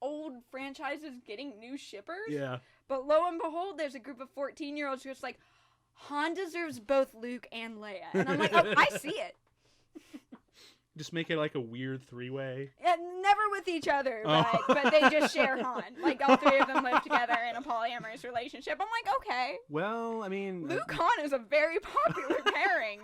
old franchises getting new shippers. Yeah. But lo and behold, there's a group of 14-year-olds who's like, Han deserves both Luke and Leia. And I'm like, oh, I see it. Just make it like a weird three-way. Yeah, never with each other, but they just share Han. Like, all three of them live together in a polyamorous relationship. I'm like, okay. Well, I mean... Luke Han is a very popular pairing.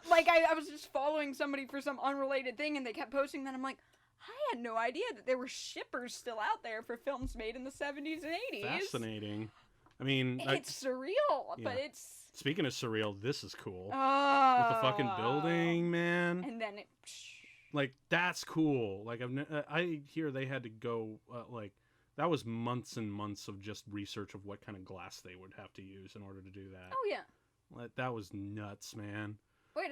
Like, I was just following somebody for some unrelated thing, and they kept posting that. I'm like, I had no idea that there were shippers still out there for films made in the 70s and 80s. Fascinating. I mean... It's surreal, but it's... Speaking of surreal, this is cool. With the fucking building, man. And then it... Like, that's cool. Like, I hear they had to go, that was months and months of just research of what kind of glass they would have to use in order to do that. Oh, yeah. That was nuts, man. Wait,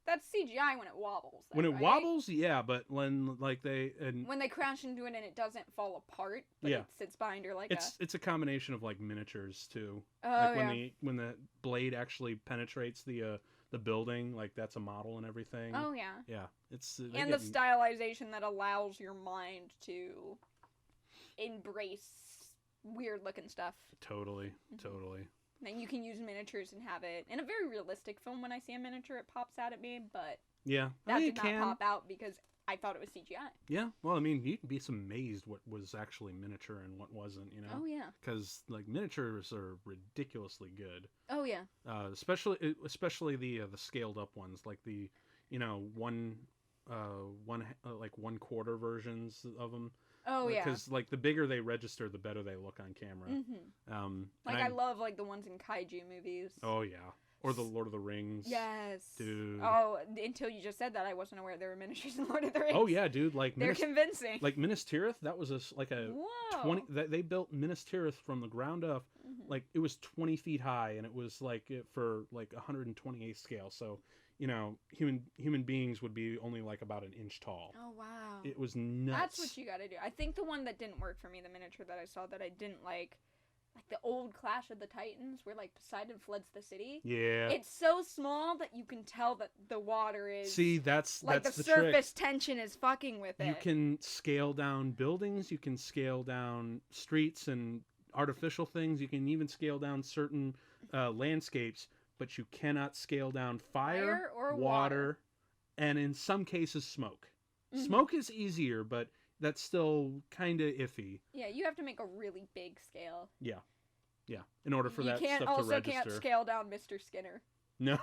that's CGI when it wobbles, though, when it right? wobbles, yeah, but when, like, when they crash into it and it doesn't fall apart, but it sits behind her like it's a combination of, like, miniatures, too. Oh, like, when the blade actually penetrates the building, like, that's a model and everything. Oh, yeah. Yeah. It's... And the stylization that allows your mind to embrace weird-looking stuff. Totally. And you can use miniatures and have it in a very realistic film. When I see a miniature, it pops out at me, but that did not pop out because I thought it was CGI. Yeah, well, I mean, you'd be amazed what was actually miniature and what wasn't, you know? Oh, yeah. Because, like, miniatures are ridiculously good. Oh, yeah. Especially the scaled up ones, like the, one quarter versions of them. Oh, yeah. Because, like, the bigger they register, the better they look on camera. Mm-hmm. I love, like, the ones in kaiju movies. Oh, yeah. Or the Lord of the Rings. Yes. Dude. Oh, until you just said that, I wasn't aware there were miniatures in Lord of the Rings. Oh, yeah, dude. Like, they're convincing. Like, Minas Tirith, that was Whoa. 20... They built Minas Tirith from the ground up. Mm-hmm. Like, it was 20 feet high, and it was, like, for, like, 128th scale. So... human beings would be only like about an inch tall. Oh, wow. It was nuts. That's what you gotta do. I think the one that didn't work for me, the miniature that I saw that I didn't like the old Clash of the Titans where, like, Poseidon floods the city. Yeah. It's so small that you can tell that the water is... See, that's the surface tension is fucking with it. You can scale down buildings, you can scale down streets and artificial things, you can even scale down certain landscapes, but you cannot scale down fire or water, and in some cases smoke. Mm-hmm. Smoke is easier, but that's still kind of iffy. Yeah, you have to make a really big scale. Yeah. In order for that stuff to register. You also can't scale down Mr. Skinner. No.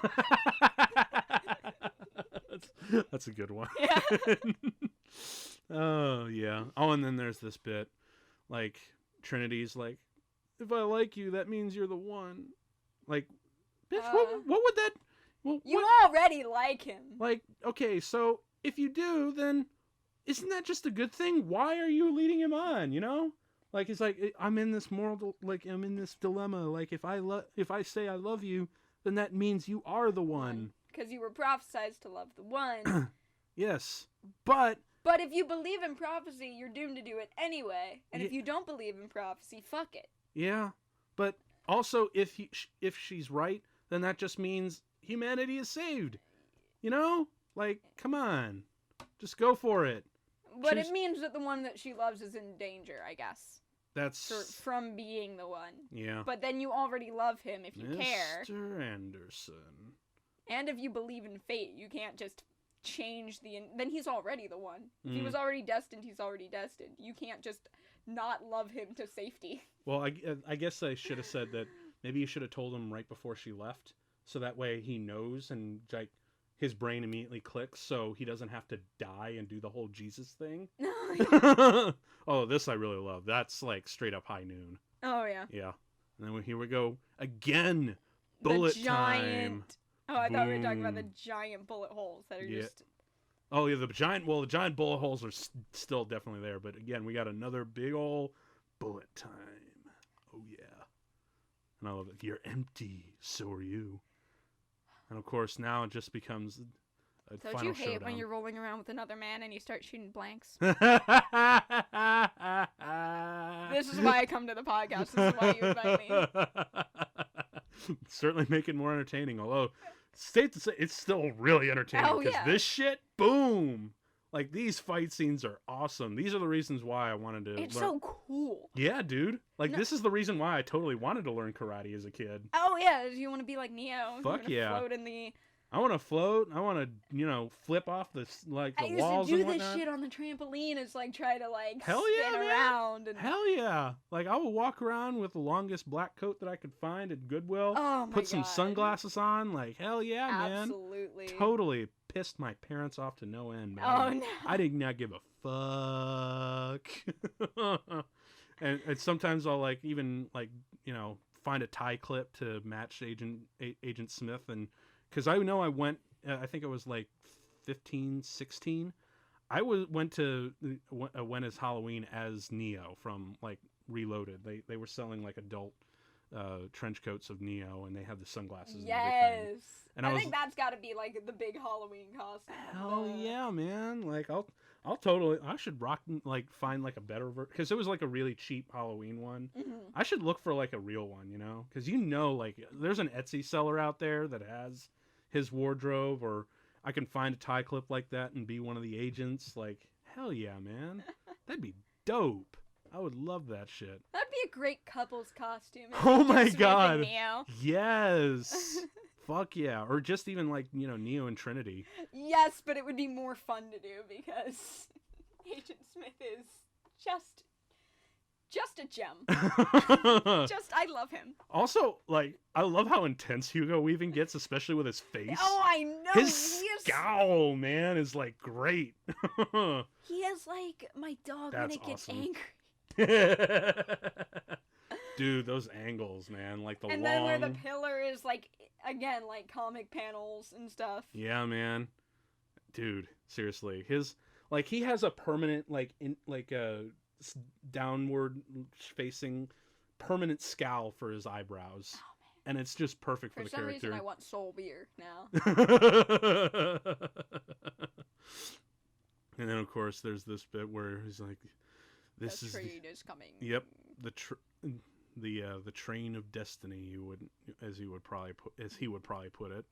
That's a good one. Yeah. Oh, yeah. Oh, and then there's this bit. Like, Trinity's like, if I like you, that means you're the one. Like, bitch, what would that... Well, you already like him. Like, okay, so if you do, then isn't that just a good thing? Why are you leading him on? You know, like it's like I'm in this I'm in this dilemma. Like if I say I love you, then that means you are the one. Because you were prophesized to love the one. Yes, but if you believe in prophecy, you're doomed to do it anyway. And if you don't believe in prophecy, fuck it. Yeah, but also if she's right, then that just means humanity is saved. You know, like come on, just go for it. But it means that the one that she loves is in danger, I guess. That's from being the one. Yeah. But then you already love him if you care. Mr. Anderson. And if you believe in fate, you can't just change then he's already the one. If he was already destined, he's already destined. You can't just not love him to safety. Well, I guess I should have said that maybe you should have told him right before she left, so that way he knows and like his brain immediately clicks, so he doesn't have to die and do the whole Jesus thing. Oh, this I really love. That's like straight up high noon. Oh yeah. Yeah. And then here we go again. Bullet time. Oh, I thought we were talking about the giant bullet holes that are just. Oh yeah, the giant bullet holes are still definitely there, but again, we got another big ol' bullet time. Oh yeah. And I love it. You're empty, so are you. And of course, now it just becomes a Don't final you hate showdown. when you're rolling around with another man and you start shooting blanks? This is why I come to the podcast. This is why you invite me. Certainly make it more entertaining, although, safe to say, it's still really entertaining. Because this shit, boom! Like, these fight scenes are awesome. These are the reasons why I wanted to It's so cool. Yeah, dude. Like, this is the reason why I totally wanted to learn karate as a kid. Oh, yeah. You want to be like Neo. Fuck yeah. Float in the... I want to float. I want to, flip off the walls and whatnot. I used to do this shit on the trampoline. It's like, try to, like, spin around. And... Hell yeah. Like, I would walk around with the longest black coat that I could find at Goodwill. Oh, my Put some sunglasses on. Like, hell yeah, man. Absolutely. Totally pissed my parents off to no end, man. Oh, no. I did not give a fuck. and sometimes I'll, like, even, like, find a tie clip to match Agent Smith. And because I know I went, I think I was, like, 15, 16. I went as Halloween as Neo from, like, Reloaded. They were selling, like, adult trench coats of Neo, and they had the sunglasses and everything. And I think that's got to be like the big Halloween costume. Hell yeah, man! Like I'll totally. I should find like a better version, because it was like a really cheap Halloween one. Mm-hmm. I should look for like a real one, because like there's an Etsy seller out there that has his wardrobe, or I can find a tie clip like that and be one of the agents. Like hell yeah, man! That'd be dope. I would love that shit. That'd be a great couple's costume. Oh my god! Neo. Yes. Fuck yeah. Or just even like, Neo and Trinity. Yes, but it would be more fun to do because Agent Smith is just a gem. I love him. Also, like, I love how intense Hugo Weaving gets, especially with his face. Oh, I know. His scowl, man, is like great. He is like my dog when it gets angry. Dude, those angles, man, like the and then where the pillar is like, again, like comic panels and stuff. Yeah, man. Dude, seriously, he has a permanent downward facing permanent scowl for his eyebrows. Oh, man. And it's just perfect for the character. For some reason, I want soul beer now. And then, of course, there's this bit where he's like, "This the train is coming." Yep, the train of destiny, as he would probably put it.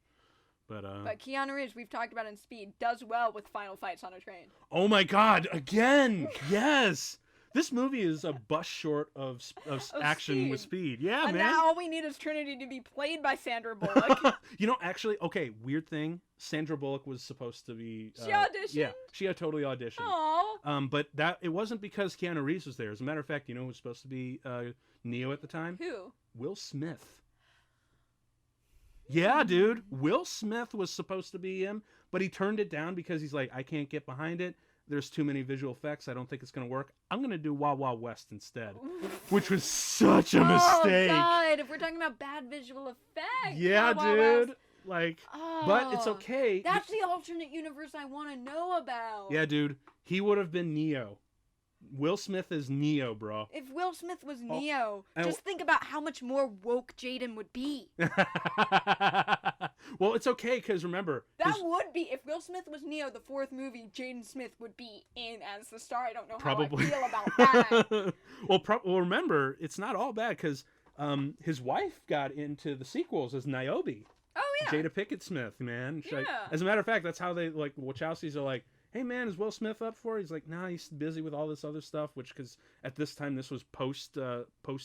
But Keanu Reeves, we've talked about in Speed, does well with final fights on a train. Oh my god, again! Yes! This movie is a bus short of action with Speed. Yeah, and man. Now all we need is Trinity to be played by Sandra Bullock. Actually, okay, weird thing. Sandra Bullock was supposed to be... She auditioned? Yeah, she had totally auditioned. Aww. But it wasn't because Keanu Reeves was there. As a matter of fact, who was supposed to be Neo at the time? Who? Will Smith. Yeah, dude. Will Smith was supposed to be him, but he turned it down because he's like, I can't get behind it. There's too many visual effects. I don't think it's going to work. I'm going to do Wild Wild West instead, which was such a mistake. Oh, God. If we're talking about bad visual effects. Yeah, Wild Wild dude. West. Like, Oh, but it's okay. That's the alternate universe I want to know about. Yeah, dude. He would have been Neo. Will Smith is Neo, bro. If Will Smith was Neo, and- just think about how much more woke Jaden would be. Well, it's okay, because remember... That would be... If Will Smith was Neo, the fourth movie, Jaden Smith would be in as the star. I don't know how I feel about that. Well, remember, it's not all bad, because his wife got into the sequels as Niobe. Oh, yeah. Jada Pinkett Smith, man. Yeah. As a matter of fact, that's how they, like, Wachowskis are like, hey, man, is Will Smith up for it? He's like, nah, he's busy with all this other stuff, which, because at this time, this was post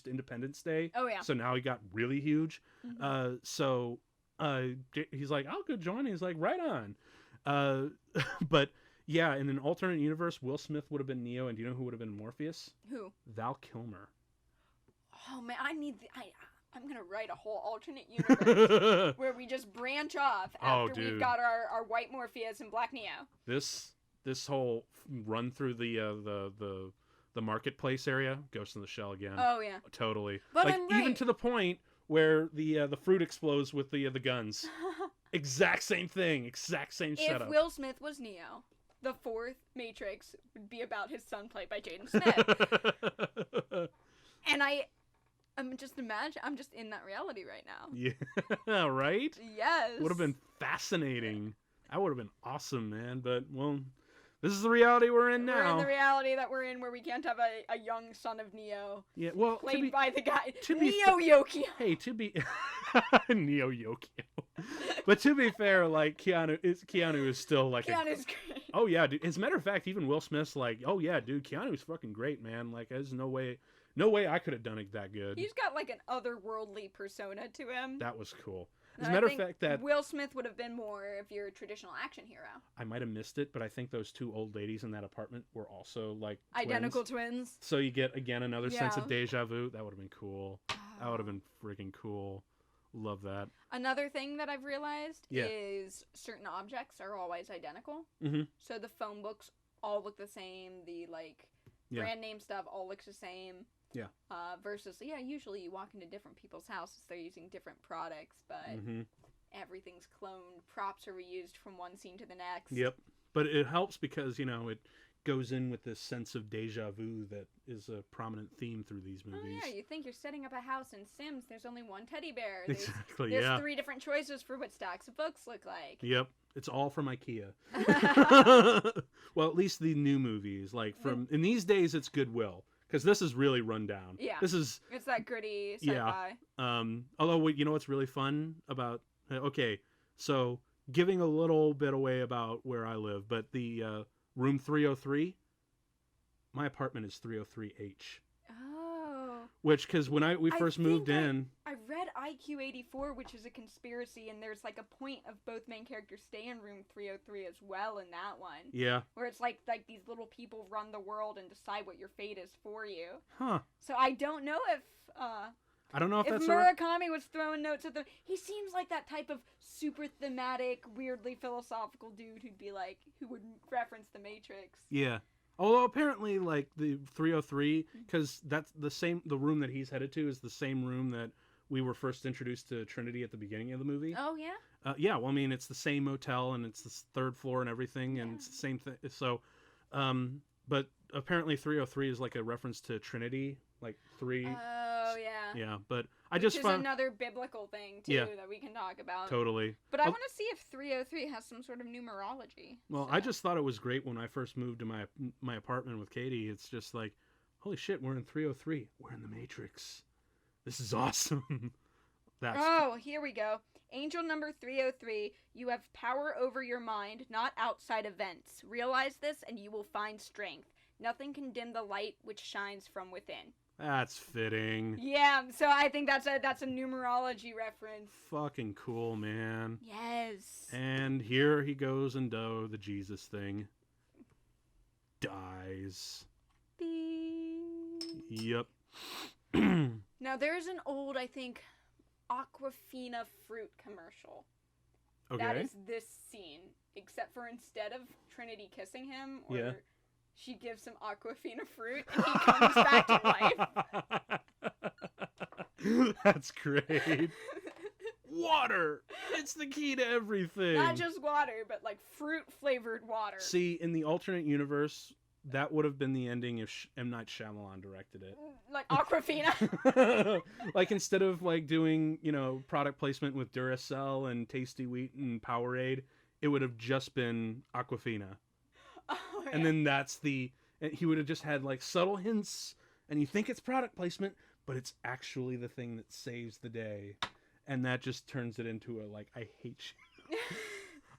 Independence Day. Oh, yeah. So now he got really huge. Mm-hmm. He's like, I'll go join. He's like, right on. But, yeah, in an alternate universe, Will Smith would have been Neo, and do you know who would have been Morpheus? Who? Val Kilmer. Oh, man, I'm going to write a whole alternate universe where we just branch off after we've got our white Morpheus and black Neo. This whole run through the marketplace area, Ghost in the Shell again. Oh yeah, totally. But like, I'm right. Even to the point where the fruit explodes with the guns. Exact same thing. Exact same setup. If Will Smith was Neo, the fourth Matrix would be about his son played by Jaden Smith. And I'm just in that reality right now. Yeah, right? Yes. Would have been fascinating. That would have been awesome, man. But, well, this is the reality we're in now. We're in the reality that we're in where we can't have a young son of Neo. Yeah, well, played by the guy, Neo Yokio. Hey, to be... Neo Yokio. But to be fair, like, Keanu is still, like... Keanu's great. Oh, yeah, dude. As a matter of fact, even Will Smith's like, oh, yeah, dude, Keanu's fucking great, man. Like, there's no way I could have done it that good. He's got, like, an otherworldly persona to him. That was cool. As a matter of fact, that Will Smith would have been more of your traditional action hero. I might have missed it, but I think those two old ladies in that apartment were also like identical twins. So you get again another sense of deja vu. That would have been cool. That would have been freaking cool. Love that. Another thing that I've realized is certain objects are always identical. Mm-hmm. So the phone books all look the same. The brand name stuff all looks the same. Yeah. Versus, usually you walk into different people's houses, they're using different products, but everything's cloned. Props are reused from one scene to the next. Yep. But it helps because, it goes in with this sense of deja vu that is a prominent theme through these movies. Oh, yeah. You think you're setting up a house in Sims, there's only one teddy bear. Exactly, There's 3 different choices for what stacks of books look like. Yep. It's all from IKEA. Well, at least the new movies. Like, in these days, it's Goodwill. Because this is really run down. Yeah. It's that gritty sci-fi. Yeah. Although, you know what's really fun about... Okay, so giving a little bit away about where I live, but the room 303, my apartment is 303H. Oh. Which, because when we first moved in... I read IQ84, which is a conspiracy, and there's like a point of both main characters stay in room 303 as well in that one. Yeah. Where it's like these little people run the world and decide what your fate is for you. Huh. So I don't know if... I don't know if that's... Murakami was throwing notes at them. He seems like that type of super thematic, weirdly philosophical dude who would reference the Matrix. Yeah. Although apparently, like, the 303, because that's the room that he's headed to is the same room that we were first introduced to Trinity at the beginning of the movie. Oh, yeah? Yeah, well, I mean, it's the same motel, and it's the 3rd floor and everything, and it's the same thing. So, but apparently 303 is like a reference to Trinity, like 3. Oh, yeah. Yeah, but I Which just is found... another biblical thing, too, that we can talk about. Totally. But I want to see if 303 has some sort of numerology. Well, I just thought it was great when I first moved to my apartment with Katie. It's just like, holy shit, we're in 303. We're in the Matrix. This is awesome. Here we go. Angel number 303, you have power over your mind, not outside events. Realize this and you will find strength. Nothing can dim the light which shines from within. That's fitting. Yeah, so I think that's a numerology reference. Fucking cool, man. Yes. And here he goes and the Jesus thing. Dies. Beep. Yep. Now, there's an old, I think, Aquafina fruit commercial. Okay. That is this scene, except for instead of Trinity kissing him, she gives him Aquafina fruit, and he comes back to life. That's great. water. It's the key to everything. Not just water, but like fruit-flavored water. See, in the alternate universe, that would have been the ending if M. Night Shyamalan directed it. Like Aquafina. Like, instead of, like, doing, you know, product placement with Duracell and Tasty Wheat and Powerade, it would have just been Aquafina. Oh, yeah. And then he would have just had, like, subtle hints, and you think it's product placement, but it's actually the thing that saves the day. And that just turns it into a, like, I hate you.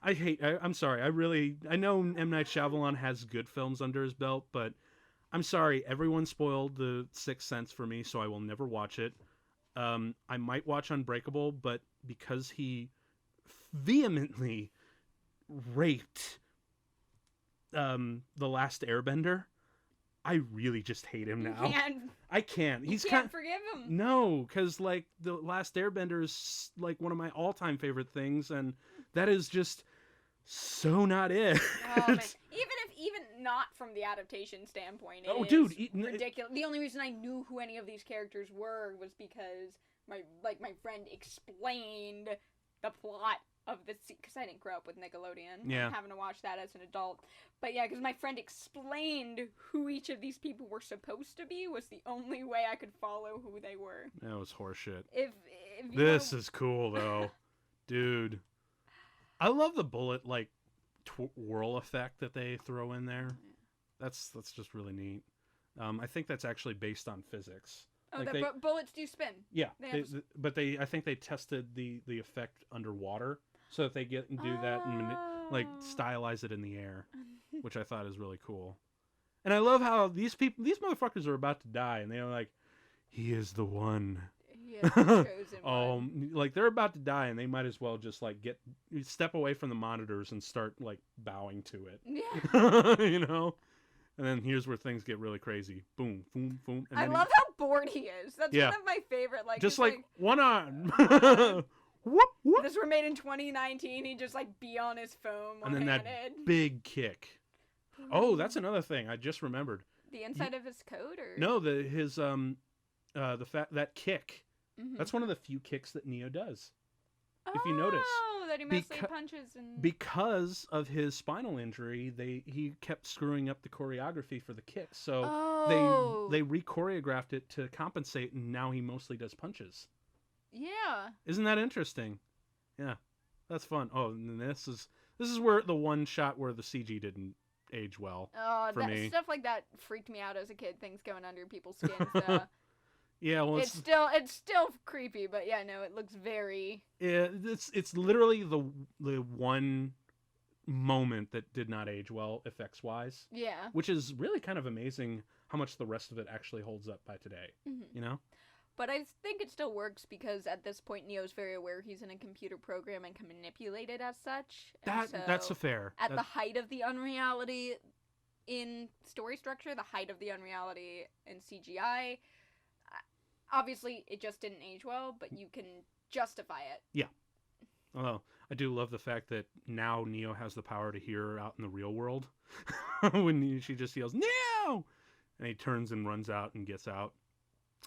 I'm sorry. I know M. Night Shyamalan has good films under his belt, but I'm sorry. Everyone spoiled The Sixth Sense for me, so I will never watch it. I might watch Unbreakable, but because he vehemently raped The Last Airbender, I really just hate him now. I can't. You can't forgive him. No, because, like, The Last Airbender is, like, one of my all-time favorite things, and that is just so not it. Oh, man. Even not from the adaptation standpoint, it is ridiculous. The only reason I knew who any of these characters were was because my friend explained the plot of the, because I didn't grow up with Nickelodeon. Yeah. I'm having to watch that as an adult. But yeah, because my friend explained who each of these people were supposed to be was the only way I could follow who they were. That was horseshit. If this is cool though, dude. I love the bullet like whirl effect that they throw in there. That's just really neat. I think that's actually based on physics. Oh, like bullets do spin. Yeah, but I think they tested the effect underwater so that they get and do that and like stylize it in the air, which I thought is really cool. And I love how these motherfuckers are about to die, and they're like, "He is the one." The chosen one. Like they're about to die, and they might as well just like step away from the monitors and start like bowing to it. Yeah. You know. And then here's where things get really crazy. Boom, boom, boom. And I love how bored he is. That's one of my favorite. Like just like one arm. Whoop, whoop. This were made in 2019. He'd just like be on his phone. And then that big kick. Oh, that's another thing I just remembered. The inside of his coat, or no, that kick. Mm-hmm. That's one of the few kicks that Neo does. If you notice. That he mostly punches and... Because of his spinal injury, he kept screwing up the choreography for the kicks. So they re-choreographed it to compensate, and now he mostly does punches. Yeah. Isn't that interesting? Yeah. That's fun. Oh, and this is where the one shot where the CG didn't age well for me. Stuff like that freaked me out as a kid, things going under people's skins. Yeah, well, it's still creepy, but yeah, no, it looks very. Yeah, it's literally the one moment that did not age well effects wise. Yeah. Which is really kind of amazing how much the rest of it actually holds up by today. Mm-hmm. You know. But I think it still works because at this point Neo's very aware he's in a computer program and can manipulate it as such. That's a fair. At the height of the unreality in story structure, the height of the unreality in CGI. Obviously, it just didn't age well, but you can justify it. Yeah. Well, I do love the fact that now Neo has the power to hear her out in the real world. When she just yells, "Neo!" And he turns and runs out and gets out.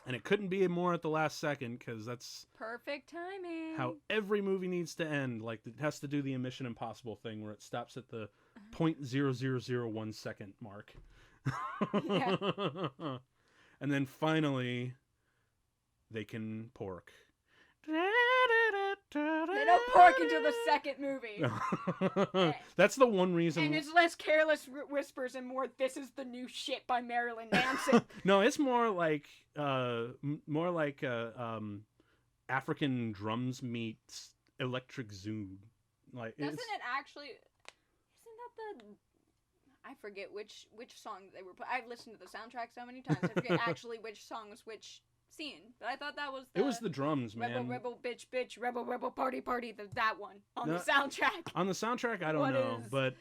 And it couldn't be more at the last second, because that's... perfect timing. How every movie needs to end. Like, it has to do the Mission Impossible thing, where it stops at the 0.0001 second mark. Yeah. And then finally... they can pork. They don't pork until the second movie. That's the one reason. And it's less careless whispers and more "this is the new shit" by Marilyn Manson. No, it's more like African drums meets Electric Zoo. Like, doesn't it actually? Isn't that the? I forget which song they were. I've listened to the soundtrack so many times. I forget actually which song was which scene, but I thought that was it was the drums, man. Rebel bitch rebel party that one on the soundtrack. On the soundtrack, I don't know, but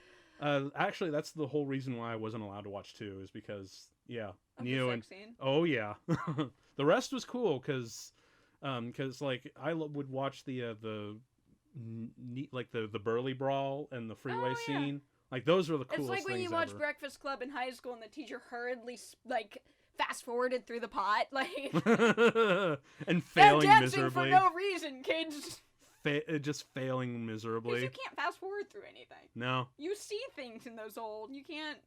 actually that's the whole reason why I wasn't allowed to watch 2 is because Neo and scene? Oh yeah. The rest was cool because like I would watch the Burly Brawl and the freeway scene. Like those were the coolest things. It's like when you watch Breakfast Club in high school and the teacher hurriedly like fast forwarded through the pot, like and failing they're dancing miserably for no reason, kids. just failing Because miserably. you can't fast forward through anything. No. You see things in those old. You can't.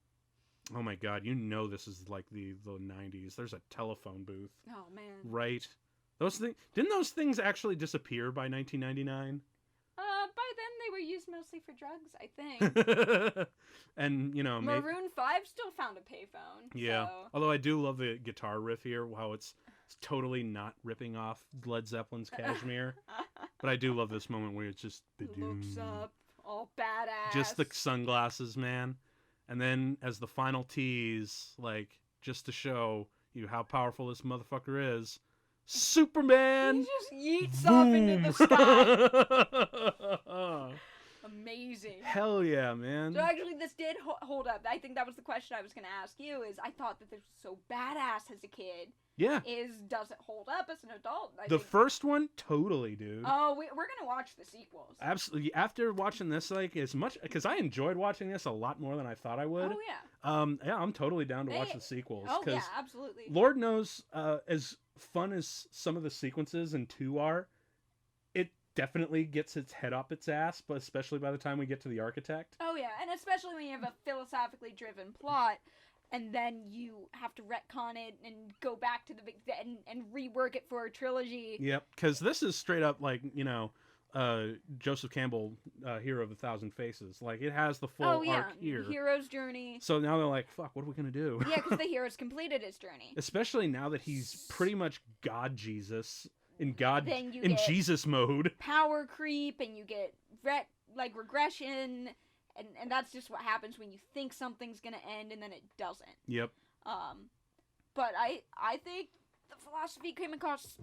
Oh my god, this is like the 90s. There's a telephone booth. Oh man. Right. Those things didn't those things actually disappear by 1999? By then they were used mostly for drugs, I think. And Maroon 5 still found a payphone. yeah. So. Although I do love the guitar riff here, how it's totally not ripping off Led Zeppelin's Kashmir. But I do love this moment where it's just looks up, all badass. just the sunglasses, man. And then as the final tease, like just to show you how powerful this motherfucker is, Superman He just yeets off into the sky. Amazing. Hell yeah, man. So actually, this did hold up. I think that was the question I was going to ask you. Is I thought that this was so badass as a kid. Yeah. Does it hold up as an adult? The first one, totally, dude. Oh, we're gonna watch the sequels. Absolutely. After watching this, like as much because I enjoyed watching this a lot more than I thought I would. Oh yeah. Yeah, I'm totally down to watch the sequels. Oh yeah, absolutely. Lord knows, as fun as some of the sequences in 2 are, it definitely gets its head up its ass, but especially by the time we get to the Architect. Oh yeah, and especially when you have a philosophically driven plot, and then you have to retcon it and go back to the and rework it for a trilogy. Yep, because this is straight up like Joseph Campbell, Hero of a Thousand Faces. Like it has the full arc here. Hero's journey. So now they're like, "Fuck, what are we gonna do?" Yeah, because the hero's completed his journey. Especially now that he's pretty much God Jesus in Jesus mode. Power creep, and you get regression. And that's just what happens when you think something's gonna end and then it doesn't. Yep. But I think the philosophy came across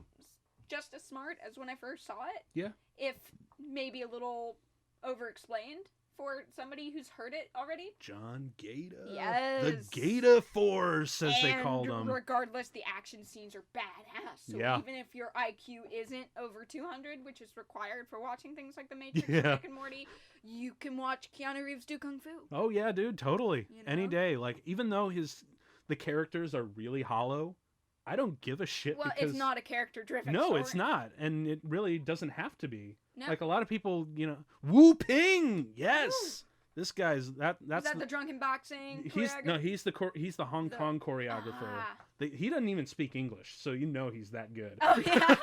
just as smart as when I first saw it. Yeah. If maybe a little over-explained for somebody who's heard it already. John Gaeta. Yes. The Gaeta Force, as they called him. Regardless, the action scenes are badass. So even if your IQ isn't over 200, which is required for watching things like The Matrix and Rick and Morty, you can watch Keanu Reeves do Kung Fu. Oh, yeah, dude, totally. Any day. Like, even though the characters are really hollow, I don't give a shit because... it's not a character-driven No, story. it's not. And it really doesn't have to be. No. Like, a lot of people, Wu Ping! Yes! Ooh. This guy's... That's Is that the drunken boxing he's the Hong Kong choreographer. He doesn't even speak English, so he's that good. Oh, yeah.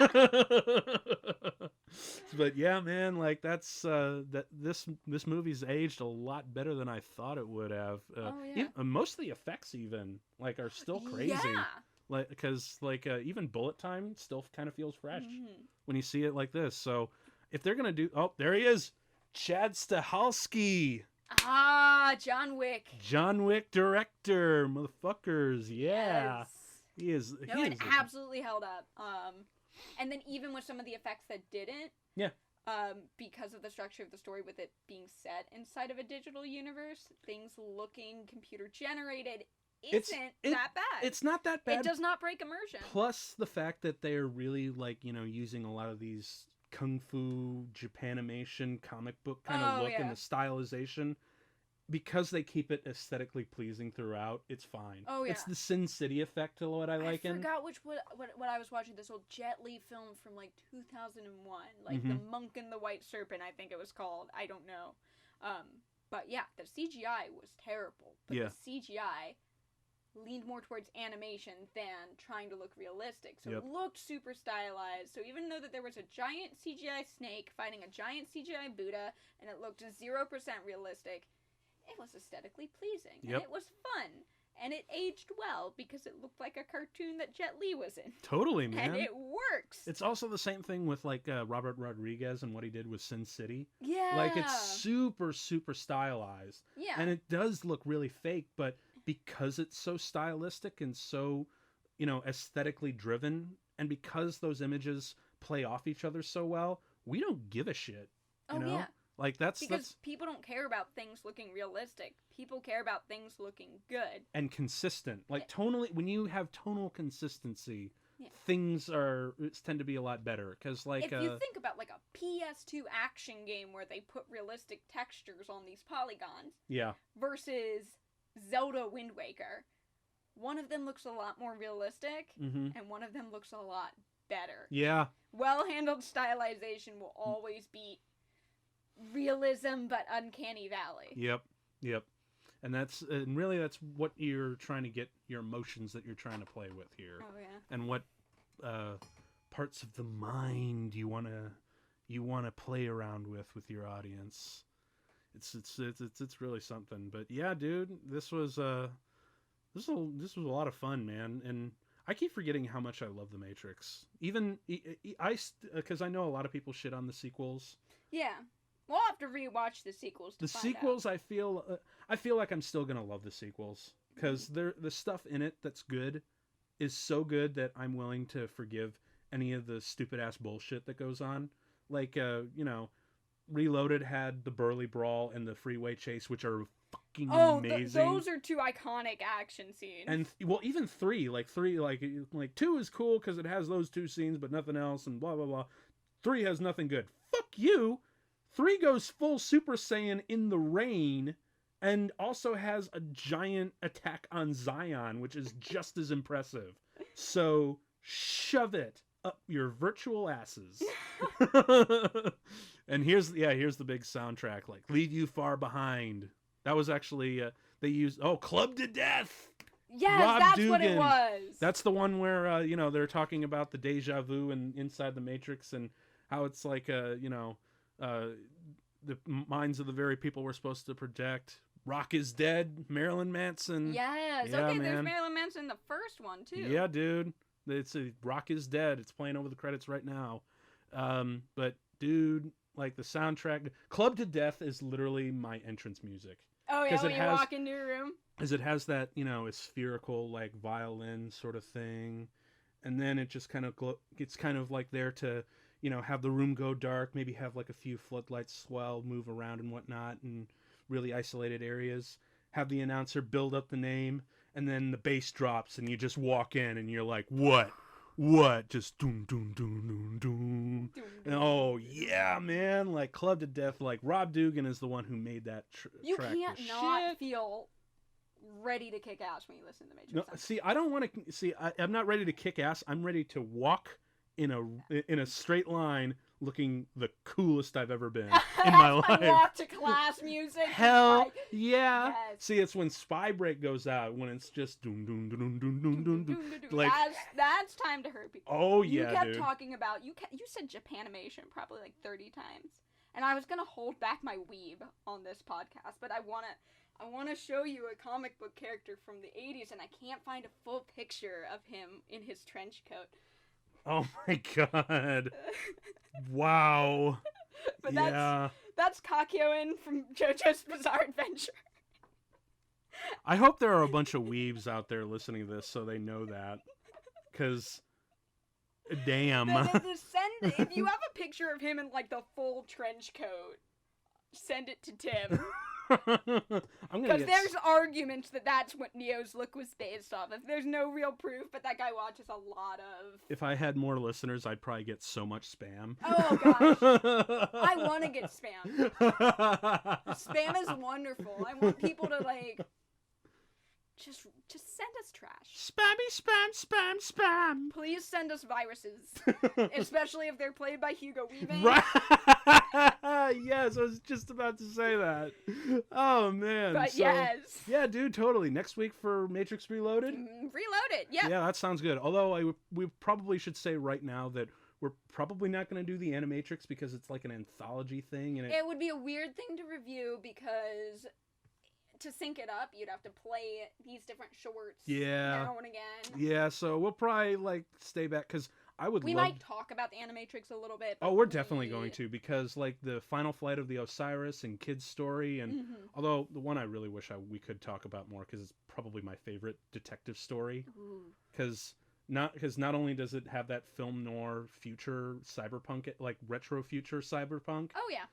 But yeah, man, like this movie's aged a lot better than I thought it would have. Most of the effects even are still crazy. Yeah. Because even bullet time still kind of feels fresh when you see it like this. So if they're gonna do, there he is, Chad Stahelski. John Wick. John Wick director, motherfuckers, yeah. Yes. He is. It absolutely held up. And then even with some of the effects that didn't. Yeah. Because of the structure of the story with it being set inside of a digital universe, things looking computer generated isn't that bad. It's not that bad. It does not break immersion. Plus the fact that they're really using a lot of these kung fu Japanimation comic book kind of look and the stylization, because they keep it aesthetically pleasing throughout. It's fine. Oh yeah, it's the Sin City effect to what I like. I forgot what I was watching, this old Jet Li film from 2001, The Monk and the White Serpent, I think it was called. I don't know. But yeah, the CGI was terrible. But the CGI leaned more towards animation than trying to look realistic. So it looked super stylized. So even though that there was a giant CGI snake fighting a giant CGI Buddha, and it looked 0% realistic, it was aesthetically pleasing. And it was fun. And it aged well because it looked like a cartoon that Jet Li was in. Totally, man. And it works. It's also the same thing with Robert Rodriguez and what he did with Sin City. Yeah. It's super, super stylized. Yeah. And it does look really fake, but because it's so stylistic and so, aesthetically driven, and because those images play off each other so well, we don't give a shit. Yeah. That's people don't care about things looking realistic. People care about things looking good and consistent. Tonally, when you have tonal consistency, things tend to be a lot better. Because if you think about a PS2 action game where they put realistic textures on these polygons, versus Zelda Wind Waker, one of them looks a lot more realistic, and one of them looks a lot better. Yeah. Well-handled stylization will always beat realism, but uncanny valley. Yep. And really that's what you're trying to get, your emotions that you're trying to play with here. Oh, yeah. And what parts of the mind you want to play around with your audience. It's really something. But yeah, dude, this was a lot of fun, man. And I keep forgetting how much I love The Matrix. Even because I know a lot of people shit on the sequels. Yeah. We'll have to rewatch the sequels to find out. I feel like I'm still gonna love the sequels because the stuff in it that's good is so good that I'm willing to forgive any of the stupid ass bullshit that goes on. Like Reloaded had the Burly Brawl and the freeway chase, which are fucking amazing. Those are two iconic action scenes. And even three, like 2 is cool because it has those 2 scenes, but nothing else, and blah blah blah. 3 has nothing good. Fuck you. 3 goes full Super Saiyan in the rain, and also has a giant attack on Zion, which is just as impressive. So shove it up your virtual asses. And here's the big soundtrack, like Leave You Far Behind. That was actually they used Club to Death. Yes, Rob that's Dugan. what it was. That's the one where they're talking about the deja vu and inside the Matrix and how it's like the minds of the very people we're supposed to protect. Rock is Dead, Marilyn Manson. Yes. Yeah, okay, man. there's Marilyn Manson in the first one too. Yeah, dude. It's Rock is Dead. It's playing over the credits right now. But dude, like the soundtrack, Club to Death is literally my entrance music. Oh yeah, when you walk into your room. Because it has that, spherical like violin sort of thing, and then it just kind of it's kind of like there to have the room go dark, maybe have like a few floodlights swell, move around and whatnot in really isolated areas, have the announcer build up the name, and then the bass drops and you just walk in and you're like, what, just doom doom doom doom doom. And oh yeah, man, like Club to Death, like Rob Dugan is the one who made that you track. You can't not feel ready to kick ass when you listen to the Matrix. No, see, I don't want to see. I'm not ready to kick ass. I'm ready to walk in a straight line, looking the coolest I've ever been in my life. Walk to class music. Hell yeah! Yes. See, it's when Spy Break goes out, when it's just doom doom doom doom doom doom doom. Like that's time to hurt people. Oh yeah, you kept dude. talking about you said Japanimation probably like 30 times, and I was gonna hold back my weeb on this podcast, but I wanna show you a comic book character from the 80s, and I can't find a full picture of him in his trench coat. Oh my god. Wow. But yeah. that's Kakyoin from JoJo's Bizarre Adventure. I hope there are a bunch of weebs out there listening to this so they know that. Because, damn. If you have a picture of him in like the full trench coat, send it to Tim. Because there's arguments that that's what Neo's look was based off. If there's no real proof, but that guy watches a lot of. If I had more listeners, I'd probably get so much spam. Oh gosh, I want to get spam. Spam is wonderful. I want people to like. Just send us trash. Spammy spam spam spam. Please send us viruses, especially if they're played by Hugo Weaving. Right. Yes, I was just about to say that. Oh man. But yes. Yeah, dude, totally. Next week for Matrix Reloaded. Reloaded. Yeah. Yeah, that sounds good. Although we probably should say right now that we're probably not going to do the Animatrix because it's like an anthology thing, and it would be a weird thing to review because. To sync it up, you'd have to play these different shorts now and again. Yeah, so we'll probably like stay back because we might talk about the Animatrix a little bit. Oh, we're definitely going to because like the Final Flight of the Osiris and Kid's Story, and although the one I really wish we could talk about more because it's probably my favorite detective story. Because not only does it have that film noir future cyberpunk, like retro future cyberpunk. Oh yeah.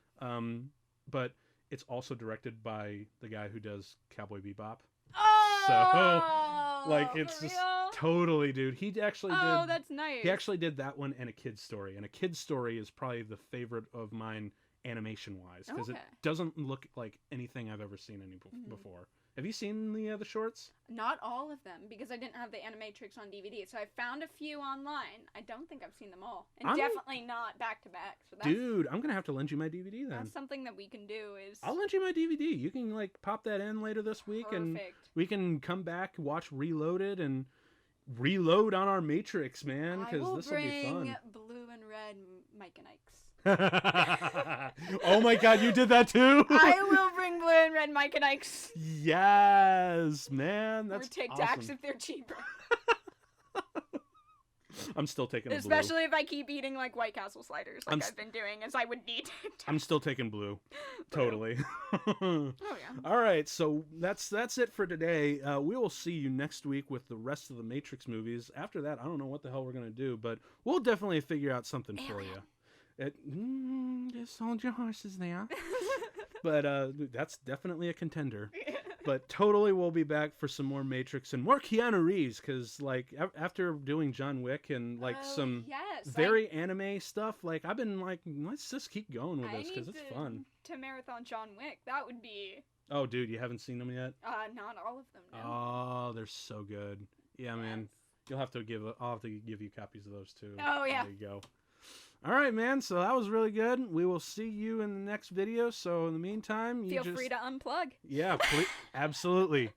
But it's also directed by the guy who does Cowboy Bebop. Oh, so like it's just totally, dude. He actually did. Oh, that's nice. He actually did that one and A Kid's Story, and A Kid's Story is probably the favorite of mine animation wise because it doesn't look like anything I've ever seen before. Have you seen the shorts? Not all of them, because I didn't have the Animatrix on DVD, so I found a few online. I don't think I've seen them all. And definitely not back-to-back. So Dude, I'm going to have to lend you my DVD then. That's something that we can do is... I'll lend you my DVD. You can, like, pop that in later this week, and we can come back, watch Reloaded, and reload on our Matrix, man, because this will be fun. I will bring blue and red Mike and Ike's. Oh my god, you did that too? I will bring blue and red Mike and Ike's. Yes, man, that's Or Tic awesome. Tacs if they're cheaper. I'm still taking blue. Especially if I keep eating like White Castle sliders like I've been doing, as I would need. I'm still taking blue. Totally. Oh yeah. All right, so that's it for today. We will see you next week with the rest of the Matrix movies. After that, I don't know what the hell we're going to do, but we'll definitely figure out something for you. Just hold your horses there. But that's definitely a contender. But totally we'll be back for some more Matrix and more Keanu Reeves, because like after doing John Wick and like very anime stuff, like I've been like, let's just keep going with this because it's fun. To marathon John Wick, that would be... Oh dude, you haven't seen them yet? Not all of them, no. Oh, they're so good. Yeah, man. I'll have to give you copies of those too. Oh yeah. There you go. All right, man. So that was really good. We will see you in the next video. So in the meantime, feel free to unplug. Yeah, please, absolutely.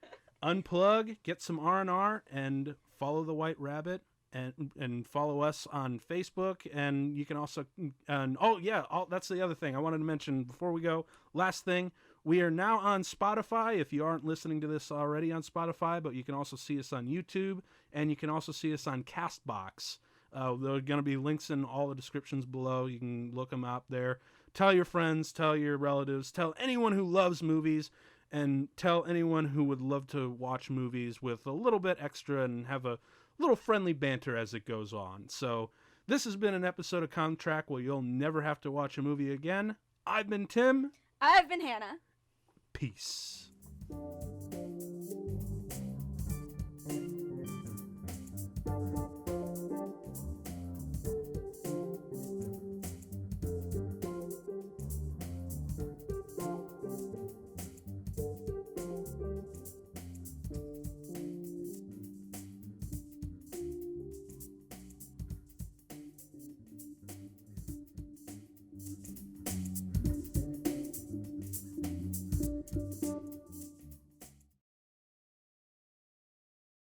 Unplug, get some R&R, and follow the White Rabbit, and follow us on Facebook. And you can also, that's the other thing I wanted to mention before we go. Last thing, we are now on Spotify. If you aren't listening to this already on Spotify, but you can also see us on YouTube, and you can also see us on Castbox. There are going to be links in all the descriptions below. You can look them up there. Tell your friends, tell your relatives, tell anyone who loves movies, and tell anyone who would love to watch movies with a little bit extra and have a little friendly banter as it goes on. So this has been an episode of Contract where you'll never have to watch a movie again. I've been Tim. I've been Hannah. Peace.